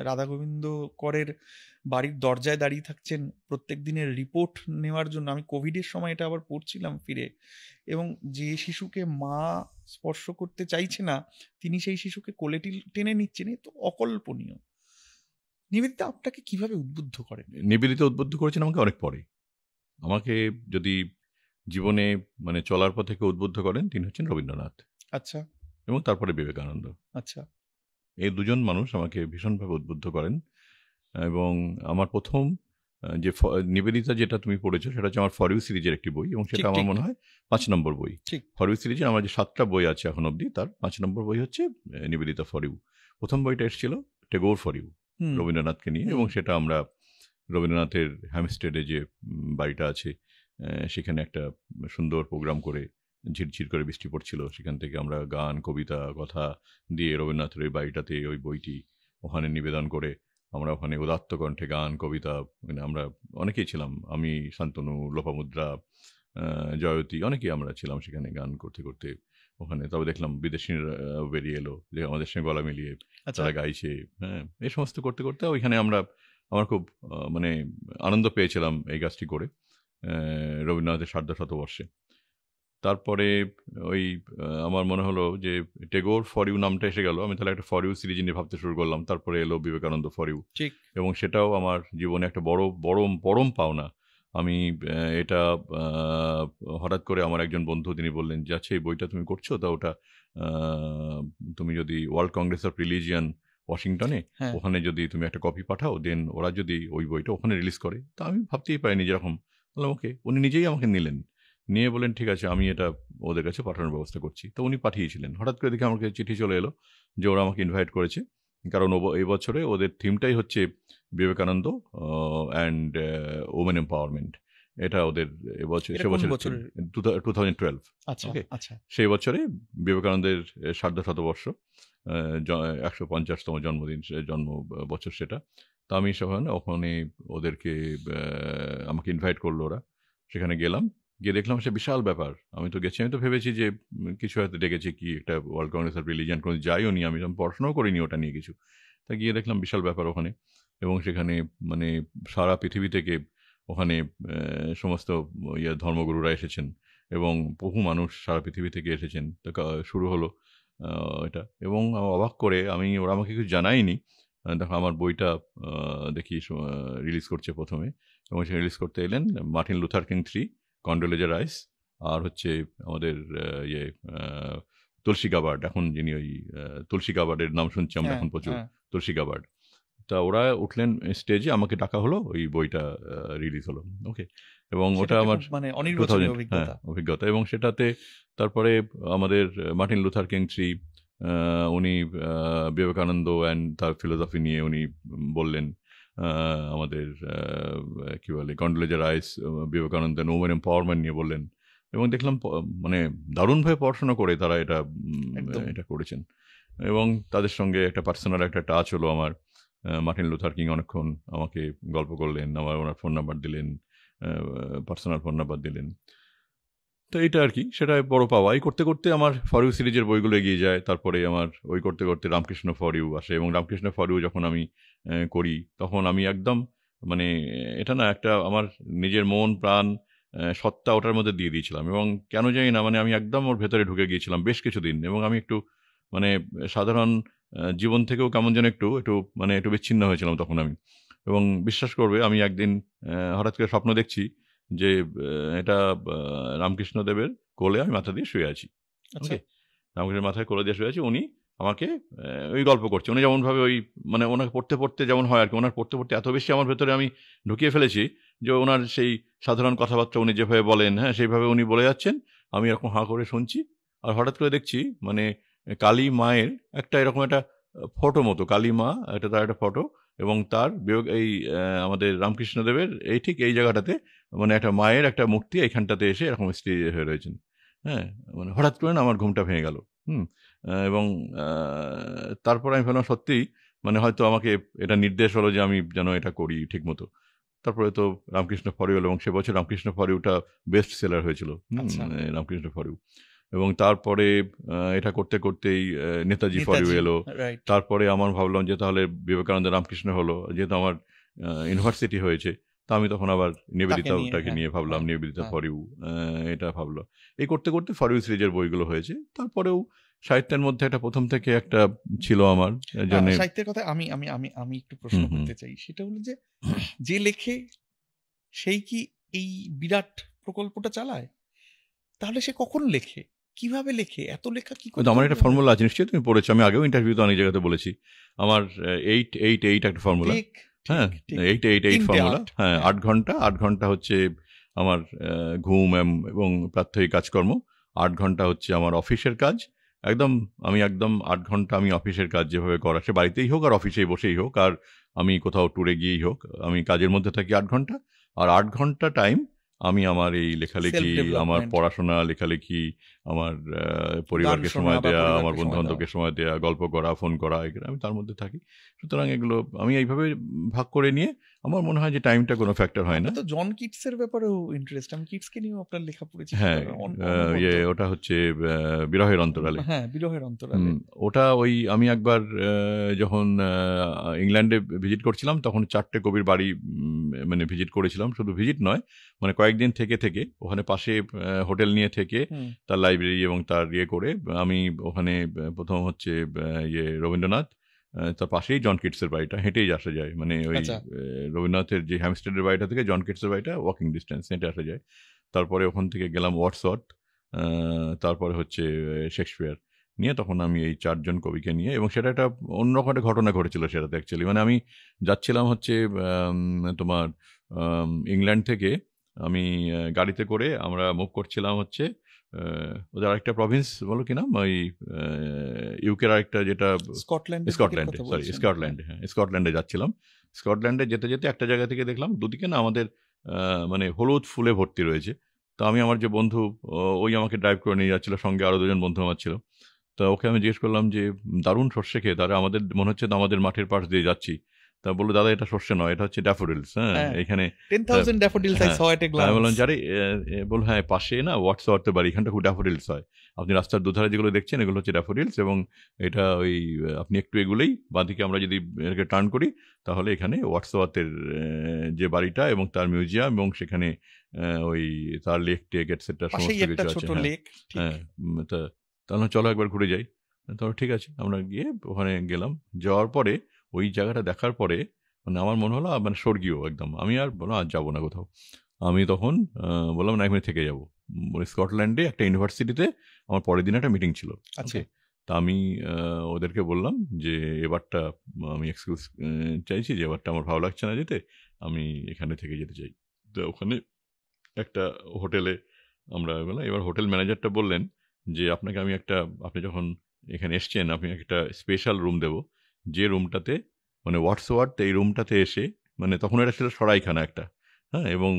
রাধা গোবিন্দ করের বাড়ির দরজায় দাঁড়িয়ে থাকছেন প্রত্যেক দিনের রিপোর্ট নেওয়ার জন্য। আমি কোভিডের সময় এটা আবার পড়ছিলাম ফিরে, এবং যে শিশুকে মা স্পর্শ করতে চাইছে না তিনি সেই শিশুকে কোলে টেনে নিচ্ছেন, এ তো অকল্পনীয়। নিবেদিতা আপনাকে কিভাবে উদ্বুদ্ধ করেন? নিবেদিতা উদ্বুদ্ধ করেছেন আমাকে অনেক পরে। আমাকে যদি জীবনে মানে চলার পথে কেউ উদ্বুদ্ধ করেন তিনি হচ্ছেন রবীন্দ্রনাথ আচ্ছা এবং তারপরে বিবেকানন্দ। আচ্ছা এই দুজন মানুষ আমাকে ভীষণভাবে উদ্বুদ্ধ করেন। এবং আমার প্রথম যে নিবেদিতা যেটা তুমি পড়েছো সেটা হচ্ছে আমার ফর ইউ সিরিজের একটি বই, এবং সেটা ঠিক আমার ঠিক মনে হয় 5 নম্বর বই। ঠিক। ফর ইউ সিরিজের আমার যে 7টা বই আছে এখন অবধি, তার 5 নম্বর বই হচ্ছে নিবেদিতা ফর ইউ। প্রথম বইটা এসেছিল টেগোর ফর ইউ, হুম রবীন্দ্রনাথকে নিয়ে, হুম এবং সেটা আমরা রবীন্দ্রনাথের হ্যামস্টেডে যে বাড়িটা আছে সেখানে একটা সুন্দর প্রোগ্রাম করে, ঝিরঝির করে বৃষ্টি পড়ছিল, সেখান থেকে আমরা গান, কবিতা, কথা দিয়ে রবীন্দ্রনাথের ওই বাড়িটাতে ওই বইটি ওখানে নিবেদন করে আমরা ওখানে উদাত্ত কণ্ঠে গান, কবিতা, মানে আমরা অনেকেই ছিলাম, আমি, শান্তনু, লোপামুদ্রা, জয়তী, অনেকেই আমরা ছিলাম সেখানে গান করতে করতে ওখানে। তবে দেখলাম বিদেশিরা বেরিয়ে এলো, যে আমাদের সঙ্গে গলা মিলিয়ে আচ্ছা তারা গাইছে। হ্যাঁ, এই সমস্ত করতে করতে ওইখানে আমার খুব মানে আনন্দ পেয়েছিলাম এই কাজটি করে রবীন্দ্রনাথের 550 তারপরে ওই আমার মনে হলো যে টেগোর ফর ইউ নামটা এসে গেল, আমি তাহলে একটা ফর ইউ সিরিজ নিয়ে ভাবতে শুরু করলাম। তারপরে এলো বিবেকানন্দ ফর ইউ, ঠিক এবং সেটাও আমার জীবনে একটা পরম পাওনা। আমি এটা হঠাৎ করে আমার একজন বন্ধু তিনি বললেন যে আচ্ছা এই বইটা তুমি করছো, তা ওটা তুমি যদি ওয়ার্ল্ড কংগ্রেস অফ রিলিজিয়ান ওয়াশিংটনে হ্যাঁ ওখানে যদি তুমি একটা কপি পাঠাও, দেন ওরা যদি ওই বইটা ওখানে রিলিজ করে, তা আমি ভাবতেই পারিনি যেরকম। বললাম ওকে। উনি নিজেই আমাকে নিলেন, নিয়ে বলেন ঠিক আছে আমি এটা ওদের কাছে পাঠানোর ব্যবস্থা করছি। তো উনি পাঠিয়েছিলেন। হঠাৎ করে দেখে আমাকে চিঠি চলে এলো যে ওরা আমাকে ইনভাইট করেছে, কারণ এই বছরে ওদের থিমটাই হচ্ছে বিবেকানন্দ অ্যান্ড ওমেন এম্পাওয়ারমেন্ট। এটা ওদের এবছর, এটা সে কোন বছর বছরের? 2012। আচ্ছা ওকে, আচ্ছা সেই বছরে বিবেকানন্দের 550 150তম জন্মদিন, জন্ম বছর সেটা। তো আমি ওখানে ওদেরকে আমাকে ইনভাইট করলো ওরা, সেখানে গেলাম। গিয়ে দেখলাম সে বিশাল ব্যাপার। আমি তো গেছি, আমি তো ভেবেছি যে কিছু হয়তো ডেকেছে, কি একটা ওয়ার্ল্ড কংগ্রেস অফ রিলিজিয়ান, কোনো যাইও নি, আমি পড়াশোনাও করিনি ওটা নিয়ে কিছু। তা গিয়ে দেখলাম বিশাল ব্যাপার ওখানে, এবং সেখানে মানে সারা পৃথিবী থেকে ওখানে সমস্ত ধর্মগুরুরা এসেছেন, এবং বহু মানুষ সারা পৃথিবী থেকে এসেছেন। তো শুরু হলো এটা, এবং অবাক করে ওরা আমাকে কিছু জানায়নি। দেখো আমার বইটা দেখি রিলিজ করছে প্রথমে, এবং সে রিলিজ করতে এলেন মার্টিন লুথার কিং 3, কন্ডোলেজা রাইস, আর হচ্ছে আমাদের তুলসী গাবার্ড, এখন যিনি ওই তুলসী গাবার্ডের নাম শুনছি আমরা হ্যাঁ এখন প্রচুর, হ্যাঁ তুলসী গাবার্ড। তা ওরা উঠলেন স্টেজে, আমাকে ডাকা হলো, ওই বইটা রিলিজ হলো। ওকে, এবং সেটা ওটা একটা আমার খুব মানে অনির্বচনীয় 2000, হ্যাঁ, অভিজ্ঞতা। অভিজ্ঞতা। এবং সেটাতে তারপরে আমাদের মার্টিন লুথার কিং 3 উনি বিবেকানন্দ অ্যান্ড তার ফিলোসফি নিয়ে উনি বললেন। আমাদের কি বলে কন্ডোলেজা রাইস বিবেকানন্দ ওমেন এম্পাওয়ারমেন্ট নিয়ে বললেন, এবং দেখলাম মানে দারুণভাবে পড়াশোনা করে তারা একদম এটা করেছেন। এবং তাদের সঙ্গে একটা পার্সোনাল একটা টাচ হলো আমার। মার্টিন লুথার কিং অনেকক্ষণ আমাকে গল্প করলেন, ওনার ফোন নাম্বার দিলেন, পার্সোনাল ফোন নাম্বার দিলেন। তো এটা আর কি, সেটা বড় পাওয়া। এই করতে করতে আমার ফর ইউ সিরিজের বইগুলো এগিয়ে যায়। তারপরে আমার ওই করতে করতে রামকৃষ্ণ ফর ইউ আসে, এবং রামকৃষ্ণ ফর ইউ যখন আমি করি, তখন আমি একদম মানে এটা না, একটা আমার নিজের মন প্রাণ সত্তা ওটার মধ্যে দিয়ে দিয়েছিলাম, এবং কেন জানি না মানে আমি একদম ওর ভেতরে ঢুকে গিয়েছিলাম বেশ কিছুদিন। এবং আমি একটু মানে সাধারণ জীবন থেকেও কেমন যেন একটু একটু মানে একটু বিচ্ছিন্ন হয়েছিলাম তখন আমি। এবং বিশ্বাস করবে, আমি একদিন হঠাৎ করে স্বপ্ন দেখছি যে এটা রামকৃষ্ণদেবের কোলে আমি মাথা দিয়ে শুয়ে আছি। আচ্ছা ওকে, রামকৃষ্ণের মাথায় কোলে দিয়ে শুয়ে আছি, উনি আমাকে ওই গল্প করছে। উনি যেমনভাবে ওই মানে ওনাকে পড়তে পড়তে যেমন হয় আর কি, ওনার পড়তে পড়তে এত বেশি আমার ভেতরে আমি ঢুকিয়ে ফেলেছি যে ওনার সেই সাধারণ কথাবার্তা উনি যেভাবে বলেন, হ্যাঁ, সেইভাবে উনি বলে যাচ্ছেন, আমি এরকম হাঁ করে শুনছি। আর হঠাৎ করে দেখছি মানে কালী মায়ের একটা এরকম একটা ফটো মতো, কালী মা এটা তার একটা ফটো, এবং তার বিয়োগ এই আমাদের রামকৃষ্ণদেবের এই ঠিক এই জায়গাটাতে মানে একটা মায়ের একটা মূর্তি এইখানটাতে এসে এরকম স্থির হয়ে রয়েছেন। হ্যাঁ, মানে হঠাৎ করে না আমার ঘুমটা ভেঙে গেল। এবং তারপর আমি ভাবলাম সত্যিই মানে হয়তো আমাকে এটা নির্দেশ হলো যে আমি যেন এটা করি ঠিক মতো। তারপরে তো রামকৃষ্ণ ফর ইউ এবং সে বছর রামকৃষ্ণ ফর ইউটা বেস্ট সেলার হয়েছিল, আচ্ছা। Ramakrishna for you. এবং তারপরে এটা করতে করতেই নেতাজি ফর ইউ এলো। রাইট। তারপরে আমার ভাবলাম যে তাহলে বিবেকানন্দ রামকৃষ্ণ হলো, যেহেতু আমার ইউনিভার্সিটি হয়েছে, তা আমি তখন আবার নিবেদিতাটাকে নিয়ে ভাবলাম, নিবেদিতা ফর ইউ, এটা ভাবলো। এই করতে করতে ফর ইউ সিরিজের বইগুলো হয়েছে। তারপরেও সাহিত্যের মধ্যে একটা প্রথম থেকে একটা ছিল আমার জন্য। সাহিত্যের কথা আমি আমি আমি আমি একটু প্রশ্ন করতে চাই, সেটা হলো যে যে লেখে সেই কি এই বিরাট প্রকল্পটা চালায়? তাহলে সে কখন লেখে, কিভাবে লেখে, এত লেখা কি করে? আমার একটা ফর্মুলা আছে, নিশ্চয়ই তুমি পড়েছো, আমি আগেও ইন্টারভিউতে অনেক জায়গাতে বলেছি। আমার 8-8-8 একটা ফর্মুলা। হ্যাঁ, 8-8-8 ফর্মুলা। হ্যাঁ, 8 ঘন্টা হচ্ছে আমার ঘুম এবং প্রাত্যহিক কাজকর্ম, 8 ঘন্টা হচ্ছে আমার অফিসের কাজ। আমি একদম 8 ঘন্টা আমি অফিসের কাজ যেভাবে করা, সে বাড়িতেই হোক আর অফিসেই বসেই হোক আর আমি কোথাও ট্যুরে গিয়েই হোক, আমি কাজের মধ্যে থাকি 8 ঘন্টা। আর 8 ঘন্টা টাইম আমি আমার এই লেখালেখি, আমার পড়াশোনা, লেখালেখি, আমার পরিবারকে সময় দেয়া, আমার বন্ধু বান্ধবকে সময় দেয়া, গল্প করা, ফোন করা, এগুলো আমি তার মধ্যে থাকি। সুতরাং এগুলো আমি এইভাবে ভাগ করে নিয়ে আমার মনে হয় যে টাইমটা কোনো ফ্যাক্টর হয় না। তো জন কিটসের ব্যাপারেও ইন্টারেস্ট, আমি কিটসকে নিয়েও আপনার লেখা পড়েছি। হ্যাঁ, ওটা হচ্ছে বিরহের অন্তরালে। হ্যাঁ, বিরহের অন্তরালে। ওটা ওই আমি একবার যখন ইংল্যান্ডে ভিজিট করছিলাম তখন 4টে কবির বাড়ি মানে ভিজিট করেছিলাম। শুধু ভিজিট নয়, মানে কয়েকদিন থেকে ওখানে পাশে হোটেল নিয়ে থেকে তার লাইব্রেরি এবং তার করে আমি ওখানে প্রথম হচ্ছে রবীন্দ্রনাথ, তার পাশেই জন কিটসের বাড়িটা, হেঁটেই আসা যায়। মানে ওই রবীন্দ্রনাথের যে হ্যামস্টেডের বাড়িটা থেকে জন কিটসের বাড়িটা ওয়াকিং ডিস্টেন্স, হেঁটে আসা যায়। তারপরে ওখান থেকে গেলাম ওয়াটসওয়ার্থ, তারপরে হচ্ছে শেক্সপিয়ার নিয়ে, তখন আমি এই 4 জন কবিকে নিয়ে, এবং সেটা একটা অন্যরকম একটা ঘটনা ঘটেছিল সেটাতে অ্যাকচুয়ালি। মানে আমি যাচ্ছিলাম হচ্ছে তোমার ইংল্যান্ড থেকে আমি গাড়িতে করে আমরা মুভ করছিলাম হচ্ছে ওদের আরেকটা প্রভিন্স, বলো কি নাম, ওই ইউকের আরেকটা, যেটা স্কটল্যান্ডে যাচ্ছিলাম। স্কটল্যান্ডে যেতে যেতে একটা জায়গা থেকে দেখলাম দুদিকে না আমাদের মানে হলুদ ফুলে ভর্তি রয়েছে। তো আমি আমার যে বন্ধু, ওই আমাকে ড্রাইভ করে নিয়ে যাচ্ছিল, সঙ্গে আরো 2 জন বন্ধু আমার ছিল। তো ওকে আমি জিজ্ঞেস করলাম যে দারুণ সর্ষে খেয়ে, তারা আমাদের মনে হচ্ছে আমাদের মাঠের পাশ দিয়ে যাচ্ছি। তা বললো, দাদা এটা সর্ষে নয়, এটা হচ্ছে ড্যাফোডিলস। হ্যাঁ, এখানে 10,000 daffodils I saw at a glance. আমি বললাম যারে, বলল হ্যাঁ পাশে না ওয়াটসওয়ার্থের বাড়ি, এখানটা খুব ড্যাফোডিলস হয়। আপনি রাস্তার দুধারে যেগুলো দেখছেন এগুলো হচ্ছে ড্যাফোডিলস, এবং এটা ওই আপনি একটু এগুলোই বাঁদিকে আমরা যদি এটাকে টার্ন করি তাহলে এখানে ওয়াটসওয়ার্থের যে বাড়িটা এবং তার মিউজিয়াম, এবং সেখানে ওই তার লেক টেক এটসেট্রা সমস্ত কিছু আছে। হ্যাঁ, তাহলে চলো একবার ঘুরে যাই। তাহলে ঠিক আছে, আমরা গিয়ে ওখানে গেলাম। যাওয়ার পরে ওই জায়গাটা দেখার পরে মানে আমার মনে হলো মানে স্বর্গীয় একদম। আমি আর বললাম আজ যাবো না কোথাও। আমি তখন বললাম না, এখানে থেকে যাবো। স্কটল্যান্ডে একটা ইউনিভার্সিটিতে আমার পরের দিন একটা মিটিং ছিল। আচ্ছা, তা আমি ওদেরকে বললাম যে এবারটা আমি এক্সকিউজ চাইছি, যে এবারটা আমার ভালো লাগছে না যেতে, আমি এখানে থেকে যেতে চাই। তো ওখানে একটা হোটেলে আমরা বললাম, এবার হোটেল ম্যানেজারটা বললেন যে আপনাকে আমি আপনি যখন এখানে এসছেন আপনি একটা স্পেশাল রুম দেবো, যে রুমটাতে মানে ওয়াটসওয়ার্থ এই রুমটাতে এসে, মানে তখন এটা ছিল সরাইখানা একটা, হ্যাঁ, এবং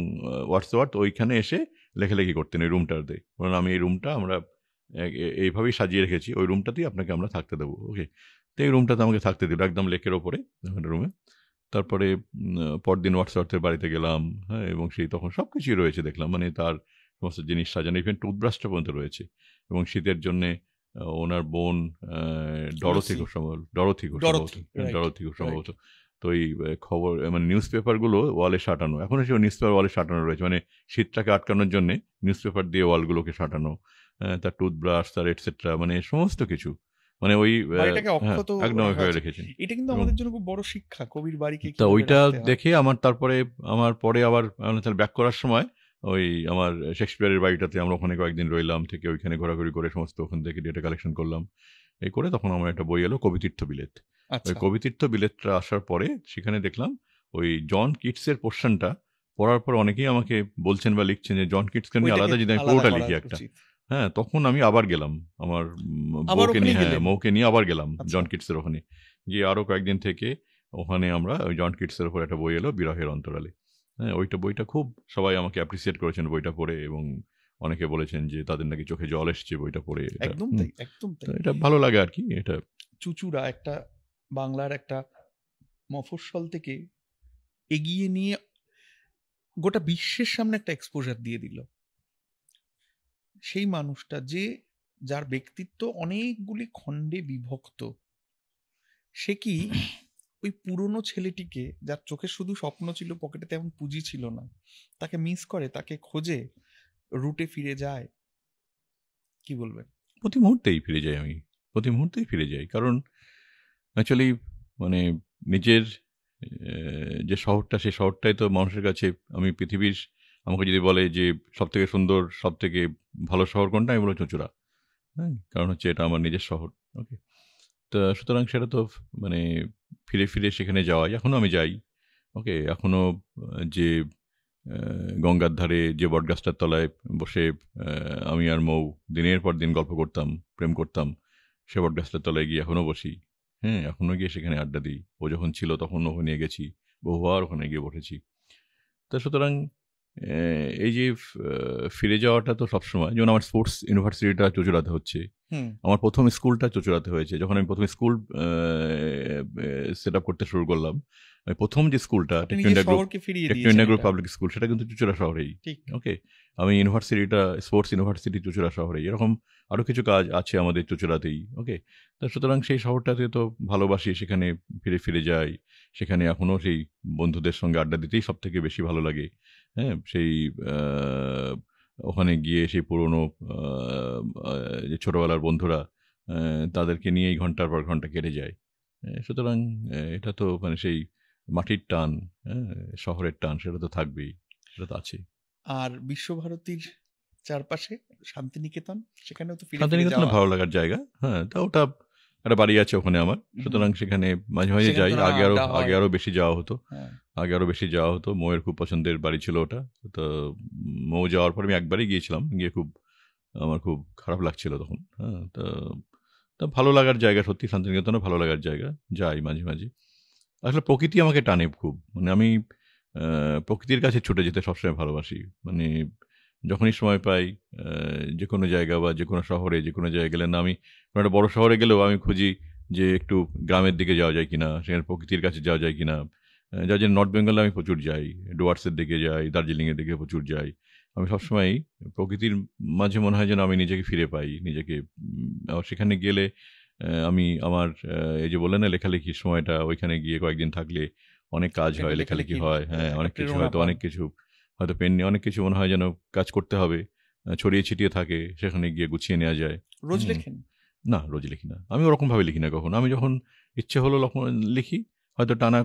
ওয়াটসওয়ার্থ ওইখানে এসে লেখালেখি করতেন ওই রুমটাতে। বলুন আমি এই রুমটা আমরা এইভাবেই সাজিয়ে রেখেছি, ওই রুমটাতেই আপনাকে আমরা থাকতে দেবো। ওকে, তো এই রুমটাতে আমাকে থাকতে দিল একদম লেকের ওপরে রুমে। তারপরে পরদিন ওয়াটসওয়ার্থের বাড়িতে গেলাম, হ্যাঁ, এবং সেই তখন সব কিছুই রয়েছে দেখলাম, মানে তার সমস্ত জিনিস সাজানো, ইভেন টুথব্রাশটা পর্যন্ত রয়েছে। এবং শীতের জন্যে ওনার বোন ডরোথি খুব সম্ভবত, তো এই খবর মানে নিউজ পেপারগুলো ওয়ালে সাঁটানো, এখনও সেই নিউজ পেপার ওয়ালে সাঁটানো রয়েছে, মানে শীতটাকে আটকানোর জন্যে নিউজ পেপার দিয়ে ওয়ালগুলোকে সাঁটানো, তার টুথব্রাশ, তার এটসেট্রা, মানে সমস্ত কিছু, মানে ওই একদম রেখেছেন। এটা কিন্তু আমাদের জন্য খুব বড় শিক্ষা, কবির বাড়িকে। তা ওইটা দেখে আমার পরে আবার ব্যাক করার সময় ওই আমার শেক্সপিয়ারের বাড়িটাতে আমরা ওখানে কয়েকদিন রইলাম, থেকে ওইখানে ঘোরাঘুরি করে সমস্ত ওখান থেকে ডেটা কালেকশন করলাম। এই করে তখন আমার একটা বই এলো কবিতীর্থ বিলেত। ওই কবিতীর্থ বিলেতটা আসার পরে সেখানে দেখলাম ওই জন কিটসের পোর্শনটা পড়ার পর অনেকেই আমাকে বলছেন বা লিখছেন যে জন কিটসকে নিয়ে আলাদা যদি আমি পুরোটা লিখি একটা। হ্যাঁ, তখন আমি আবার গেলাম আমার মৌকে নিয়ে আবার গেলাম জন কিটসের ওখানে গিয়ে আরো কয়েকদিন থেকে ওখানে আমরা ওই জন কিটসের উপর একটা বই এলো বিরহের অন্তরালে। হ্যাঁ, বইটা খুব সবাই আমাকে অ্যাপ্রিসিয়েট করেছেন বইটা পড়ে, এবং অনেকে বলেছেন যে তাদের নাকি চোখে জল এসছে বইটা পড়ে। একদম তাই, একদম তো তাই। এটা ভালো লাগে আর কি। এটা চুচুড়া একটা বাংলার একটা মফস্বল থেকে এগিয়ে নিয়ে গোটা বিশ্বের সামনে একটা এক্সপোজার দিয়ে দিল। সেই মানুষটা যার ব্যক্তিত্ব অনেকগুলি খণ্ডে বিভক্ত, সে কি ওই পুরনো ছেলেটিকে, যার চোখে শুধু স্বপ্ন ছিল, পকেটে তেমন পুঁজি ছিল না, তাকে মিস করে, তাকে খোঁজে, রুটে ফিরে যায়? কি বলবেন? প্রতি মুহূর্তেই ফিরে যাই, কারণ অ্যাকচুয়ালি মানে নিজের যে শহরটা, সেই শহরটাই তো মানুষের কাছে, আমি পৃথিবীর, আমাকে যদি বলে যে সব থেকে সুন্দর, সব থেকে ভালো শহর কোনটা, আমি বলবো চুঁচুড়া। হ্যাঁ, কারণ হচ্ছে এটা আমার নিজের শহর। ওকে, তো সুতরাং সেটা তো মানে ফিরে ফিরে সেখানে যাওয়াই, এখনও আমি যাই। ওকে, এখনও যে গঙ্গার ধারে যে বটগাছটার তলায় বসে আমি আর মৌ দিনের পর দিন গল্প করতাম, প্রেম করতাম, সে বটগাছটার তলায় গিয়ে এখনও বসি। হ্যাঁ, এখনও গিয়ে সেখানে আড্ডা দিই। ও যখন ছিল তখন ওখানে গেছি, বহুবার ওখানে গিয়ে বসেছি। তো সুতরাং এই যে ফিরে যাওয়াটা তো সবসময়, যেমন আমার স্পোর্টস ইউনিভার্সিটিটা চুঁচুড়াতে হচ্ছে, আমার প্রথম স্কুলটা চুঁচুড়াতে হয়েছে। যখন আমি প্রথম স্কুল সেট আপ করতে শুরু করলাম, আমি প্রথম যে স্কুলটা Techno India group public school, সেটা কিন্তু চুঁচুড়া শহরেই। ওকে, আমি ইউনিভার্সিটিটা স্পোর্টস ইউনিভার্সিটি চুঁচুড়া শহরেই। এরকম আরও কিছু কাজ আছে আমাদের চুঁচুড়াতেই। ওকে, তা সুতরাং সেই শহরটাতে তো ভালোবাসি, সেখানে ফিরে ফিরে যাই। সেখানে এখনও সেই বন্ধুদের সঙ্গে আড্ডা দিতেই সব থেকে বেশি ভালো লাগে। হ্যাঁ, সেই ওখানে গিয়ে সেই পুরনো যে ছোটোবেলার বন্ধুরা, তাদেরকে নিয়েই ঘন্টার পর ঘন্টা কেটে যায়। সুতরাং এটা তো মানে সেই মাটির টান, শহরের টান, সেটা তো থাকবেই, সেটা তো আছেই। আর বিশ্বভারতীর চারপাশে শান্তিনিকেতন, সেখানেও তো শান্তিনিকেতন ভালো লাগার জায়গা। হ্যাঁ, তা ওটা একটা বাড়ি আছে ওখানে আমার, সুতরাং সেখানে মাঝে মাঝে যাই। আগে আরো বেশি যাওয়া হতো। মৌয়ের খুব পছন্দের বাড়ি ছিল ওটা। তো মৌ যাওয়ার পর আমি একবারই গিয়েছিলাম, গিয়ে আমার খুব খারাপ লাগছিল তখন। হ্যাঁ, তা ভালো লাগার জায়গা, সত্যি শান্তিনিকেতনও ভালো লাগার জায়গা, যাই মাঝে মাঝে। আসলে প্রকৃতি আমাকে টানে খুব, মানে আমি প্রকৃতির কাছে ছুটে যেতে সবসময় ভালোবাসি। মানে যখনই সময় পাই, যে কোনো জায়গা বা যে কোনো শহরে, যে কোনো জায়গায় গেলে, না আমি কোনো একটা বড় শহরে গেলেও আমি খুঁজি যে একটু গ্রামের দিকে যাওয়া যায় কিনা, সেখানে প্রকৃতির কাছে যাওয়া যায় কিনা। যার জন্য নর্থ বেঙ্গলে আমি প্রচুর যাই, ডুয়ার্সের দিকে যাই, দার্জিলিংয়ের দিকে প্রচুর যাই। আমি সবসময়ই প্রকৃতির মাঝে মনে হয় যেন আমি নিজেকে ফিরে পাই, নিজেকে। আবার সেখানে গেলে আমি আমার এই যে বললেন না লেখালেখির সময়টা, ওইখানে গিয়ে কয়েকদিন থাকলে অনেক কাজ হয়, লেখালেখি হয়। হ্যাঁ, অনেক কিছু হয়তো, হয়তো পেন নিয়ে অনেক কিছু মনে হয় যেন কাজ করতে হবে, ছড়িয়ে ছিটিয়ে থাকে, সেখানে গিয়ে গুছিয়ে নেওয়া যায়। রোজ লেখেন? না, রোজ লিখি না, আমি ওরকমভাবে লিখি না কখনো। আমি যখন ইচ্ছে হলো লিখি, হয়তো টানা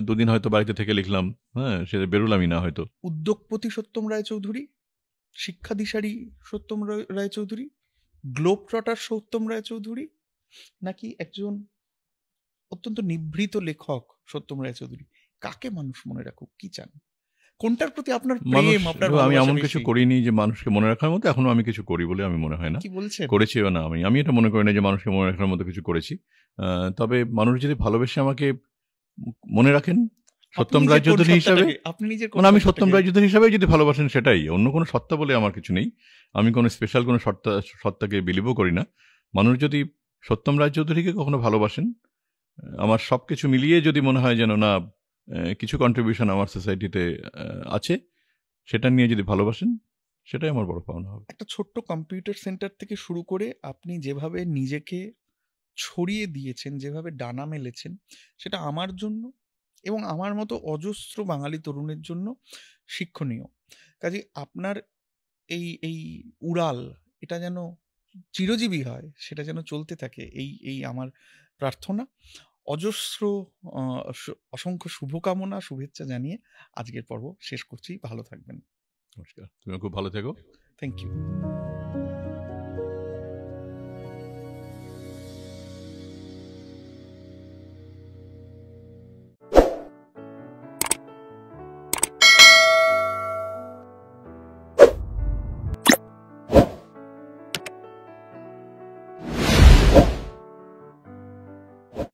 2 দিন হয়তো বাড়িতে থেকে লিখলাম, হ্যাঁ, সেটা বেরোলামই না হয়তো। উদ্যোগপতি সত্যম রায়চৌধুরী, শিক্ষাদিশারি সত্যম রায়চৌধুরী, গ্লোব ট্রটার সত্যম রায়চৌধুরী, নাকি একজন অত্যন্ত নিভৃত লেখক সত্যম রায়চৌধুরী? কাকে মানুষ মনে রাখুক, কি চান? কোনটার প্রতি আপনার প্রেম, আপনার ভালোবাসা? আমি এমন কিছু করিনি যে মানুষকে মনে রাখার মতো এখনো আমি কিছু করি বলে আমি মনে হয় না। কি বলছেন? করেছি না, আমি এটা মনে করি না যে মানুষকে মনে রাখার মতো কিছু করেছি। তবে মানুষ যদি ভালোবেসে আমাকে মনে রাখেন সত্যম রায়চৌধুরী হিসাবে, মানে আমি সত্যম রায়চৌধুরী হিসাবে যদি ভালোবাসেন, সেটাই। অন্য কোনো সত্তা বলে আমার কিছু নেই। আমি কোনো স্পেশাল কোনো সত্তাকে বিলিভও করি না। মানুষ যদি সত্যম রায়চৌধুরীকে কখনো ভালোবাসেন, আমার সব কিছু মিলিয়ে যদি মনে হয় যেন না কিছু কন্ট্রিবিউশন আমার সোসাইটিতে আছে, সেটা নিয়ে যদি ভালোবাসেন, সেটাই আমার বড় পাওনা হবে। একটা ছোট্ট কম্পিউটার সেন্টার থেকে শুরু করে আপনি যেভাবে নিজেকে ছড়িয়ে দিয়েছেন, যেভাবে ডানা মেলেছেন, সেটা আমার জন্য এবং আমার মতো অজস্র বাঙালি তরুণের জন্য শিক্ষণীয়। কাজে আপনার এই উড়াল, এটা যেন চিরজীবী হয়, সেটা যেন চলতে থাকে, এই আমার প্রার্থনা। অজস্র অসংখ্য শুভকামনা, শুভেচ্ছা জানিয়ে আজকের পর্ব শেষ করছি। ভালো থাকবেন। নমস্কার, তুমি খুব ভালো থেকো। Thank you.